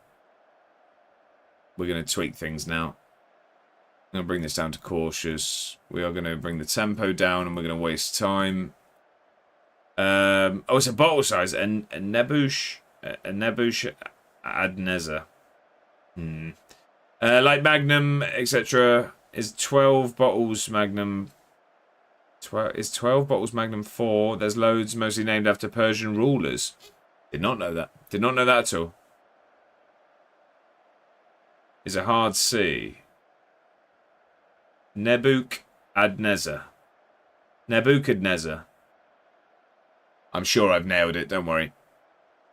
We're going to tweak things now. I'm going to bring this down to cautious. We are going to bring the tempo down and we're going to waste time. Oh, it's a bottle size. And Nebush Adneza. Like Magnum, etc. Is 12 bottles Magnum. Is 12 bottles Magnum 4? There's loads mostly named after Persian rulers. Did not know that. Did not know that at all. Is a hard C. Nebuchadnezzar. Nebuchadnezzar. I'm sure I've nailed it. Don't worry.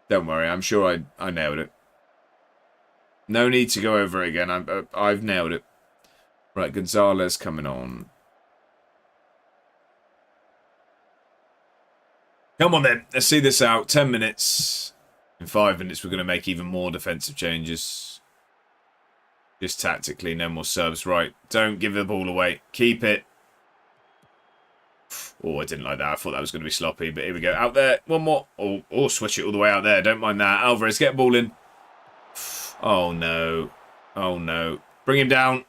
Don't worry. I'm sure I nailed it. No need to go over it again. I've nailed it. Right, Gonzalez coming on. Come on then. Let's see this out. 10 minutes. In 5 minutes, we're going to make even more defensive changes. Just tactically, no more subs. Right. Don't give the ball away. Keep it. Oh, I didn't like that. I thought that was going to be sloppy, but here we go. Out there. One more. Oh, switch it all the way out there. Don't mind that. Alvarez, get ball in. Oh, no. Oh, no. Bring him down.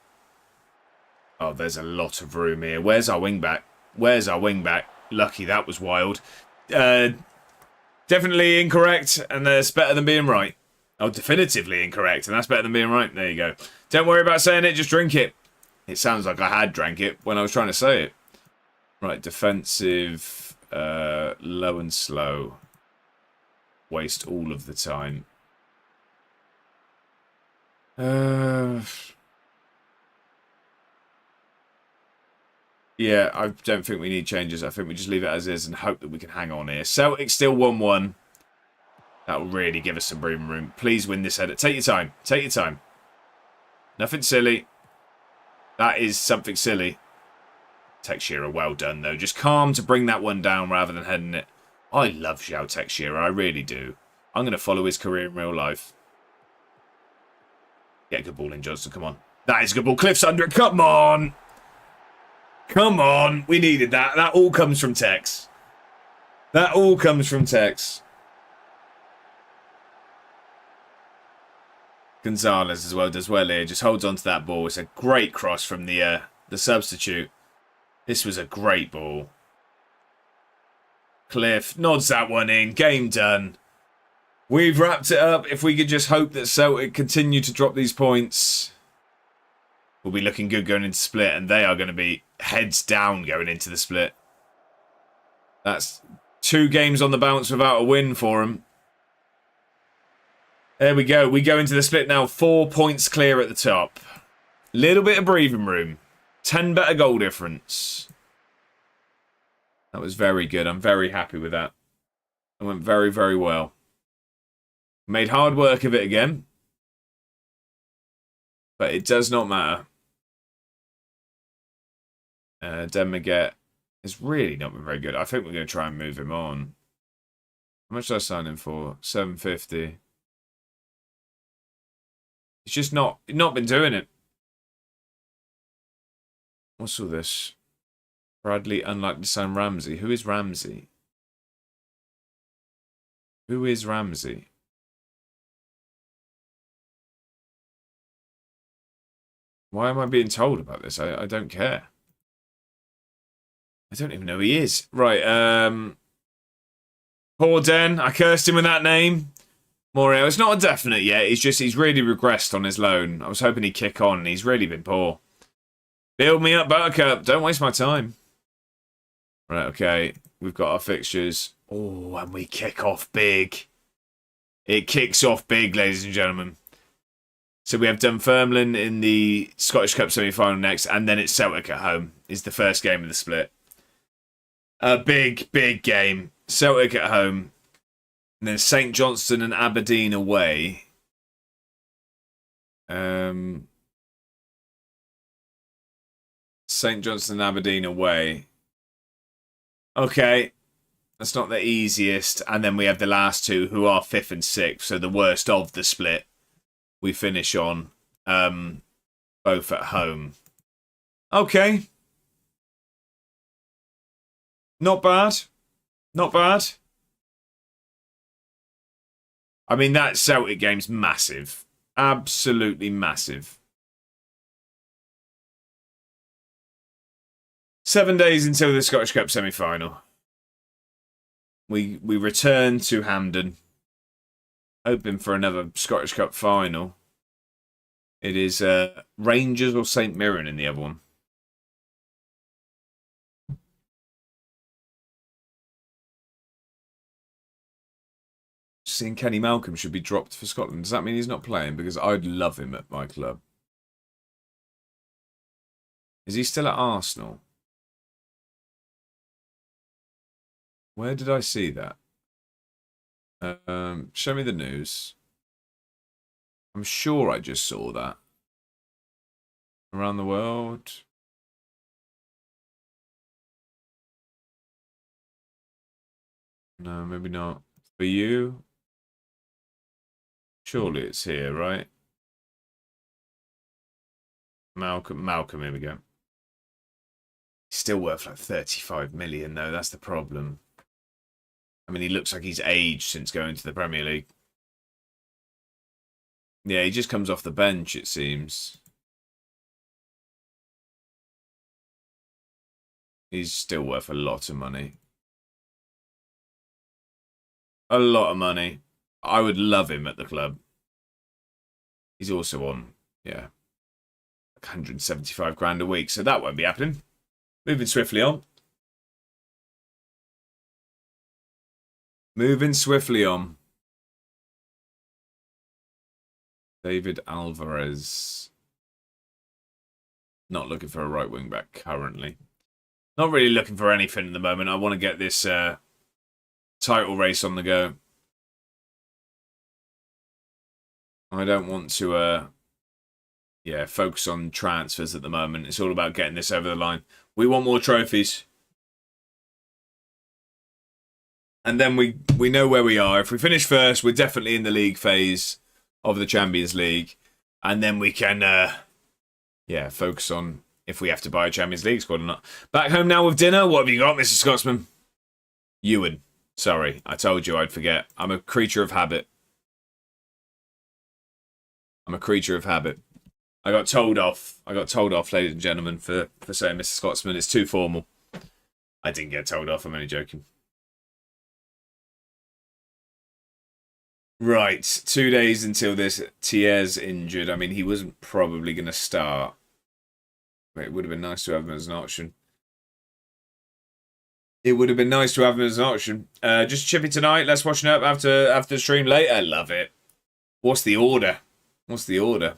Oh, there's a lot of room here. Where's our wing back? Where's our wing back? Lucky that was wild. Definitely incorrect, and that's better than being right. Oh, definitively incorrect, and that's better than being right. There you go. Don't worry about saying it, just drink it. It sounds like I had drank it when I was trying to say it. Right, defensive, low and slow. Waste all of the time. Yeah, I don't think we need changes. I think we just leave it as is and hope that we can hang on here. Celtic still 1-1. That will really give us some breathing room. Please win this header. Take your time. Take your time. Nothing silly. That is something silly. Teixeira, well done, though. Just calm to bring that one down rather than heading it. I love João Teixeira. I really do. I'm going to follow his career in real life. Get a good ball in, Johnson. Come on. That is a good ball. Cliff's under it. Come on. Come on. We needed that. That all comes from Tex. That all comes from Tex. Gonzalez as well does well here. Just holds on to that ball. It's a great cross from the substitute. This was a great ball. Cliff nods that one in. Game done. We've wrapped it up. If we could just hope that Celtic continue to drop these points, we'll be looking good going into split, and they are going to be heads down going into the split. That's 2 games on the bounce without a win for them. There we go. We go into the split now. 4 points clear at the top. Little bit of breathing room. 10 better goal difference. That was very good. I'm very happy with that. It went very, very well. Made hard work of it again. But it does not matter. Demaget has really not been very good. I think we're going to try and move him on. How much did I sign him for? 750. It's just not been doing it. What's all this? Bradley unlikely to sign Ramsey. Who is Ramsey? Who is Ramsey? Why am I being told about this? I don't care. I don't even know who he is. Right, poor Den. I cursed him with that name. Morio, it's not a definite yet. He's really regressed on his loan. I was hoping he'd kick on, and he's really been poor. Build me up, Buttercup. Don't waste my time. Right, okay. We've got our fixtures. Oh, and we kick off big. It kicks off big, ladies and gentlemen. So we have Dunfermline in the Scottish Cup semi-final next, and then it's Celtic at home. Is the first game of the split. A big, big game. Celtic at home. And then St Johnstone and Aberdeen away. St Johnstone and Aberdeen away. Okay. That's not the easiest. And then we have the last two who are 5th and 6th. So the worst of the split. We finish on both at home. Okay. Not bad. Not bad. I mean, that Celtic game's massive. Absolutely massive. 7 days until the Scottish Cup semi-final. We return to Hampden. Hoping for another Scottish Cup final. It is Rangers or St Mirren in the other one. Seeing Kenny Malcolm should be dropped for Scotland. Does that mean he's not playing? Because I'd love him at my club. Is he still at Arsenal? Where did I see that? Show me the news. I'm sure I just saw that. Around the world. No, maybe not. For you? Surely it's here, right? Malcolm, here we go. He's still worth like 35 million though, that's the problem. I mean, he looks like he's aged since going to the Premier League. Yeah, he just comes off the bench, it seems. He's still worth a lot of money. A lot of money. I would love him at the club. He's also on, yeah, 175 grand a week, so that won't be happening. Moving swiftly on. Moving swiftly on. David Alvarez. Not looking for a right wing back currently. Not really looking for anything at the moment. I want to get this title race on the go. I don't want to focus on transfers at the moment. It's all about getting this over the line. We want more trophies. And then we know where we are. If we finish first, we're definitely in the league phase of the Champions League. And then we can focus on if we have to buy a Champions League squad or not. Back home now with dinner. What have you got, Mr. Scotsman? Ewan. Sorry, I told you I'd forget. I'm a creature of habit. I'm a creature of habit. I got told off, ladies and gentlemen, for saying Mr. Scotsman. It's too formal. I didn't get told off. I'm only joking. Right, 2 days until this Thier's injured. I mean, he wasn't probably going to start. But it would have been nice to have him as an option. It would have been nice to have him as an option. Just chippy tonight. Let's watch it up after the stream later. Love it. What's the order? What's the order?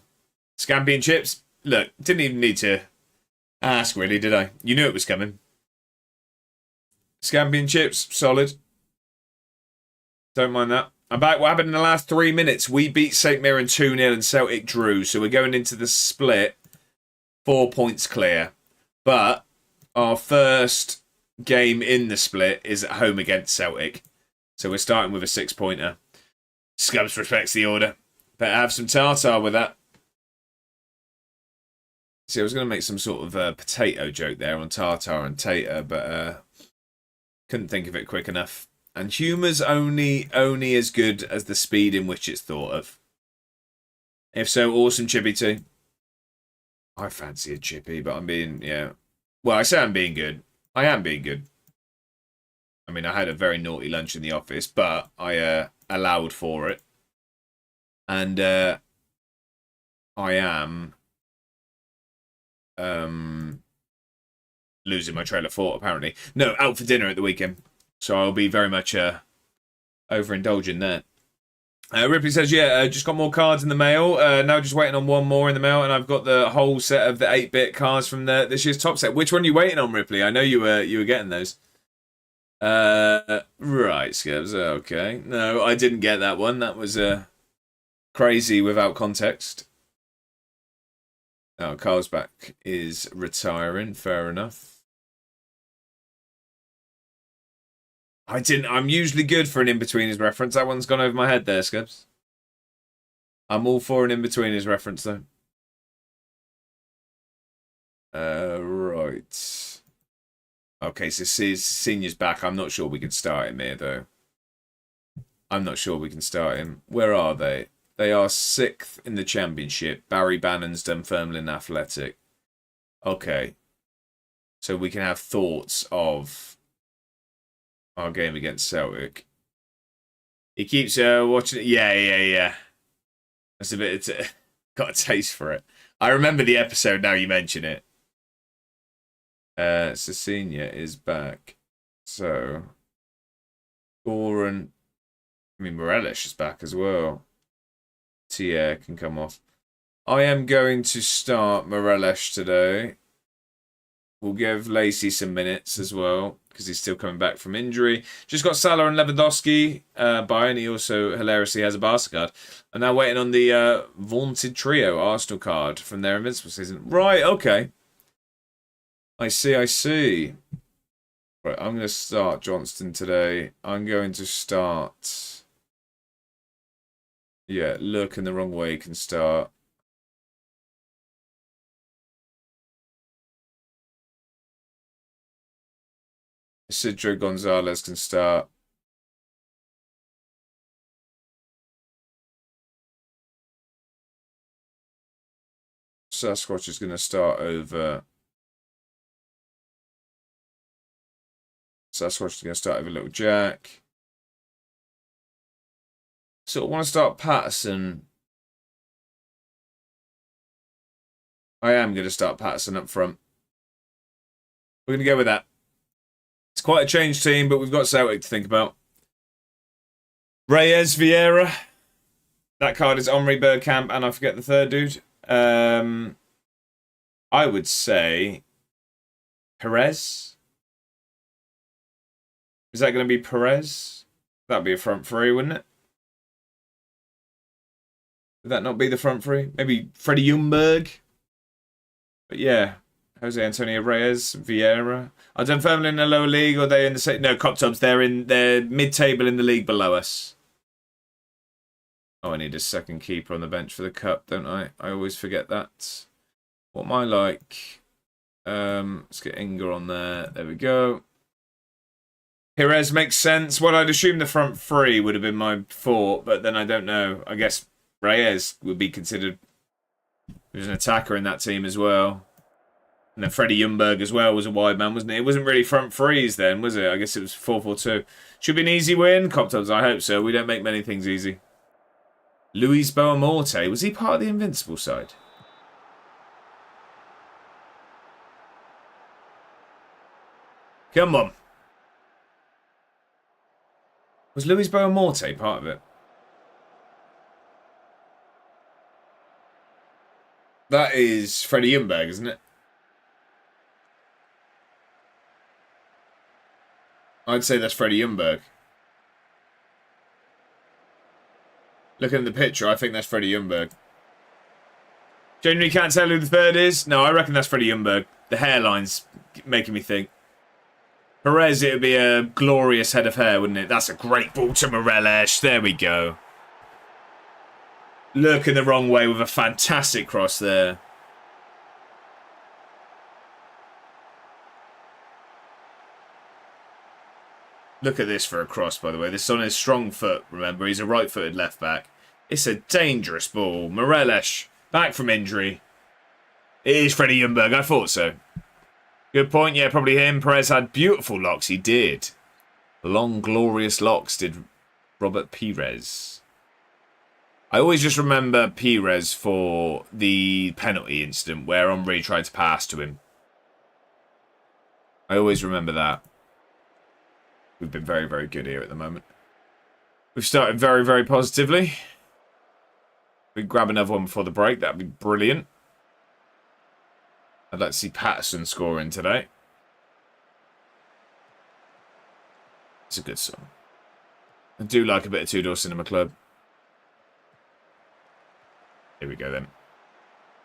Scampi and chips? Look, didn't even need to ask, really, did I? You knew it was coming. Scampi and chips, solid. Don't mind that. I'm back. What happened in the last 3 minutes? We beat St Mirren 2-0 and Celtic drew. So we're going into the split 4 points clear. But our first game in the split is at home against Celtic. So we're starting with a 6-pointer. Scubs respects the order. Better have some tartar with that. See, I was going to make some sort of potato joke there on tartar and tater, but couldn't think of it quick enough. And humour's only as good as the speed in which it's thought of. If so, awesome chippy tea. I fancy a chippy, but I'm being, well, I say I'm being good. I am being good. I mean, I had a very naughty lunch in the office, but I allowed for it. And I am losing my trail of thought, apparently. No, out for dinner at the weekend. So I'll be very much overindulging there. Ripley says, yeah, just got more cards in the mail. Now just waiting on one more in the mail, and I've got the whole set of the 8-bit cards from this year's top set. Which one are you waiting on, Ripley? I know you were getting those. Right, Skibbs. Okay. No, I didn't get that one. That was crazy without context. Oh, Carlsbach is retiring. Fair enough. I'm usually good for an in-betweeners reference. That one's gone over my head there, Skibbs. I'm all for an in-betweeners reference, though. Right. Okay, so Senior's back. I'm not sure we can start him here, though. I'm not sure we can start him. Where are they? They are 6th in the championship. Barry Bannon's Dunfermline Athletic. Okay. So we can have thoughts of our game against Celtic. He keeps watching it. Yeah. That's a bit. Got a taste for it. I remember the episode now you mention it. Cecilia is back. So, Goran. I mean, Morelos is back as well. Tier can come off. I am going to start Morelos today. We'll give Lacey some minutes as well, because he's still coming back from injury. Just got Salah and Lewandowski by, and he also hilariously has a Barca card. I'm now waiting on the vaunted trio Arsenal card from their Invincible season. Right, okay. I see. Right, I'm going to start Johnston today. I'm going to start... Yeah, look in the wrong way can start. Isidro Gonzalez can start. Sasquatch is going to start over. Sasquatch is going to start over Little Jack. So I want to start Patterson. I am going to start Patterson up front. We're going to go with that. It's quite a changed team, but we've got Celtic to think about. Reyes, Vieira. That card is Henri Bergkamp, and I forget the third dude. I would say Perez. Is that going to be Perez? That'd be a front three, wouldn't it? Would that not be the front three? Maybe Freddie Ljungberg? But yeah. Jose Antonio Reyes, Vieira. Are Dunfermline in the lower league, or are they in the same? No, Cop Tubs. They're mid-table in the league below us. Oh, I need a second keeper on the bench for the cup, don't I? I always forget that. What am I like? Let's get Inger on there. There we go. Perez makes sense. Well, I'd assume the front three would have been my thought, but then I don't know. I guess Reyes would be considered. There's an attacker in that team as well. And then Freddie Ljungberg as well was a wide man, wasn't it? It wasn't really front threes then, was it? I guess it was 4-4-2. Should be an easy win. Coptubs, I hope so. We don't make many things easy. Luis Boamorte. Was he part of the Invincible side? Come on. Was Luis Boamorte part of it? That is Freddie Ljungberg, isn't it? I'd say that's Freddie Ljungberg. Looking at the picture, I think that's Freddie Ljungberg. Genuinely can't tell who the third is? No, I reckon that's Freddie Ljungberg. The hairline's making me think. Perez, it would be a glorious head of hair, wouldn't it? That's a great ball to Morelos. There we go. Looking the wrong way with a fantastic cross there. Look at this for a cross, by the way. This is on his strong foot, remember. He's a right-footed left-back. It's a dangerous ball. Morelos, back from injury. It is Freddie Ljungberg. I thought so. Good point. Yeah, probably him. Perez had beautiful locks. He did. Long, glorious locks did Robert Pires. I always just remember Pires for the penalty incident where Henry tried to pass to him. I always remember that. We've been very, very good here at the moment. We've started very, very positively. We grab another one before the break. That'd be brilliant. I'd like to see Patterson scoring today. It's a good song. I do like a bit of Two-Door Cinema Club. Here we go then.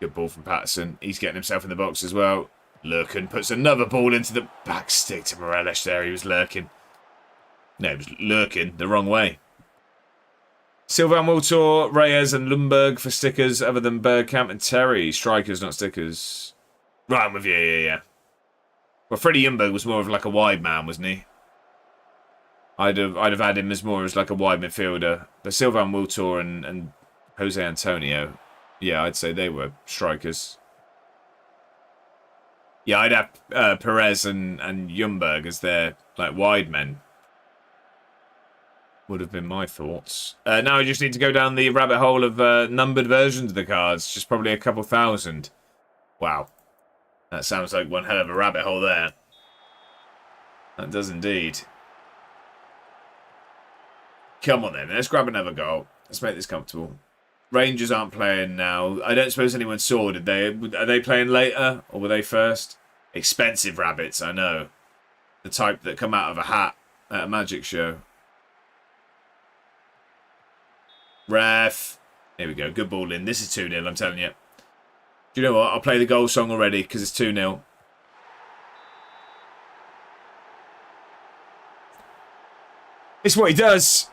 Good ball from Patterson. He's getting himself in the box as well. Lurkin puts another ball into the back stick to Morelos there. He was lurking. No, he was lurking the wrong way. Silvan Wiltor, Reyes and Lundberg for stickers other than Bergkamp and Terry. Strikers, not stickers. Right, I'm with you, yeah. Well, Freddie Ljungberg was more of like a wide man, wasn't he? I'd have had him as more as like a wide midfielder. But Silvan Wiltor and Jose Antonio, yeah, I'd say they were strikers. Yeah, I'd have Perez and Ljungberg as their like wide men. Would have been my thoughts. Now I just need to go down the rabbit hole of numbered versions of the cards. Just probably a couple thousand. Wow. That sounds like one hell of a rabbit hole there. That does indeed. Come on then, let's grab another goal. Let's make this comfortable. Rangers aren't playing now. I don't suppose anyone saw, did they? Are they playing later, or were they first? Expensive rabbits, I know. The type that come out of a hat at a magic show. Ref. Here we go. Good ball in. This is 2-0, I'm telling you. Do you know what? I'll play the goal song already because it's 2-0. It's what he does.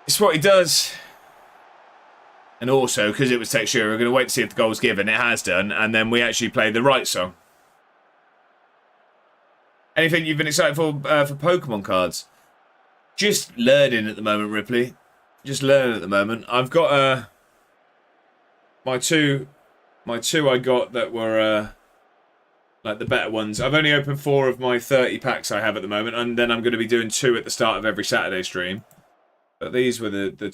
It's what he does. And also, because it was texture, we're going to wait to see if the goal's given. It has done. And then we actually play the right song. Anything you've been excited for Pokemon cards? Just learning at the moment, Ripley. Just learning at the moment. I've got my two I got that were like the better ones. I've only opened 4 of my 30 packs I have at the moment, and then I'm going to be doing 2 at the start of every Saturday stream. But these were the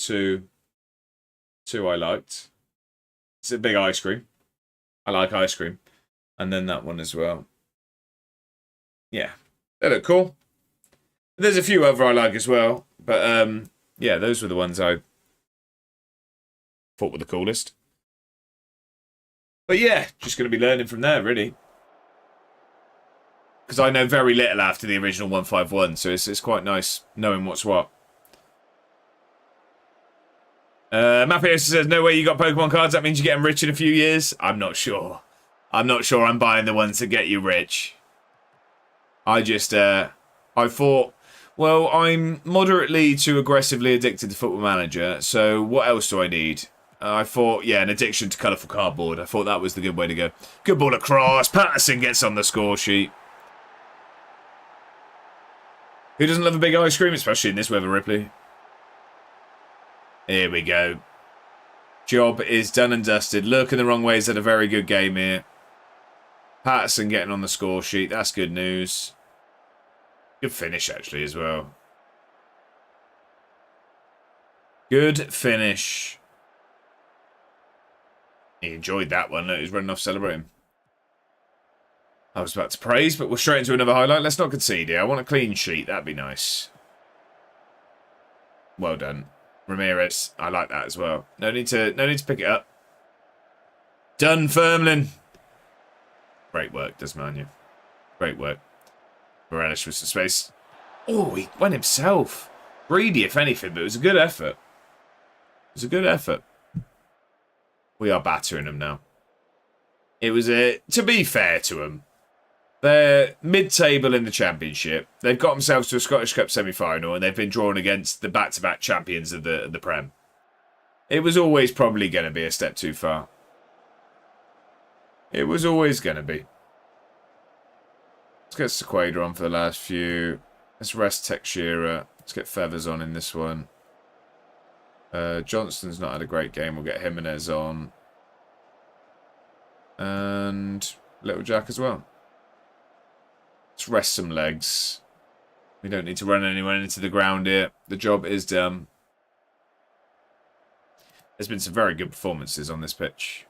two I liked. It's a big ice cream. I like ice cream. And then that one as well. Yeah. They look cool. There's a few other I like as well. But yeah, those were the ones I thought were the coolest. But yeah, just going to be learning from there, really. Because I know very little after the original 151, so it's quite nice knowing what's what. Mappios says, no way you got Pokemon cards, that means you're getting rich in a few years? I'm not sure. I'm not sure I'm buying the ones that get you rich. I just, I thought, well, I'm moderately to aggressively addicted to Football Manager, so what else do I need? I thought, yeah, an addiction to colourful cardboard. I thought that was the good way to go. Good ball across. Patterson gets on the score sheet. Who doesn't love a big ice cream, especially in this weather, Ripley? Here we go. Job is done and dusted. Lurking the wrong way has had a very good game here. Patterson getting on the score sheet. That's good news. Good finish, actually, as well. Good finish. He enjoyed that one. He was running off celebrating. I was about to praise, but we're straight into another highlight. Let's not concede here. I want a clean sheet. That'd be nice. Well done. Ramirez. I like that as well. No need to pick it up. Done, Firmlin. Great work, Desmania. Great work. Morelos with some space. Oh, he went himself. Greedy, if anything, but it was a good effort. It was a good effort. We are battering them now. It was to be fair to them, they're mid-table in the Championship. They've got themselves to a Scottish Cup semi-final, and they've been drawn against the back-to-back champions of the Prem. It was always probably going to be a step too far. It was always going to be. Let's get Sequeira on for the last few. Let's rest Teixeira. Let's get Feathers on in this one. Johnston's not had a great game. We'll get Jimenez on. And Little Jack as well. Let's rest some legs. We don't need to run anyone into the ground here. The job is done. There's been some very good performances on this pitch.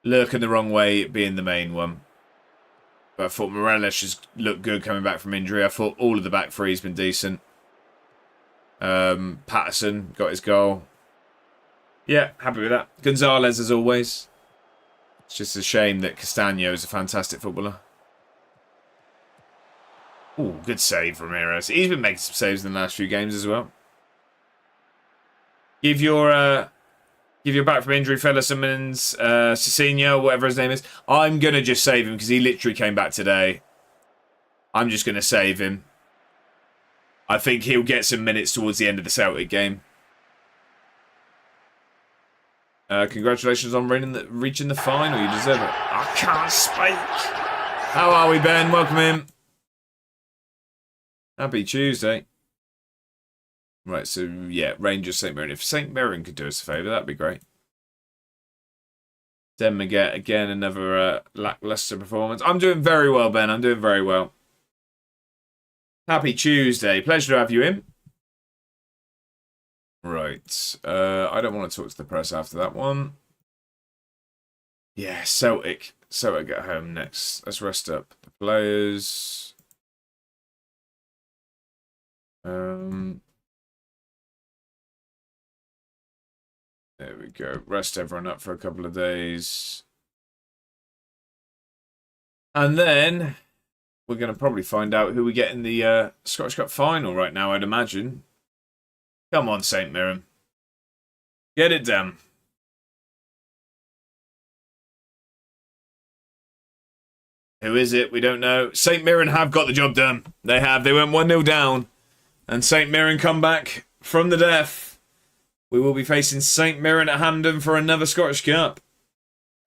Lurking the wrong way being the main one. But I thought Morelos has looked good coming back from injury. I thought all of the back three's been decent. Patterson got his goal. Yeah, happy with that. Gonzalez as always. It's just a shame that Castaño is a fantastic footballer. Ooh, good save, Ramirez. He's been making some saves in the last few games as well. Give your back from injury fella Simmons, Cicinho, whatever his name is. I'm going to just save him because he literally came back today. I'm just going to save him. I think he'll get some minutes towards the end of the Celtic game. Congratulations on reaching the final. You deserve it. I can't speak. How are we, Ben? Welcome in. Happy Tuesday. Right, so yeah, Rangers, St Mirren. If St Mirren could do us a favour, that'd be great. Den Maget, again, another lacklustre performance. I'm doing very well, Ben. I'm doing very well. Happy Tuesday. Pleasure to have you in. Right. I don't want to talk to the press after that one. Yeah, Celtic. Celtic at home next. Let's rest up the players. There we go. Rest everyone up for a couple of days. And then we're going to probably find out who we get in the Scottish Cup final right now, I'd imagine. Come on, St Mirren. Get it done. Who is it? We don't know. St Mirren have got the job done. They have. They went 1-0 down. And St Mirren come back from the death. We will be facing St Mirren at Hampden for another Scottish Cup.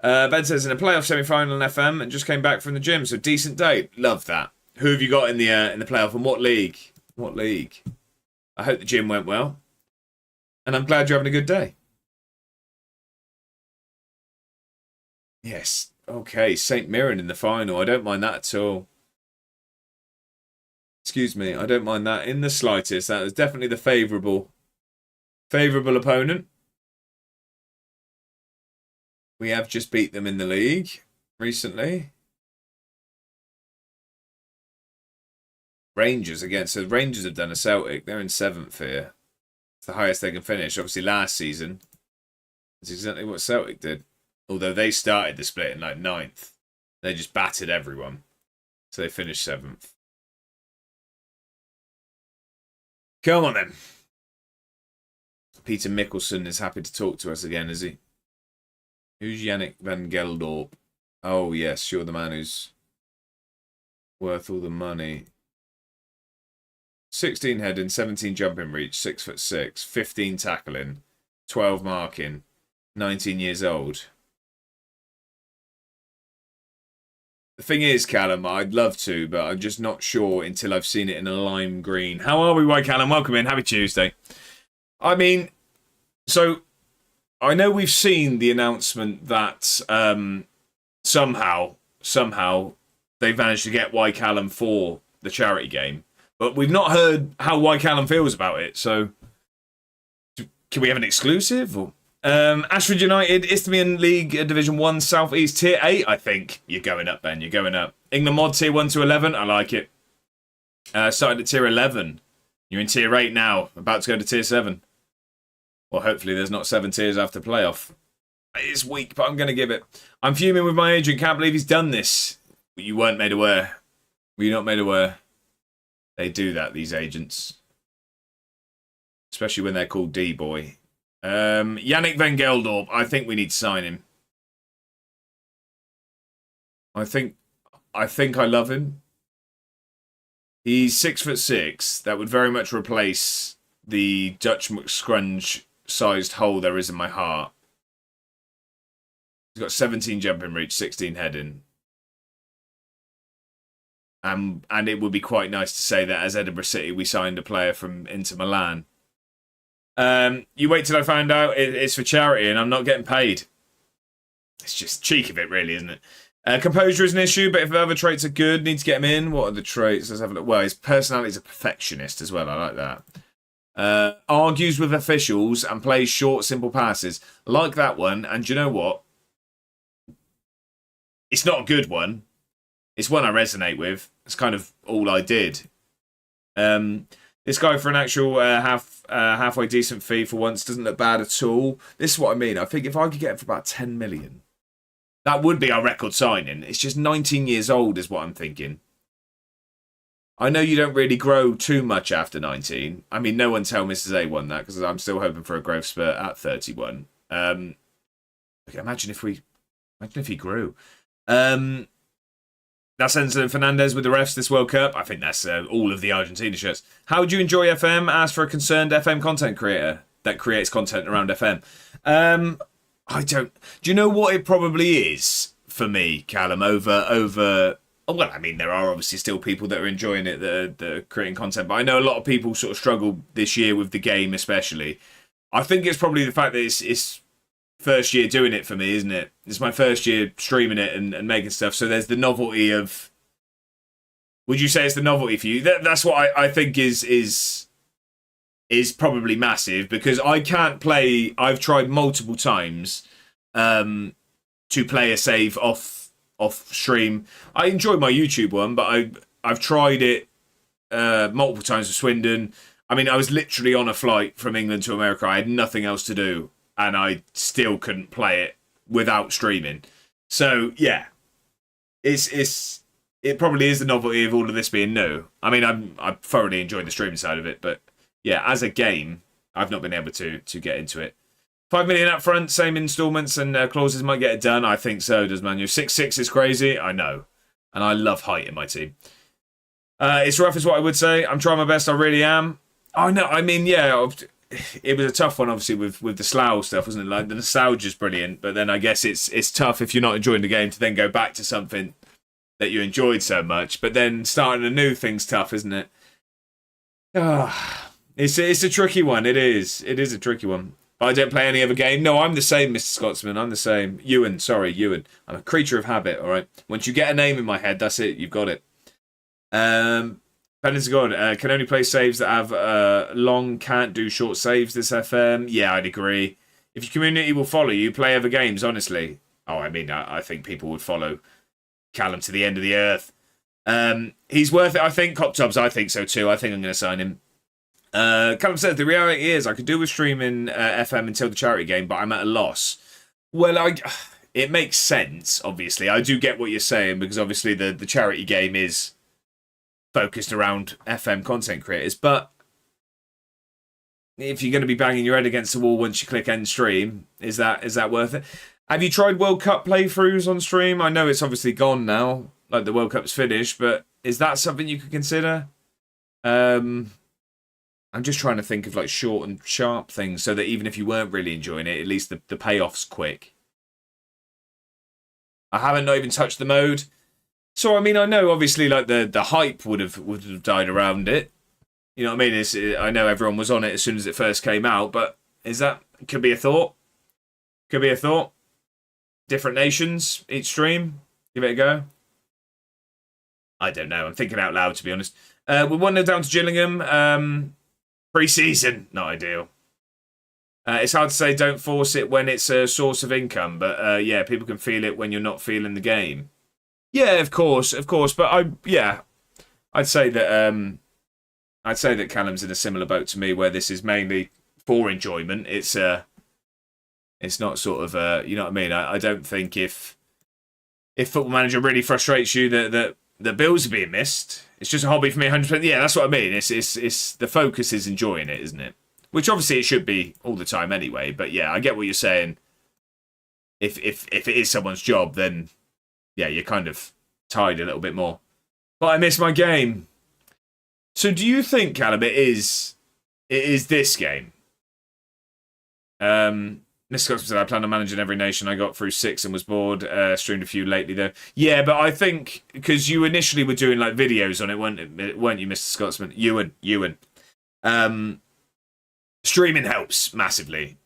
Ben says in a playoff semi-final in FM and just came back from the gym, so decent day. Love that. Who have you got in the playoff and what league? What league? I hope the gym went well, and I'm glad you're having a good day. Yes, okay, St Mirren in the final. I don't mind that at all. Excuse me, I don't mind that in the slightest. That was definitely the favourable opponent. We have just beat them in the league recently. Rangers again. So Rangers have done a Celtic. They're in 7th here. It's the highest they can finish. Obviously last season, that's exactly what Celtic did. Although they started the split in like 9th. They just battered everyone. So they finished 7th. Come on then. Peter Mickelson is happy to talk to us again, is he? Who's Yannick van Geldorp? Oh, yes, you're the man who's worth all the money. 16 heading, 17 jumping reach, 6'6", 15 tackling, 12 marking, 19 years old. The thing is, Callum, I'd love to, but I'm just not sure until I've seen it in a lime green. How are we, White Callum? Welcome in. Happy Tuesday. I mean, so I know we've seen the announcement that somehow they've managed to get White Callum for the charity game, but we've not heard how White Callum feels about it. So can we have an exclusive? Or Ashford United, Isthmian League Division 1 South East Tier 8, I think. You're going up, Ben. You're going up. England Mod Tier 1 to 11. I like it. Started at Tier 11. You're in Tier 8 now. About to go to Tier 7. Well, hopefully there's not 7 tiers after playoff. It's weak, but I'm going to give it. I'm fuming with my agent. Can't believe he's done this. But you weren't made aware. Were you not made aware? They do that, these agents. Especially when they're called D-Boy. Yannick van Geldorp. I think we need to sign him. I think I love him. He's 6'6". That would very much replace the Dutch McScrunch-sized hole there is in my heart. He's got 17 jumping reach, 16 heading. And it would be quite nice to say that as Edinburgh City, we signed a player from Inter Milan. You wait till I find out it's for charity and I'm not getting paid. It's just cheek of it, really, isn't it? Composure is an issue, but if the other traits are good, need to get him in. What are the traits? Let's have a look. Well, his personality is a perfectionist as well. I like that. Argues with officials and plays short, simple passes. Like that one. And do you know what? It's not a good one. It's one I resonate with. It's kind of all I did. This guy for an actual halfway decent fee for once doesn't look bad at all. This is what I mean. I think if I could get him for about 10 million, that would be our record signing. It's just 19 years old is what I'm thinking. I know you don't really grow too much after 19. I mean, no one tell Mrs. A won that because I'm still hoping for a growth spurt at 31. Okay, imagine if he grew. That's Enzo Fernandez with the refs this World Cup. I think that's all of the Argentina shirts. How would you enjoy FM? Ask for a concerned FM content creator that creates content around FM. I don't... Do you know what it probably is for me, Callum, over... Well, I mean, there are obviously still people that are enjoying it, that are creating content, but I know a lot of people sort of struggle this year with the game especially. I think it's probably the fact that it's first year doing it for me, isn't it? It's my first year streaming it and making stuff, so there's the novelty of... Would you say it's the novelty for you? That's what I think is probably massive, because I can't play... I've tried multiple times to play a save off stream. I enjoy my YouTube one, but I've tried it multiple times with Swindon. I mean, I was literally on a flight from England to America. I had nothing else to do, and I still couldn't play it without streaming. So yeah, it probably is the novelty of all of this being new. I mean, I thoroughly enjoyed the streaming side of it, but yeah, as a game, I've not been able to get into it. 5 million up front, same instalments and clauses might get it done. I think so, does Manu. 6'6" is crazy, I know. And I love height in my team. It's rough is what I would say. I'm trying my best, I really am. Oh, no, I mean, yeah, it was a tough one, obviously, with the Slough stuff, wasn't it? Like, the nostalgia's brilliant, but then I guess it's tough if you're not enjoying the game to then go back to something that you enjoyed so much. But then starting a new thing's tough, isn't it? It's a tricky one, it is. It is a tricky one. I don't play any other game. No, I'm the same, Mr. Scotsman. I'm the same. Ewan. I'm a creature of habit, all right? Once you get a name in my head, that's it. You've got it. Penance God. Can only play saves that have long, can't do short saves this FM. Yeah, I'd agree. If your community will follow you, play other games, honestly. Oh, I mean, I think people would follow Callum to the end of the earth. He's worth it, I think. Cop Tubs, I think so too. I think I'm going to sign him. Callum says, the reality is I could do with streaming FM until the charity game, but I'm at a loss. Well, it makes sense, obviously. I do get what you're saying, because obviously the charity game is focused around FM content creators, but if you're going to be banging your head against the wall once you click end stream, is that worth it? Have you tried World Cup playthroughs on stream? I know it's obviously gone now, like the World Cup's finished, but is that something you could consider? I'm just trying to think of like short and sharp things so that even if you weren't really enjoying it, at least the payoff's quick. I haven't not even touched the mode. So, I mean, I know obviously like the hype would have died around it. You know what I mean? I know everyone was on it as soon as it first came out, but could be a thought? Could be a thought. Different nations, each stream. Give it a go. I don't know. I'm thinking out loud, to be honest. We're 1-0 down to Gillingham. Pre-season, not ideal. It's hard to say don't force it when it's a source of income, but yeah, people can feel it when you're not feeling the game. Yeah, of course, but I'd say that Callum's in a similar boat to me, where this is mainly for enjoyment. It's not sort of you know what I mean. I don't think if Football Manager really frustrates you that bills are being missed, it's just a hobby for me 100%. Yeah, that's what I mean. It's the focus is enjoying it, isn't it? Which obviously it should be all the time anyway. But yeah, I get what you're saying. If it is someone's job, then yeah, you're kind of tied a little bit more. But I miss my game. So do you think, Callum, it is this game? Mr. Scott said, I plan on managing every nation. I got through 6 and was bored. Streamed a few lately, though. Yeah, but I think, because you initially were doing like videos on it, weren't you, Mr. Scotsman? Ewan. Streaming helps massively.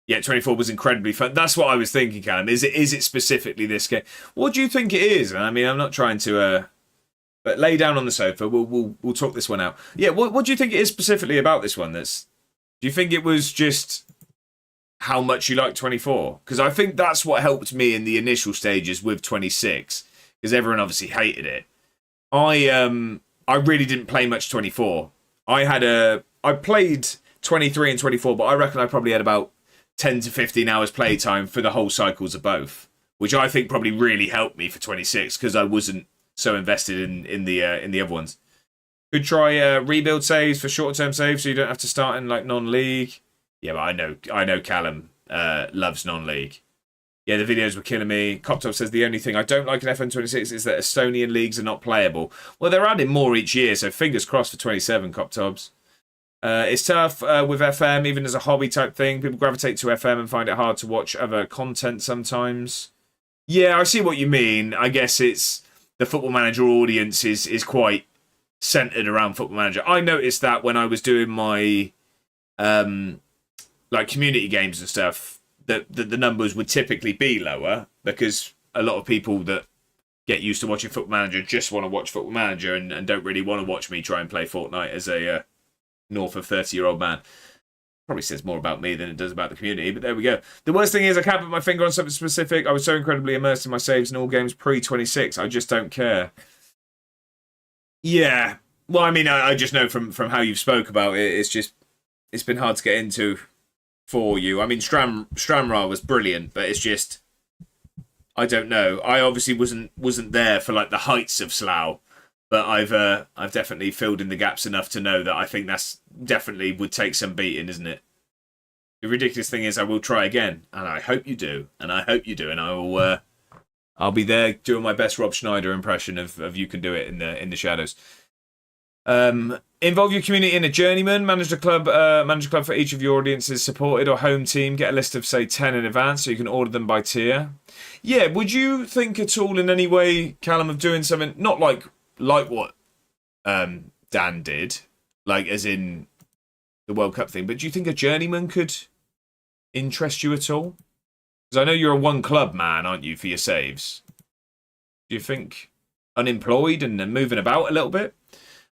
Yeah, 24 was incredibly fun. That's what I was thinking, Callum. Is it specifically this game? What do you think it is? I mean, I'm not trying to... but lay down on the sofa. We'll talk this one out. Yeah, what do you think it is specifically about this one that's Do you think it was just how much you like 24? Because I think that's what helped me in the initial stages with 26, because everyone obviously hated it. I really didn't play much 24. I played 23 and 24, but I reckon I probably had about 10 to 15 hours playtime for the whole cycles of both, which I think probably really helped me for 26 because I wasn't so invested in the other ones. Could try rebuild saves for short-term saves, so you don't have to start in like non-league. Yeah, but I know Callum loves non-league. Yeah, the videos were killing me. Coptop says the only thing I don't like in FM26 is that Estonian leagues are not playable. Well, they're adding more each year, so fingers crossed for 27, Coptobs. It's tough with FM, even as a hobby type thing. People gravitate to FM and find it hard to watch other content sometimes. Yeah, I see what you mean. I guess it's the Football Manager audience is quite centered around Football Manager. I noticed that when I was doing my like community games and stuff, that the numbers would typically be lower because a lot of people that get used to watching Football Manager just want to watch Football Manager and don't really want to watch me try and play Fortnite as a north of 30-year-old man. Probably says more about me than it does about the community, but there we go. The worst thing is I can't put my finger on something specific. I was so incredibly immersed in my saves in all games pre-26. I just don't care. Yeah. Well, I mean, I just know from how you've spoke about it, it's been hard to get into for you. I mean, Stramra was brilliant, but it's just, I don't know. I obviously wasn't there for like the heights of Slough, but I've definitely filled in the gaps enough to know that I think that's definitely would take some beating, isn't it? The ridiculous thing is I will try again, and I hope you do, and I will. I'll be there doing my best Rob Schneider impression of you can do it in the shadows. Involve your community in a journeyman. Manage a club for each of your audience's supported or home team. Get a list of say 10 in advance so you can order them by tier. Yeah, would you think at all in any way, Callum, of doing something not like what Dan did, like as in the World Cup thing, but do you think a journeyman could interest you at all? Because I know you're a one club man, aren't you, for your saves? Do you think unemployed and moving about a little bit?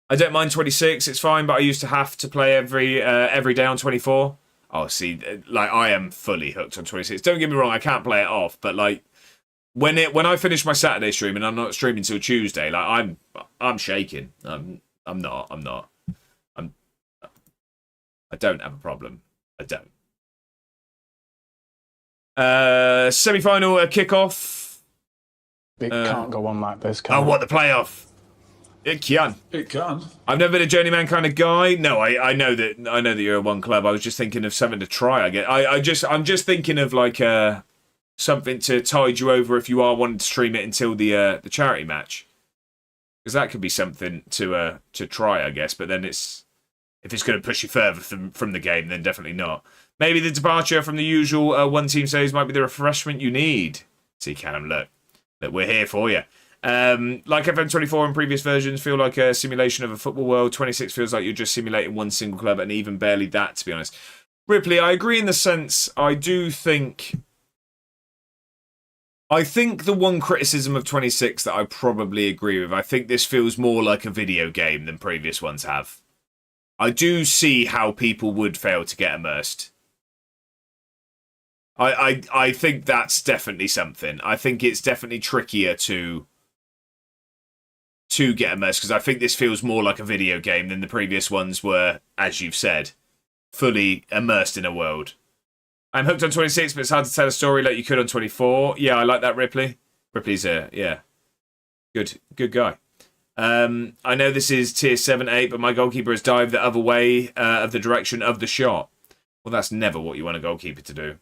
I don't mind 26, it's fine, but I used to have to play every day on 24. Oh, see, like I am fully hooked on 26. Don't get me wrong, I can't play it off, but like when I finish my Saturday stream and I'm not streaming till Tuesday, like I'm shaking. I don't have a problem. I don't. Semi-final kickoff. It can't go on like this, can Oh, it? what, the playoff? It can. It can. I've never been a journeyman kind of guy. No, I know that you're a one club. I was just thinking of something to try. I'm just thinking of like something to tide you over if you are wanting to stream it until the charity match, because that could be something to try, I guess. But then if it's going to push you further from the game, then definitely not. Maybe the departure from the usual one team saves might be the refreshment you need. See, Callum, look, we're here for you. Like FM24 and previous versions feel like a simulation of a football world. 26 feels like you're just simulating one single club, and even barely that, to be honest. Ripley, I agree in the sense I think the one criticism of 26 that I probably agree with, I think this feels more like a video game than previous ones have. I do see how people would fail to get immersed. I think that's definitely something. I think it's definitely trickier to get immersed, because I think this feels more like a video game than the previous ones were, as you've said, fully immersed in a world. I'm hooked on 26, but it's hard to tell a story like you could on 24. Yeah, I like that, Ripley. Ripley's good guy. I know this is tier 7-8, but my goalkeeper has dived the other way of the direction of the shot. Well, that's never what you want a goalkeeper to do.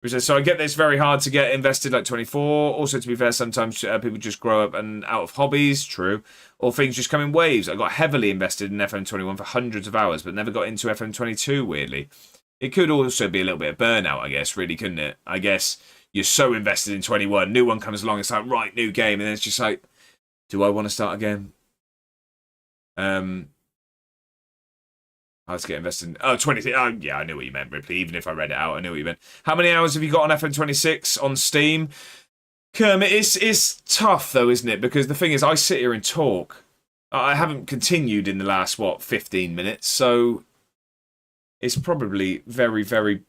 So I get this, very hard to get invested like 24. Also, to be fair, sometimes people just grow up and out of hobbies, true. Or things just come in waves. I got heavily invested in FM21 for hundreds of hours, but never got into FM22, weirdly. It could also be a little bit of burnout, I guess, really, couldn't it? I guess you're so invested in 21, new one comes along, it's like, right, new game, and then it's just like, do I want to start again? Hard to get invested in. Oh, 20. Oh, yeah, I knew what you meant, Ripley. Even if I read it out, I knew what you meant. How many hours have you got on FM26 on Steam? Kermit, it's tough, though, isn't it? Because the thing is, I sit here and talk. I haven't continued in the last, 15 minutes, so It's probably very, very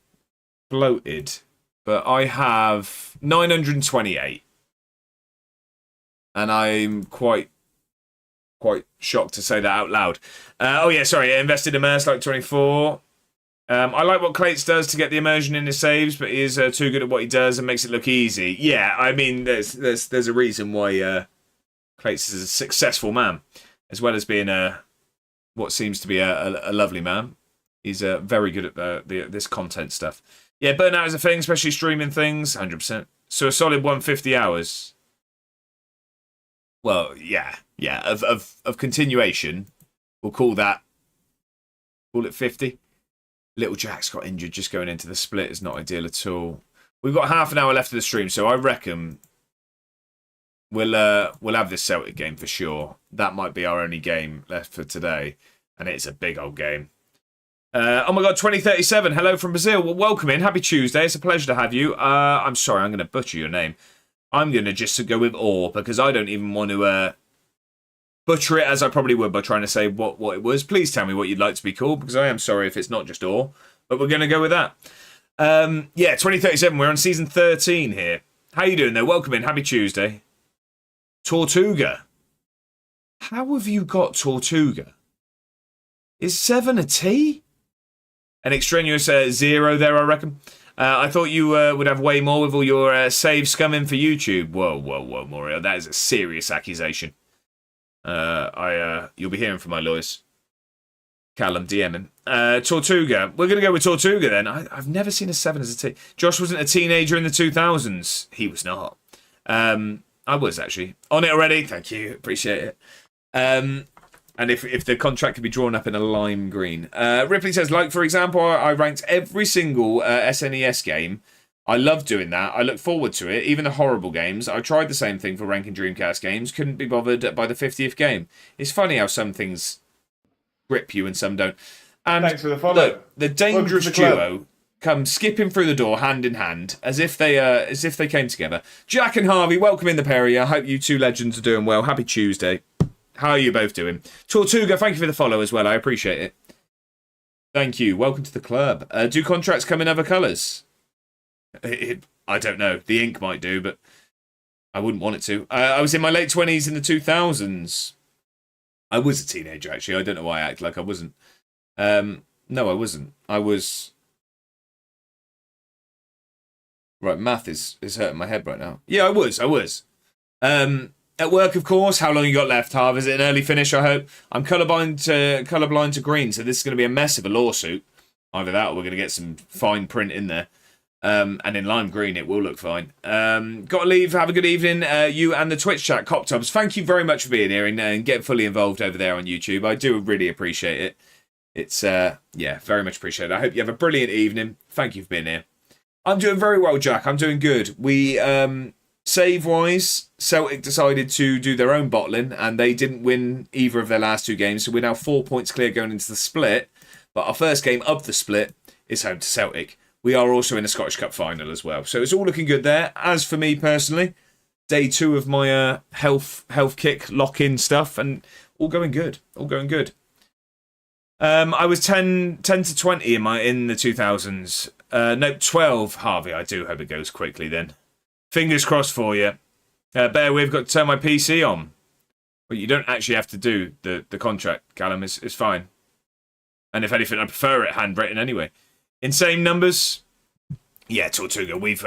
bloated. But I have 928. And I'm quite shocked to say that out loud. Oh yeah, sorry, I invested immerse like 24. I like what Clates does to get the immersion in his saves, but he is too good at what he does and makes it look easy. Yeah, I mean, there's a reason why Clates is a successful man, as well as being what seems to be a lovely man. He's very good at this content stuff. Yeah, burnout is a thing, especially streaming things, 100%. So a solid 150 hours. Well, yeah, of continuation, we'll call it 50. Little Jack's got injured just going into the split is not ideal at all. We've got half an hour left of the stream, so I reckon we'll have this Celtic game for sure. That might be our only game left for today, and it's a big old game. Oh my God, 2037. Hello from Brazil. Well, welcome in. Happy Tuesday. It's a pleasure to have you. I'm sorry, I'm going to butcher your name. I'm going to just go with Or because I don't even want to butcher it as I probably would by trying to say what it was. Please tell me what you'd like to be called because I am sorry if it's not just Or, but we're going to go with that. Yeah, 2037. We're on season 13 here. How you doing though? Welcome in. Happy Tuesday. Tortuga. How have you got Tortuga? Is 7 a T? An extraneous 0 there, I reckon. I thought you would have way more with all your saves scumming for YouTube. Whoa, Morio. That is a serious accusation. You'll be hearing from my lawyers. Callum, DMing. Tortuga. We're going to go with Tortuga then. I've never seen a 7 as a T. Josh wasn't a teenager in the 2000s. He was not. I was, actually. On it already. Thank you. Appreciate it. And if the contract could be drawn up in a lime green. Ripley says, like, for example, I ranked every single SNES game. I love doing that. I look forward to it. Even the horrible games. I tried the same thing for ranking Dreamcast games. Couldn't be bothered by the 50th game. It's funny how some things grip you and some don't. And thanks for the follow. Look, the dangerous duo come skipping through the door hand in hand as if they came together. Jack and Harvey, welcome in the Perry. I hope you two legends are doing well. Happy Tuesday. How are you both doing? Tortuga, thank you for the follow as well. I appreciate it. Thank you. Welcome to the club. Do contracts come in other colours? I don't know. The ink might do, but I wouldn't want it to. I was in my late 20s in the 2000s. I was a teenager, actually. I don't know why I act like I wasn't. No, I wasn't. I was... Right, math is hurting my head right now. Yeah, I was. At work, of course. How long you got left, Harv? Is it an early finish, I hope? I'm colourblind to green, so this is going to be a mess of a lawsuit. Either that or we're going to get some fine print in there. And in lime green, it will look fine. Got to leave. Have a good evening. You and the Twitch chat, Cop Tubs. Thank you very much for being here and getting fully involved over there on YouTube. I do really appreciate it. It's, yeah, very much appreciated. I hope you have a brilliant evening. Thank you for being here. I'm doing very well, Jack. I'm doing good. We... Save-wise, Celtic decided to do their own bottling, and they didn't win either of their last two games, so we're now 4 points clear going into the split. But our first game of the split is home to Celtic. We are also in a Scottish Cup final as well, so it's all looking good there. As for me personally, day 2 of my health kick lock-in stuff, and all going good. I was 10 to 20 in the 2000s. No, 12, Harvey. I do hope it goes quickly then. Fingers crossed for you. Bear with, got to turn my PC on. But you don't actually have to do the contract, Callum. It's fine. And if anything, I prefer it handwritten anyway. Insane numbers. Yeah, Tortuga, we've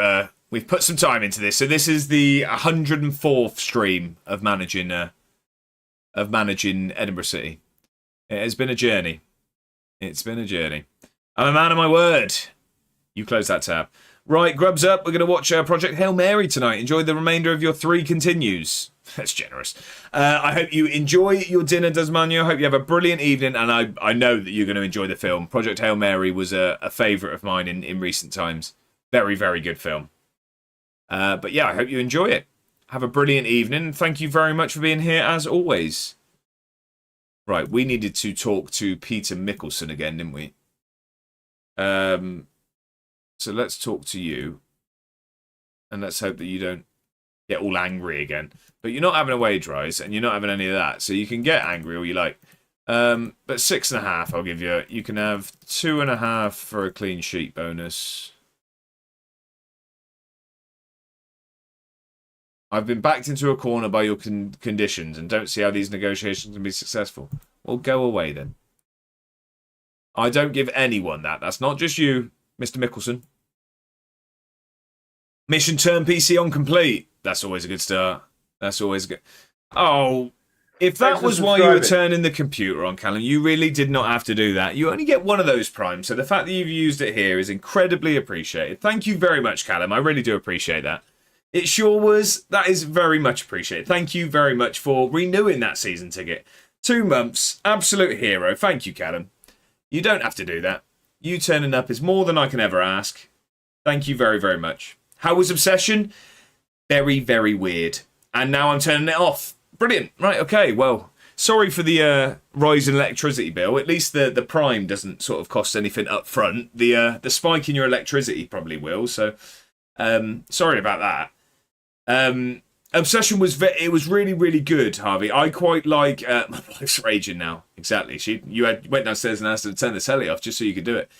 put some time into this. So this is the 104th stream of managing Edinburgh City. It has been a journey. It's been a journey. I'm a man of my word. You close that tab. Right, grubs up. We're going to watch Project Hail Mary tonight. Enjoy the remainder of your 3 continues. That's generous. I hope you enjoy your dinner, Desmania. I hope you have a brilliant evening, and I know that you're going to enjoy the film. Project Hail Mary was a favourite of mine in recent times. Very, very good film. But yeah, I hope you enjoy it. Have a brilliant evening. Thank you very much for being here, as always. Right, we needed to talk to Peter Mickelson again, didn't we? So let's talk to you. And let's hope that you don't get all angry again. But you're not having a wage rise, and you're not having any of that. So you can get angry all you like. But 6.5 I'll give you. You can have 2.5 for a clean sheet bonus. I've been backed into a corner by your conditions and don't see how these negotiations can be successful. Well, go away then. I don't give anyone that. That's not just you, Mr. Mickelson. Mission turn PC on complete. That's always a good start. That's always good. Oh, if that was why you were turning the computer on, Callum, you really did not have to do that. You only get one of those primes, so the fact that you've used it here is incredibly appreciated. Thank you very much, Callum. I really do appreciate that. It sure was. That is very much appreciated. Thank you very much for renewing that season ticket. 2 months. Absolute hero. Thank you, Callum. You don't have to do that. You turning up is more than I can ever ask. Thank you very, very much. How was Obsession? Very, very weird. And now I'm turning it off. Brilliant. Right, okay, well, sorry for the rise in electricity bill. At least the Prime doesn't sort of cost anything up front. The spike in your electricity probably will, so sorry about that. Obsession was really, really good, Harvey. I quite like... my wife's raging now. Exactly. You went downstairs and asked her to turn the telly off just so you could do it.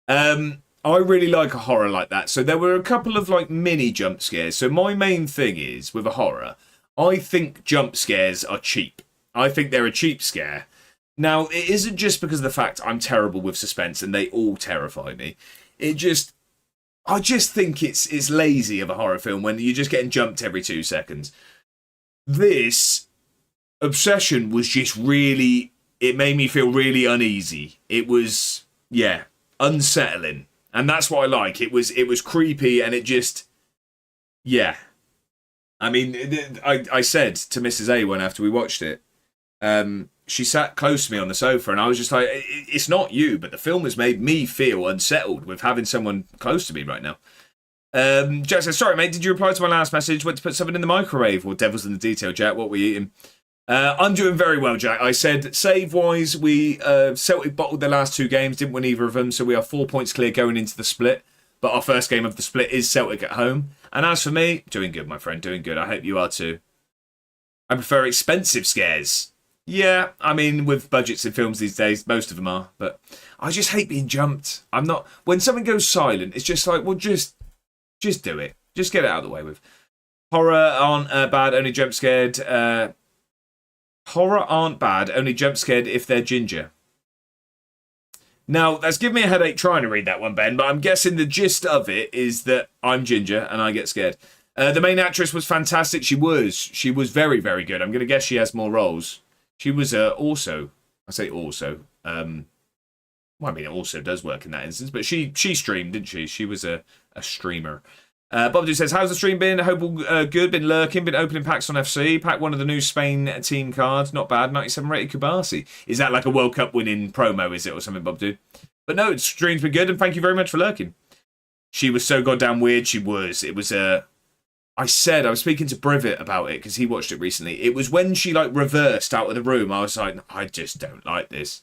I really like a horror like that. So there were a couple of like mini jump scares. So my main thing is, with a horror, I think jump scares are cheap. I think they're a cheap scare. Now, it isn't just because of the fact I'm terrible with suspense and they all terrify me. I just think it's lazy of a horror film when you're just getting jumped every 2 seconds. This Obsession was just really... It made me feel really uneasy. It was, yeah, unsettling. And that's what I like. It was creepy and it just... Yeah. I mean, I said to Mrs. A when after we watched it, she sat close to me on the sofa and I was just like, it's not you, but the film has made me feel unsettled with having someone close to me right now. Jack says, sorry, mate, did you reply to my last message? Went to put something in the microwave or devil's in the detail, Jack? What were you eating? I'm doing very well, Jack. I said, save-wise, we Celtic bottled their last 2 games, didn't win either of them, so we are 4 points clear going into the split. But our first game of the split is Celtic at home. And as for me, doing good, my friend, doing good. I hope you are too. I prefer expensive scares. Yeah, I mean, with budgets in films these days, most of them are. But I just hate being jumped. I'm not... When something goes silent, it's just like, well, just do it. Just get it out of the way with. Horror aren't bad, only jump scared. Horror aren't bad, only jump scared if they're ginger. Now, that's given me a headache trying to read that one, Ben, but I'm guessing the gist of it is that I'm ginger and I get scared. The main actress was fantastic. She was very, very good. I'm going to guess she has more roles. She was also, I say also, well, I mean, it also does work in that instance, but she streamed, didn't she? She was a streamer. Bob says, how's the stream been? I hope all good. Been lurking, been opening packs on FC. Pack one of the new Spain team cards. Not bad. 97 rated Kubasi. Is that like a World Cup winning promo, is it, or something, Bob? But no, the stream's been good, and thank you very much for lurking. She was so goddamn weird. She was. It was I was speaking to Brivet about it because he watched it recently. It was when she like reversed out of the room. I was like, I just don't like this.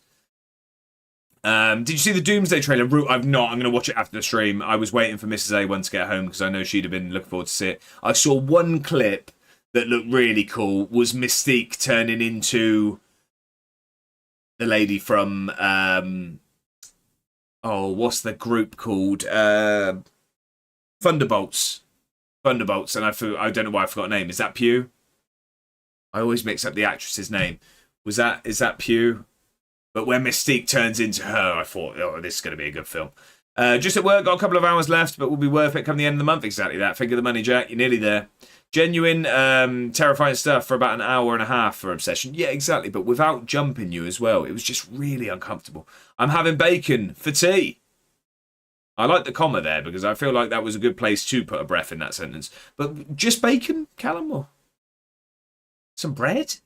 Did you see the Doomsday trailer? I've not. I'm going to watch it after the stream. I was waiting for Mrs. A once to get home because I know she'd have been looking forward to see it. I saw one clip that looked really cool. Was Mystique turning into the lady from what's the group called? Thunderbolts. Thunderbolts, and I don't know why I forgot her name. Is that Pugh? I always mix up the actress's name. Is that Pugh? But when Mystique turns into her, I thought, oh, this is going to be a good film. Just at work, got a couple of hours left, but will be worth it come the end of the month. Exactly that. Think of the money, Jack. You're nearly there. Genuine, terrifying stuff for about an hour and a half for Obsession. Yeah, exactly, but without jumping you as well. It was just really uncomfortable. I'm having bacon for tea. I like the comma there because I feel like that was a good place to put a breath in that sentence. But just bacon, Callum? Or some bread,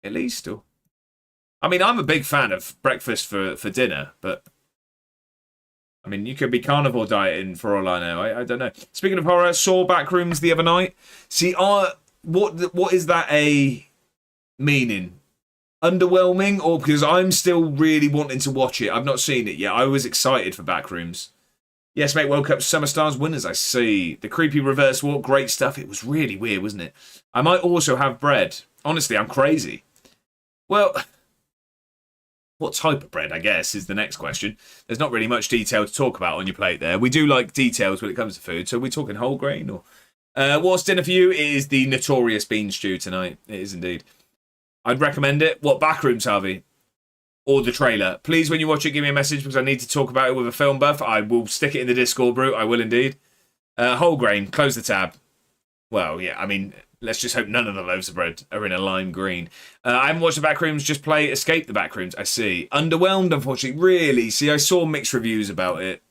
at least? Or I mean, I'm a big fan of breakfast for dinner, but I mean, you could be carnivore dieting for all I know. I don't know. Speaking of horror, saw Backrooms the other night. See, what is that a meaning? Underwhelming, or because I'm still really wanting to watch it? I've not seen it yet. I was excited for Backrooms. Yes, mate, World Cup Summer Stars winners, I see. The creepy reverse walk, great stuff. It was really weird, wasn't it? I might also have bread. Honestly, I'm crazy. Well, What type of bread, I guess, is the next question. There's not really much detail to talk about on your plate there. We do like details when it comes to food. So are we talking whole grain or... what's dinner for you? It is the notorious bean stew tonight. It is indeed. I'd recommend it. What, Backrooms, Harvey? Or the trailer? Please, when you watch it, give me a message because I need to talk about it with a film buff. I will stick it in the Discord, Brute. I will indeed. Whole grain. Close the tab. Well, yeah, I mean, let's just hope none of the loaves of bread are in a lime green. I haven't watched the Backrooms. Just play Escape the Backrooms. I see. Underwhelmed, unfortunately. Really? See, I saw mixed reviews about it.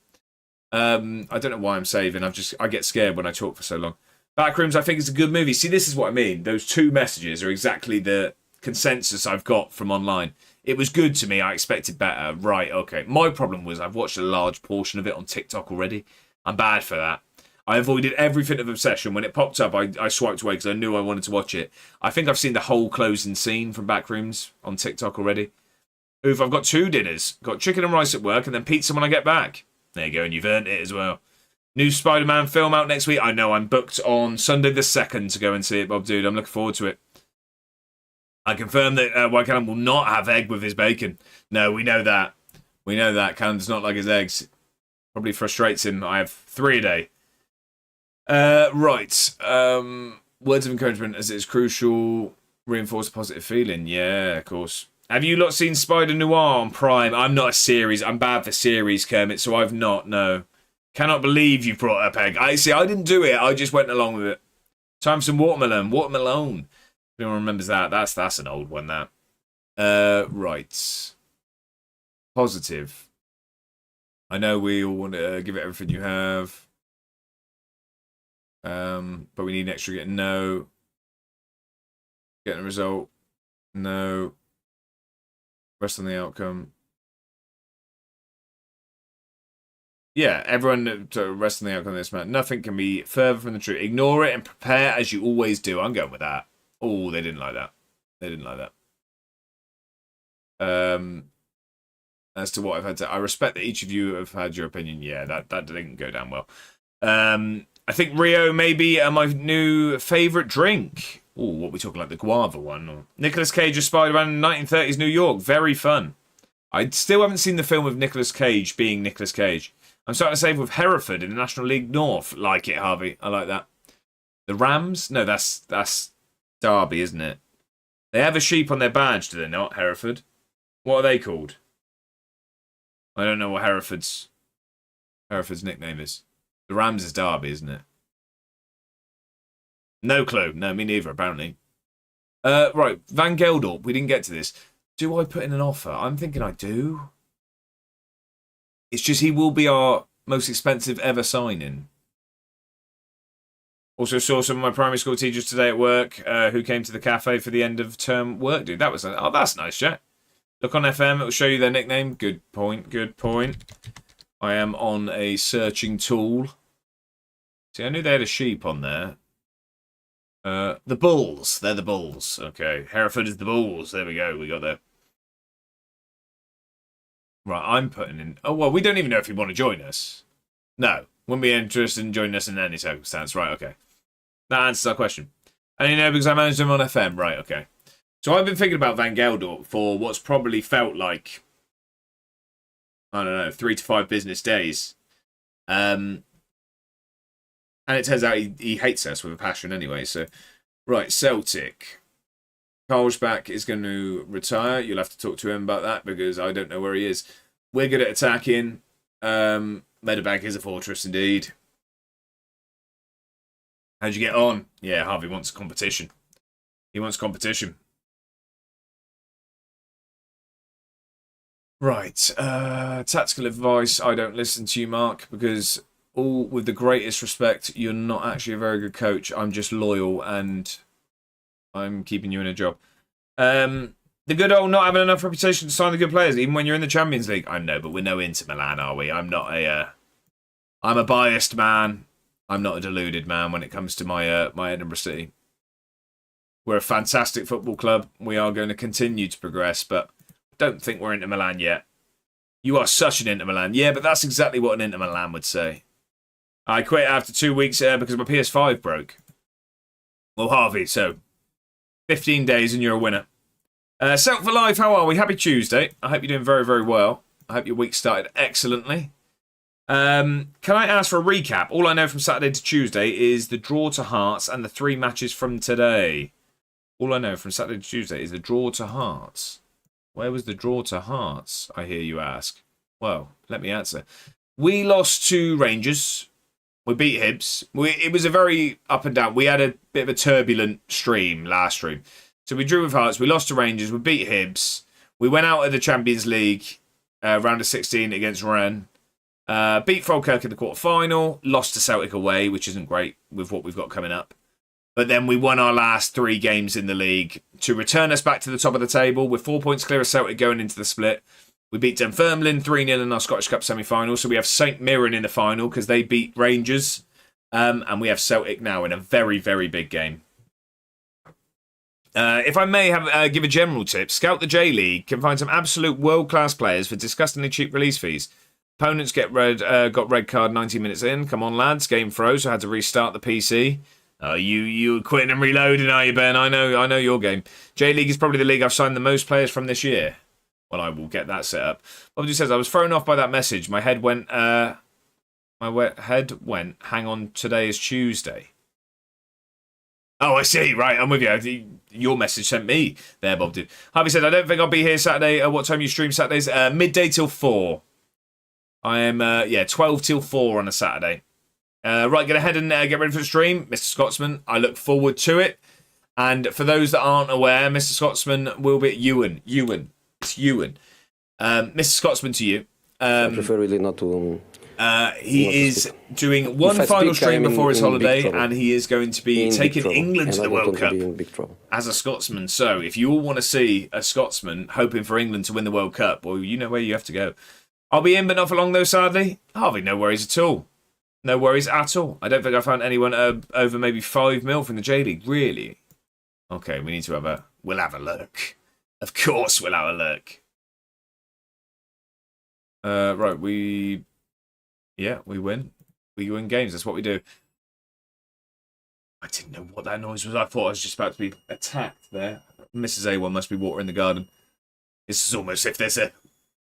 I don't know why I'm saving. I get scared when I talk for so long. Backrooms, I think, is a good movie. See, this is what I mean. Those two messages are exactly the consensus I've got from online. It was good to me. I expected better. Right, okay. My problem was I've watched a large portion of it on TikTok already. I'm bad for that. I avoided everything of Obsession. When it popped up, I swiped away because I knew I wanted to watch it. I think I've seen the whole closing scene from Backrooms on TikTok already. Oof, I've got 2 dinners. Got chicken and rice at work and then pizza when I get back. There you go, and you've earned it as well. New Spider-Man film out next week. I know, I'm booked on Sunday the 2nd to go and see it, Bob Dude. I'm looking forward to it. I confirm that White Callum will not have egg with his bacon. No, we know that. We know that. Callum does not like his eggs. Probably frustrates him. I have 3 a day. Right. Words of encouragement as it is crucial. Reinforce a positive feeling. Yeah, of course. Have you lot seen Spider Noir on Prime? I'm not a series. I'm bad for series, Kermit, so I've not, no. Cannot believe you brought up egg. I didn't do it. I just went along with it. Time for some watermelon. Watermelon. If anyone remembers that, that's an old one, that. Right. Positive. I know we all want to give it everything you have. But we need an extra get. No. Getting a result. No. Rest on the outcome. Yeah, everyone rest on the outcome of this, man. Nothing can be further from the truth. Ignore it and prepare as you always do. I'm going with that. Oh, they didn't like that. They didn't like that. As to what I've had to... I respect that each of you have had your opinion. Yeah, that didn't go down well. I think Rio may be my new favourite drink. Oh, what are we talking like? The guava one? Or... Nicolas Cage as Spider-Man in 1930s New York. Very fun. I still haven't seen the film of Nicolas Cage being Nicolas Cage. I'm starting to save with Hereford in the National League North. Like it, Harvey. I like that. The Rams? No, that's Derby, isn't it? They have a sheep on their badge, do they not, Hereford? What are they called? I don't know what Hereford's nickname is. The Rams is Derby, isn't it? No clue. No, me neither, apparently. Right, Van Gelder. We didn't get to this. Do I put in an offer? I'm thinking I do. It's just he will be our most expensive ever signing. Also saw some of my primary school teachers today at work who came to the cafe for the end of term work, dude. That was... Oh, that's nice, Jack. Look on FM. It will show you their nickname. Good point. Good point. I am on a searching tool. See, I knew they had a sheep on there. The Bulls. They're the Bulls. Okay. Hereford is the Bulls. There we go. We got there. Right, I'm putting in... Oh, well, we don't even know if you want to join us. No. Wouldn't be interested in joining us in any circumstance. Right, okay. That answers our question. And you know, because I managed them on FM. Right, okay. So I've been thinking about Van Gelder for what's probably felt like, I don't know, 3 to 5 business days. And it turns out he hates us with a passion anyway. So, right, Celtic. Karlsbach is going to retire. You'll have to talk to him about that because I don't know where he is. We're good at attacking. Meadowbank is a fortress indeed. How'd you get on? Yeah, Harvey wants competition. He wants competition. Right. Tactical advice. I don't listen to you, Mark, because all with the greatest respect, you're not actually a very good coach. I'm just loyal and I'm keeping you in a job. The good old not having enough reputation to sign the good players, even when you're in the Champions League. I know, but we're no Inter Milan, are we? I'm not a... I'm a biased man. I'm not a deluded man when it comes to my my Edinburgh City. We're a fantastic football club. We are going to continue to progress, but don't think we're Inter Milan yet. You are such an Inter Milan. Yeah, but that's exactly what an Inter Milan would say. I quit after 2 weeks because my PS5 broke. Well, Harvey, so 15 days and you're a winner. Celtic for Life, how are we? Happy Tuesday. I hope you're doing very, very well. I hope your week started excellently. Can I ask for a recap? All I know from Saturday to Tuesday is the draw to Hearts and the 3 matches from today. All I know from Saturday to Tuesday is the draw to Hearts. Where was the draw to Hearts, I hear you ask? Well, let me answer. We lost to Rangers. We beat Hibs. It was a very up and down. We had a bit of a turbulent last stream. So we drew with Hearts. We lost to Rangers. We beat Hibs. We went out of the Champions League round of 16 against Rennes. Beat Falkirk in the quarter-final. Lost to Celtic away, which isn't great with what we've got coming up. But then we won our last 3 games in the league to return us back to the top of the table. We're 4 points clear of Celtic going into the split. We beat Dunfermline 3-0 in our Scottish Cup semi-final. So we have St Mirren in the final because they beat Rangers. And we have Celtic now in a very, very big game. If I may give a general tip, Scout the J-League can find some absolute world-class players for disgustingly cheap release fees. Opponents got red card 90 minutes in. Come on, lads. Game froze. I had to restart the PC. Oh, you quitting and reloading, are you, Ben? I know your game. J-League is probably the league I've signed the most players from this year. Well, I will get that set up. Bobby says, I was thrown off by that message. My head went, hang on, today is Tuesday. Oh, I see. Right, I'm with you. Your message sent me there, Bob did. Harvey said, I don't think I'll be here Saturday. What time you stream Saturdays? Midday till 4. I am, 12 till 4 on a Saturday. Right, go ahead and get ready for the stream. Mr. Scotsman, I look forward to it. And for those that aren't aware, Mr. Scotsman will be at Ewan. It's Ewan. Mr. Scotsman to you. I prefer really not to... he is doing one final stream before his holiday, and he is going to be taking England to the World Cup as a Scotsman. So if you all want to see a Scotsman hoping for England to win the World Cup, well, you know where you have to go. I'll be in, but not for long, though, sadly. Harvey, no worries at all. No worries at all. I don't think I found anyone over maybe 5 mil from the J-League. Really? Okay, we need to have we'll have a look. Of course we'll have a look. Right, we win. We win games. That's what we do. I didn't know what that noise was. I thought I was just about to be attacked there. Mrs. A1 must be watering the garden. This is almost if there's a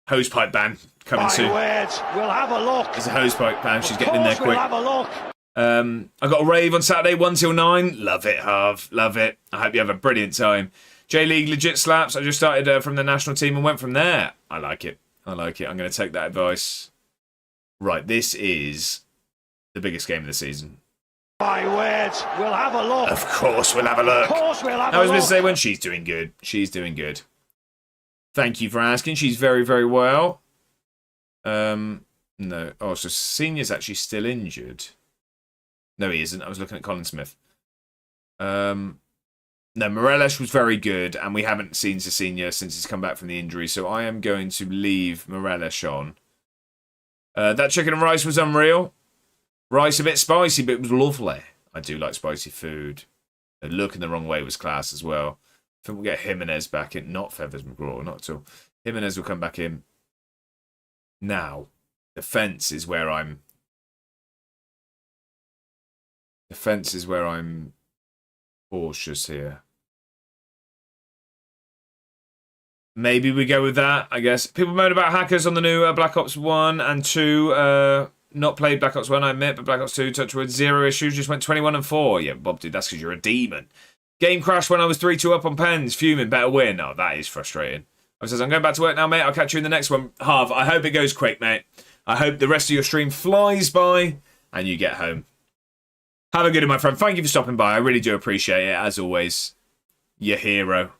hosepipe ban coming soon. We'll have a look. There's a hosepipe ban. She's getting in there quick. We'll have a look. I got a rave on Saturday, 1 till 9. Love it, Harv. Love it. I hope you have a brilliant time. J-League legit slaps. I just started from the national team and went from there. I like it. I'm going to take that advice. Right, this is the biggest game of the season. My word, we'll have a look. Of course we'll have a look. Of course we'll have a look. I was look. Mrs. A1, she's doing good. She's doing good. Thank you for asking. She's very, very well. No. Oh, so Senior's actually still injured. No, he isn't. I was looking at Colin Smith. No, Morelos was very good, and we haven't seen Senior since he's come back from the injury, so I am going to leave Morelos on. That chicken and rice was unreal. Rice a bit spicy, but it was lovely. I do like spicy food. The look in the wrong way was class as well. I think we'll get Jimenez back in. Not Feathers McGraw, not at all. Jimenez will come back in. Now, defence is where I'm... cautious here. Maybe we go with that, I guess. People moan about hackers on the new Black Ops 1 and 2. Not played Black Ops 1, I admit, but Black Ops 2, touchwood, 0 issues. Just went 21 and 4. Yeah, Bob, dude, that's because you're a demon. Game crashed when I was 3-2 up on pens. Fuming, better win. Oh, that is frustrating. I says, I'm going back to work now, mate. I'll catch you in the next one. Harv, I hope it goes quick, mate. I hope the rest of your stream flies by and you get home. Have a good one, my friend. Thank you for stopping by. I really do appreciate it, as always. Your hero.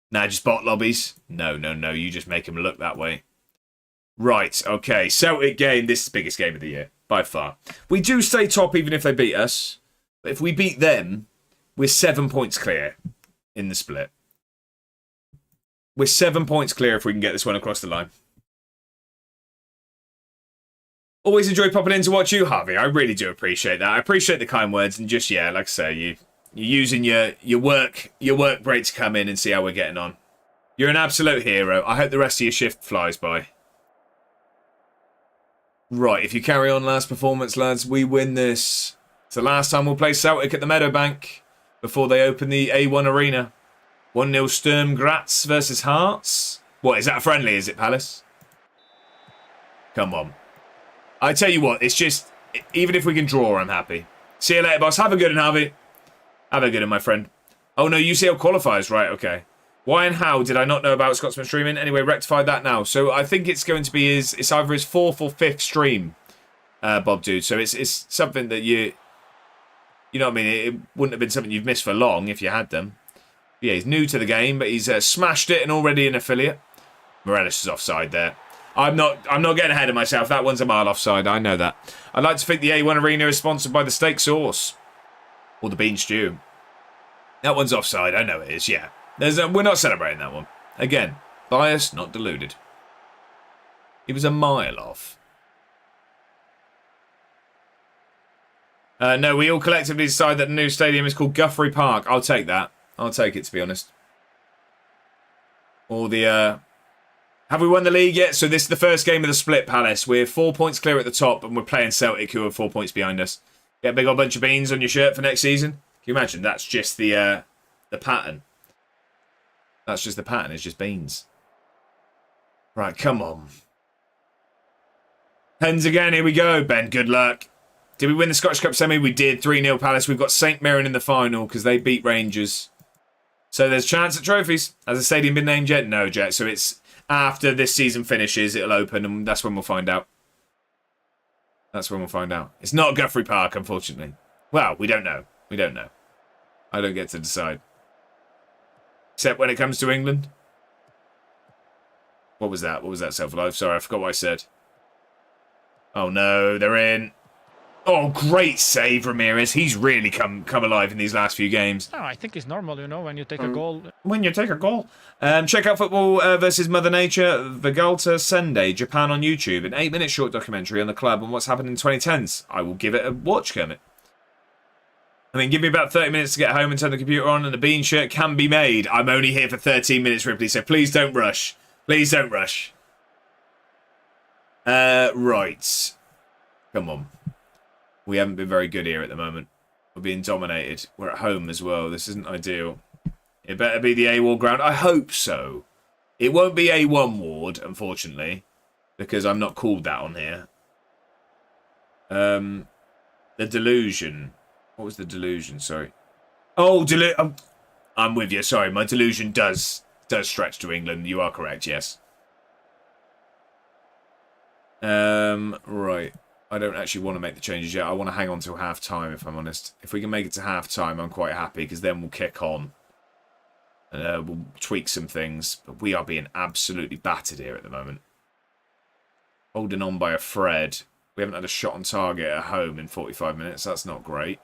Nah, just bot lobbies? No. You just make them look that way. Right, okay. Celtic game. This is the biggest game of the year, by far. We do stay top even if they beat us. But if we beat them, we're 7 points clear in the split. We're 7 points clear if we can get this one across the line. Always enjoy popping in to watch you, Harvey. I really do appreciate that. I appreciate the kind words and just, yeah, like I say, you're using your work break to come in and see how we're getting on. You're an absolute hero. I hope the rest of your shift flies by. Right, if you carry on last performance, lads, we win this. It's the last time we'll play Celtic at the Meadowbank before they open the A1 Arena. 1-0 Sturm Graz versus Hearts. What, is that a friendly, is it, Palace? Come on. I tell you what, it's just, even if we can draw, I'm happy. See you later, boss. Have a good one, Harvey. Have a good one, my friend. Oh, no, UCL qualifiers. Right, okay. Why and how did I not know about Scotsman streaming? Anyway, rectify that now. So I think it's going to be it's either his 4th or 5th stream, Bob Dude. So it's something that you know what I mean? It wouldn't have been something you've missed for long if you had them. Yeah, he's new to the game, but he's smashed it and already an affiliate. Morelos is offside there. I'm not getting ahead of myself. That one's a mile offside. I know that. I'd like to think the A1 Arena is sponsored by the steak sauce or the bean stew. That one's offside. I know it is. Yeah. We're not celebrating that one. Again, biased, not deluded. He was a mile off. No, we all collectively decide that the new stadium is called Guthrie Park. I'll take that. I'll take it, to be honest. Or the... Have we won the league yet? So this is the first game of the split, Palace. We're 4 points clear at the top, and we're playing Celtic, who are 4 points behind us. Get a big old bunch of beans on your shirt for next season. Can you imagine? That's just the pattern. That's just the pattern. It's just beans. Right, come on. Pens again. Here we go, Ben. Good luck. Did we win the Scottish Cup semi? We did. 3-0 Palace. We've got St Mirren in the final because they beat Rangers. So there's chance at trophies. Has the stadium been named yet? No, Jet. So it's after this season finishes, it'll open, and that's when we'll find out. That's when we'll find out. It's not Guthrie Park, unfortunately. Well, we don't know. We don't know. I don't get to decide. Except when it comes to England. What was that? What was that, Self-Alive? Sorry, I forgot what I said. Oh, no. They're in. Oh, great save, Ramirez. He's really come alive in these last few games. No, I think it's normal, when you take a goal. When you take a goal. Check out Football versus Mother Nature, Vigalta Sunday, Japan on YouTube. An 8-minute short documentary on the club and what's happened in 2010s. I will give it a watch, Kermit. I mean, give me about 30 minutes to get home and turn the computer on, and the bean shirt can be made. I'm only here for 13 minutes, Ripley, so please don't rush. Please don't rush. Right. Come on. We haven't been very good here at the moment. We're being dominated. We're at home as well. This isn't ideal. It better be the A-Ward ground. I hope so. It won't be A1 Ward, unfortunately, because I'm not called that on here. The delusion. What was the delusion? Sorry. Oh, I'm with you. Sorry, my delusion does stretch to England. You are correct. Yes. Right. I don't actually want to make the changes yet. I want to hang on till half-time, if I'm honest. If we can make it to half-time, I'm quite happy, because then we'll kick on. And we'll tweak some things. But we are being absolutely battered here at the moment. Holding on by a Fred. We haven't had a shot on target at home in 45 minutes. That's not great.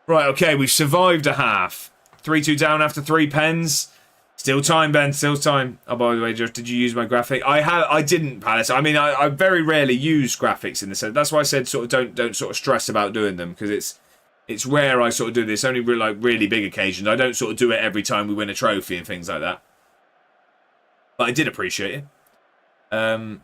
Right, okay, we've survived a half. 3-2 down after 3 pens. Still time, Ben. Still time. Oh, by the way, Josh, did you use my graphic? I didn't, Palace. I mean, I very rarely use graphics in this. That's why I said sort of don't sort of stress about doing them, because it's rare I sort of do this. Only like really big occasions. I don't sort of do it every time we win a trophy and things like that. But I did appreciate it. And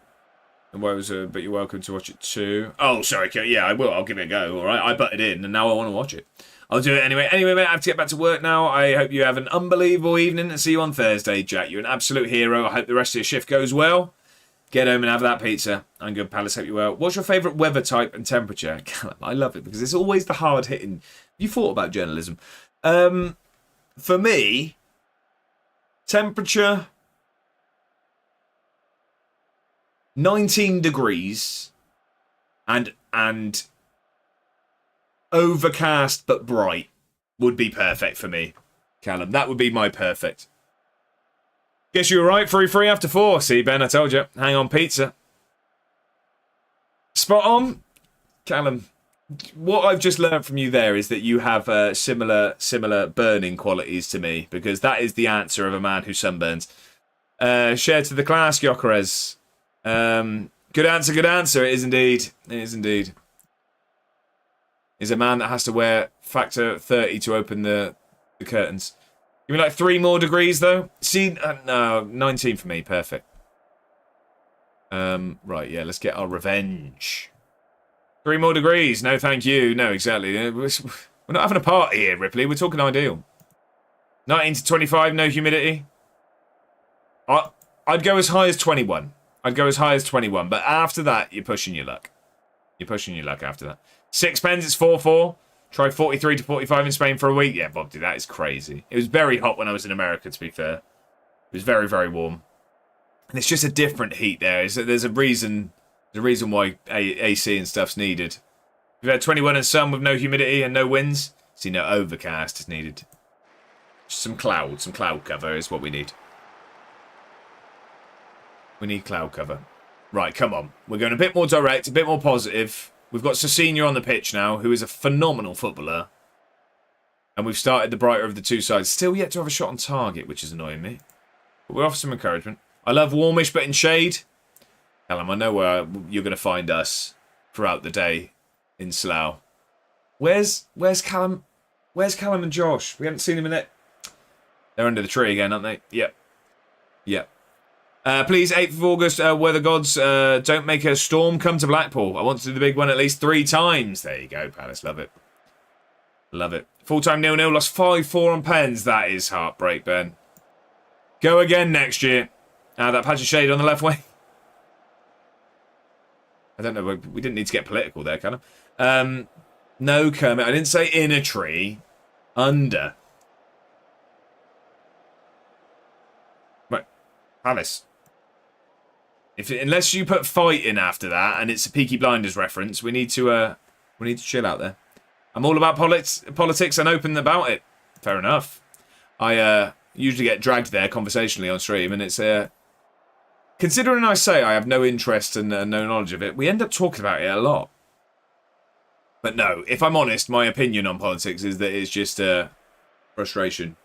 why was but you're welcome to watch it too. Oh, sorry. Yeah, I will. I'll give it a go. All right. I butted in, and now I want to watch it. I'll do it anyway. Anyway, mate, I have to get back to work now. I hope you have an unbelievable evening and see you on Thursday, Jack. You're an absolute hero. I hope the rest of your shift goes well. Get home and have that pizza. I'm good, Palace. Hope you well. What's your favourite weather type and temperature? I love it because it's always the hard-hitting. Have you thought about journalism? For me, temperature 19 degrees and overcast but bright would be perfect for me, Callum. That would be my perfect. Guess you were right. Free after 4. See, Ben, I told you. Hang on, pizza. Spot on. Callum, what I've just learned from you there is that you have similar burning qualities to me, because that is the answer of a man who sunburns. Share to the class, Gyökeres. Good answer. It is indeed. It is indeed. Is a man that has to wear factor 30 to open the curtains. Give me like 3 more degrees, though. See, no, 19 for me. Perfect. Right, yeah, let's get our revenge. 3 more degrees. No, thank you. No, exactly. We're not having a party here, Ripley. We're talking ideal. 19 to 25, no humidity. I'd go as high as 21. I'd go as high as 21, but after that, you're pushing your luck. You're pushing your luck after that. 6 pens, it's 4-4. Try 43 to 45 in Spain for a week. Yeah, Bob, dude, that is crazy. It was very hot when I was in America, to be fair. It was very, very warm. And it's just a different heat there. There's a reason why AC and stuff's needed. We've had 21 and sun with no humidity and no winds. See, no overcast is needed. Just some cloud cover is what we need. We need cloud cover. Right, come on. We're going a bit more direct, a bit more positive. We've got Cecchini on the pitch now, who is a phenomenal footballer. And we've started the brighter of the two sides. Still yet to have a shot on target, which is annoying me. But we're off some encouragement. I love warmish, but in shade. Callum, I know where you're going to find us throughout the day in Slough. Where's Callum? Where's Callum and Josh? We haven't seen them in it. They're under the tree again, aren't they? Yep. Yep. Please, 8th of August, weather gods, don't make a storm come to Blackpool. I want to do the big one at least 3 times. There you go, Palace. Love it. Love it. Full-time 0-0, lost 5-4 on pens. That is heartbreak, Ben. Go again next year. That patch of shade on the left wing. I don't know. We didn't need to get political there, kind of. No, Kermit. I didn't say in a tree. Under. Right. Palace. Unless you put fight in after that, and it's a Peaky Blinders reference, we need to chill out there. I'm all about politics and open about it. Fair enough. I usually get dragged there conversationally on stream, and it's considering I say I have no interest and no knowledge of it, we end up talking about it a lot. But no, if I'm honest, my opinion on politics is that it's just frustration.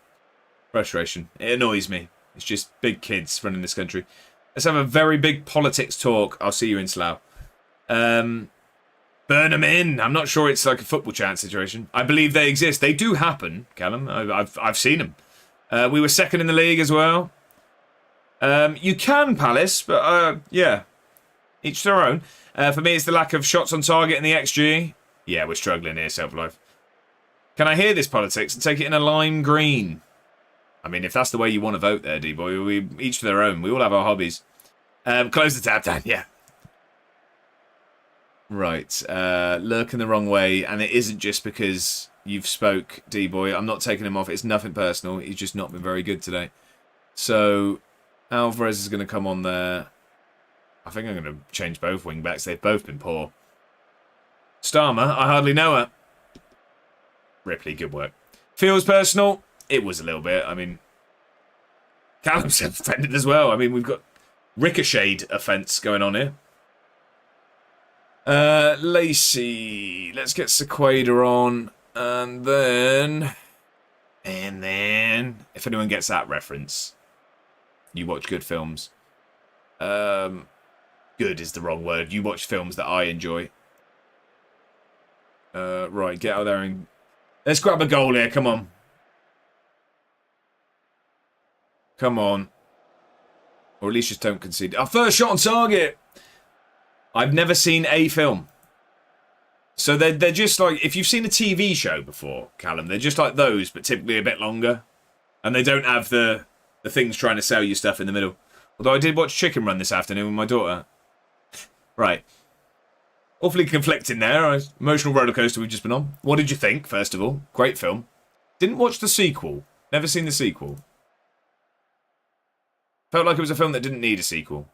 Frustration. It annoys me. It's just big kids running this country. Let's have a very big politics talk. I'll see you in Slough. Burn them in. I'm not sure it's like a football chat situation. I believe they exist. They do happen, Callum. I've seen them. We were second in the league as well. You can, Palace, but yeah. Each their own. For me, it's the lack of shots on target in the XG. Yeah, we're struggling here, Self-Life. Can I hear this politics and take it in a lime green? I mean, if that's the way you want to vote there, D-Boy, we each to their own. We all have our hobbies. Close the tab, Dan, yeah. Right. Lurking the wrong way, and it isn't just because you've spoke, D-Boy. I'm not taking him off. It's nothing personal. He's just not been very good today. So, Alvarez is going to come on there. I think I'm going to change both wing-backs. They've both been poor. Starmer, I hardly know her. Ripley, good work. Feels personal. It was a little bit. I mean, Callum's offended as well. I mean, we've got ricocheted offence going on here. Lacey. Let's get Sequeda on. And then, if anyone gets that reference, you watch good films. Good is the wrong word. You watch films that I enjoy. Right, get out there and let's grab a goal here. Come on. Come on. Or at least just don't concede. Our first shot on target. I've never seen a film. So they're just like, if you've seen a TV show before, Callum, they're just like those, but typically a bit longer. And they don't have the things trying to sell you stuff in the middle. Although I did watch Chicken Run this afternoon with my daughter. Right. Awfully conflicting there. Emotional rollercoaster we've just been on. What did you think, first of all? Great film. Didn't watch the sequel. Never seen the sequel. Felt like it was a film that didn't need a sequel.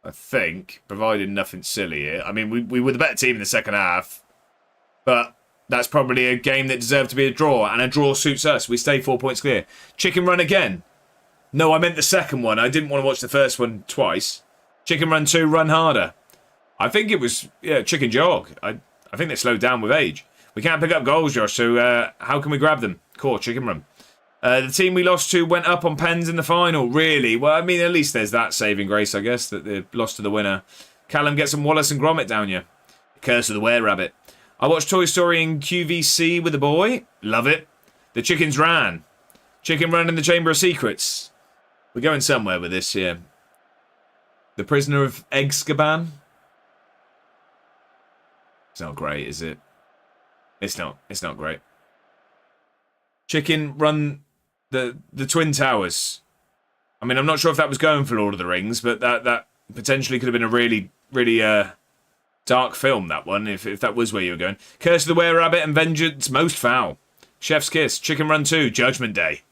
I think, provided nothing silly here. I mean, we were the better team in the second half. But that's probably a game that deserved to be a draw. And a draw suits us. We stay 4 points clear. Chicken Run again. No, I meant the second one. I didn't want to watch the first one twice. Chicken Run 2, Run Harder. I think it was, Chicken Jog. I think they slowed down with age. We can't pick up goals, Josh, so how can we grab them? Core, Chicken Run. The team we lost to went up on pens in the final. Really? Well, I mean, at least there's that saving grace, I guess, that they lost to the winner. Callum, get some Wallace and Gromit down you. Curse of the Were-Rabbit. I watched Toy Story in QVC with the boy. Love it. The chickens ran. Chicken Run in the Chamber of Secrets. We're going somewhere with this here. The Prisoner of Azkaban. It's not great, is it? It's not great. Chicken Run the Twin Towers. I mean, I'm not sure if that was going for Lord of the Rings, but that potentially could have been a really, really dark film, that one, if that was where you were going. Curse of the Were-Rabbit and Vengeance Most Foul. Chef's Kiss. Chicken Run 2. Judgment Day.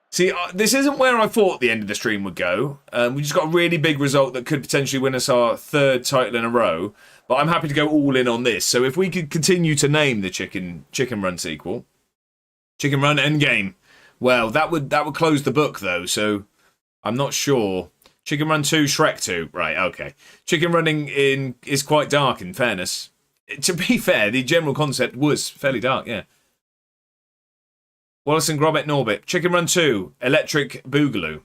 See, this isn't where I thought the end of the stream would go. We just got a really big result that could potentially win us our 3rd title in a row. But I'm happy to go all in on this. So if we could continue to name the Chicken Run sequel. Chicken Run Endgame. Well, that would close the book, though, so I'm not sure. Chicken Run 2, Shrek 2. Right, okay. Chicken Running is quite dark, in fairness. To be fair, the general concept was fairly dark, yeah. Wallace and Gromit Norbit. Chicken Run 2, Electric Boogaloo.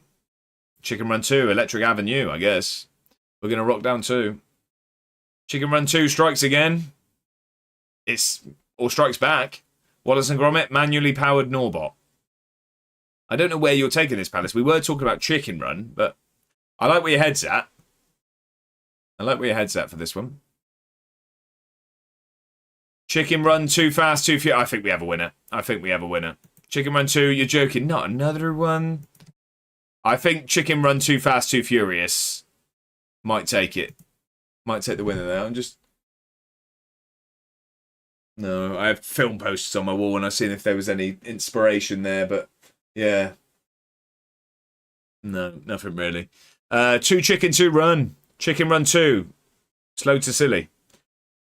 Chicken Run 2, Electric Avenue, I guess. We're going to rock down 2. Chicken Run 2, Strikes Again. Or Strikes Back. Wallace and Gromit, Manually Powered Norbot. I don't know where you're taking this, Palace. We were talking about Chicken Run, but I like where your head's at. I like where your head's at for this one. Chicken Run, Too Fast, Too Furious. I think we have a winner. Chicken Run 2, you're joking. Not another one. I think Chicken Run, Too Fast, Too Furious might take it. Might take the winner there. No, I have film posters on my wall and I've seen if there was any inspiration there, but yeah. No, nothing really. 2 Chicken, 2 Run. Chicken Run 2. Slow to Silly.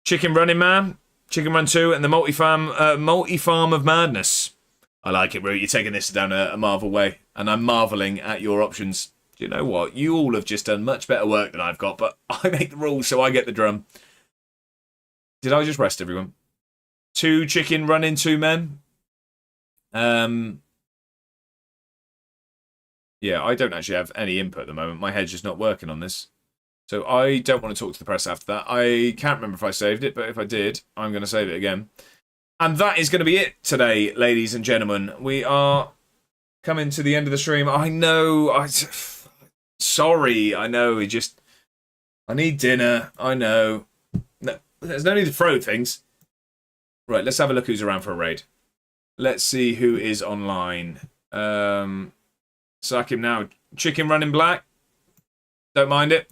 Chicken Running Man. Chicken Run 2 and the Multi-Farm of Madness. I like it, Root. You're taking this down a Marvel way. And I'm marvelling at your options. Do you know what? You all have just done much better work than I've got, but I make the rules, so I get the drum. Did I just rest everyone? 2 Chicken Running 2 Men. Yeah, I don't actually have any input at the moment. My head's just not working on this. So I don't want to talk to the press after that. I can't remember if I saved it, but if I did, I'm going to save it again. And that is going to be it today, ladies and gentlemen. We are coming to the end of the stream. I know. Sorry. I know. I need dinner. I know. No, there's no need to throw things. Right, let's have a look who's around for a raid. Let's see who is online. Sack him now. Chicken Running Black. Don't mind it.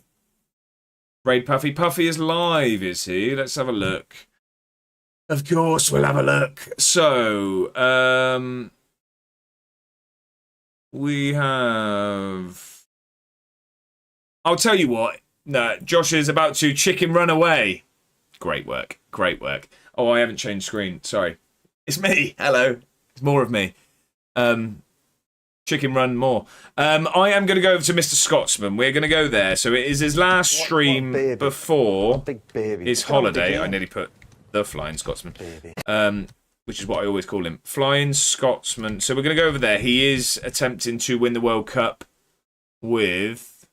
Raid Puffy. Puffy is live, is he? Let's have a look. Of course, we'll have a look. So, we have... I'll tell you what. No, Josh is about to Chicken Run Away. Great work. Great work. Oh, I haven't changed screen. Sorry. It's me. Hello. It's more of me. Chicken Run more. I am going to go over to Mr. Scotsman. We're going to go there. So it is his last stream before his holiday. I nearly put the Flying Scotsman, which is what I always call him. Flying Scotsman. So we're going to go over there. He is attempting to win the World Cup with...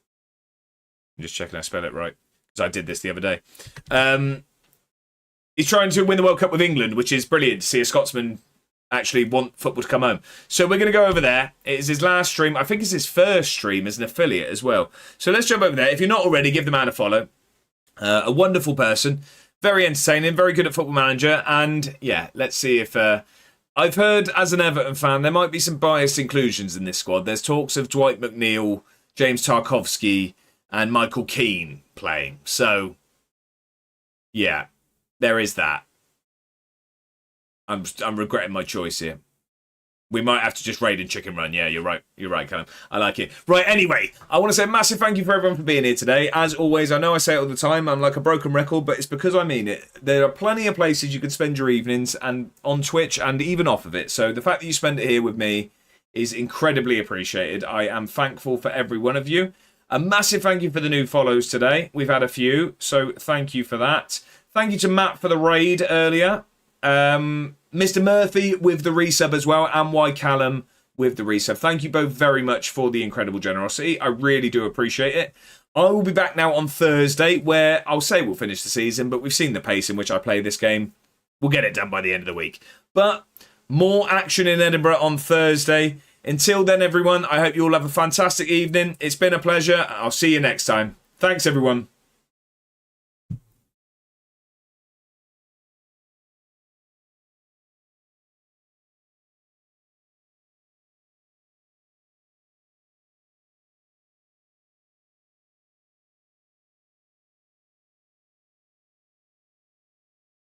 I'm just checking I spell it right, because I did this the other day. He's trying to win the World Cup with England, which is brilliant to see a Scotsman actually want football to come home. So we're going to go over there. It is his last stream. I think it's his first stream as an affiliate as well. So let's jump over there. If you're not already, give the man a follow. A wonderful person. Very entertaining. Very good at Football Manager. And yeah, let's see if... I've heard, as an Everton fan, there might be some biased inclusions in this squad. There's talks of Dwight McNeil, James Tarkowski, and Michael Keane playing. So, yeah, there is that. I'm regretting my choice here. We might have to just raid and Chicken Run. Yeah, you're right. You're right, Callum. I like it. Right, anyway, I want to say a massive thank you for everyone for being here today. As always, I know I say it all the time. I'm like a broken record, but it's because I mean it. There are plenty of places you can spend your evenings and on Twitch and even off of it. So the fact that you spend it here with me is incredibly appreciated. I am thankful for every one of you. A massive thank you for the new follows today. We've had a few, so thank you for that. Thank you to Matt for the raid earlier. Mr. Murphy with the resub as well, and Y Callum with the resub. Thank you both very much for the incredible generosity. I really do appreciate it. I will be back now on Thursday, where I'll say we'll finish the season, but we've seen the pace in which I play this game. We'll get it done by the end of the week. But more action in Edinburgh on Thursday. Until then, everyone, I hope you all have a fantastic evening. It's been a pleasure. I'll see you next time. Thanks, everyone.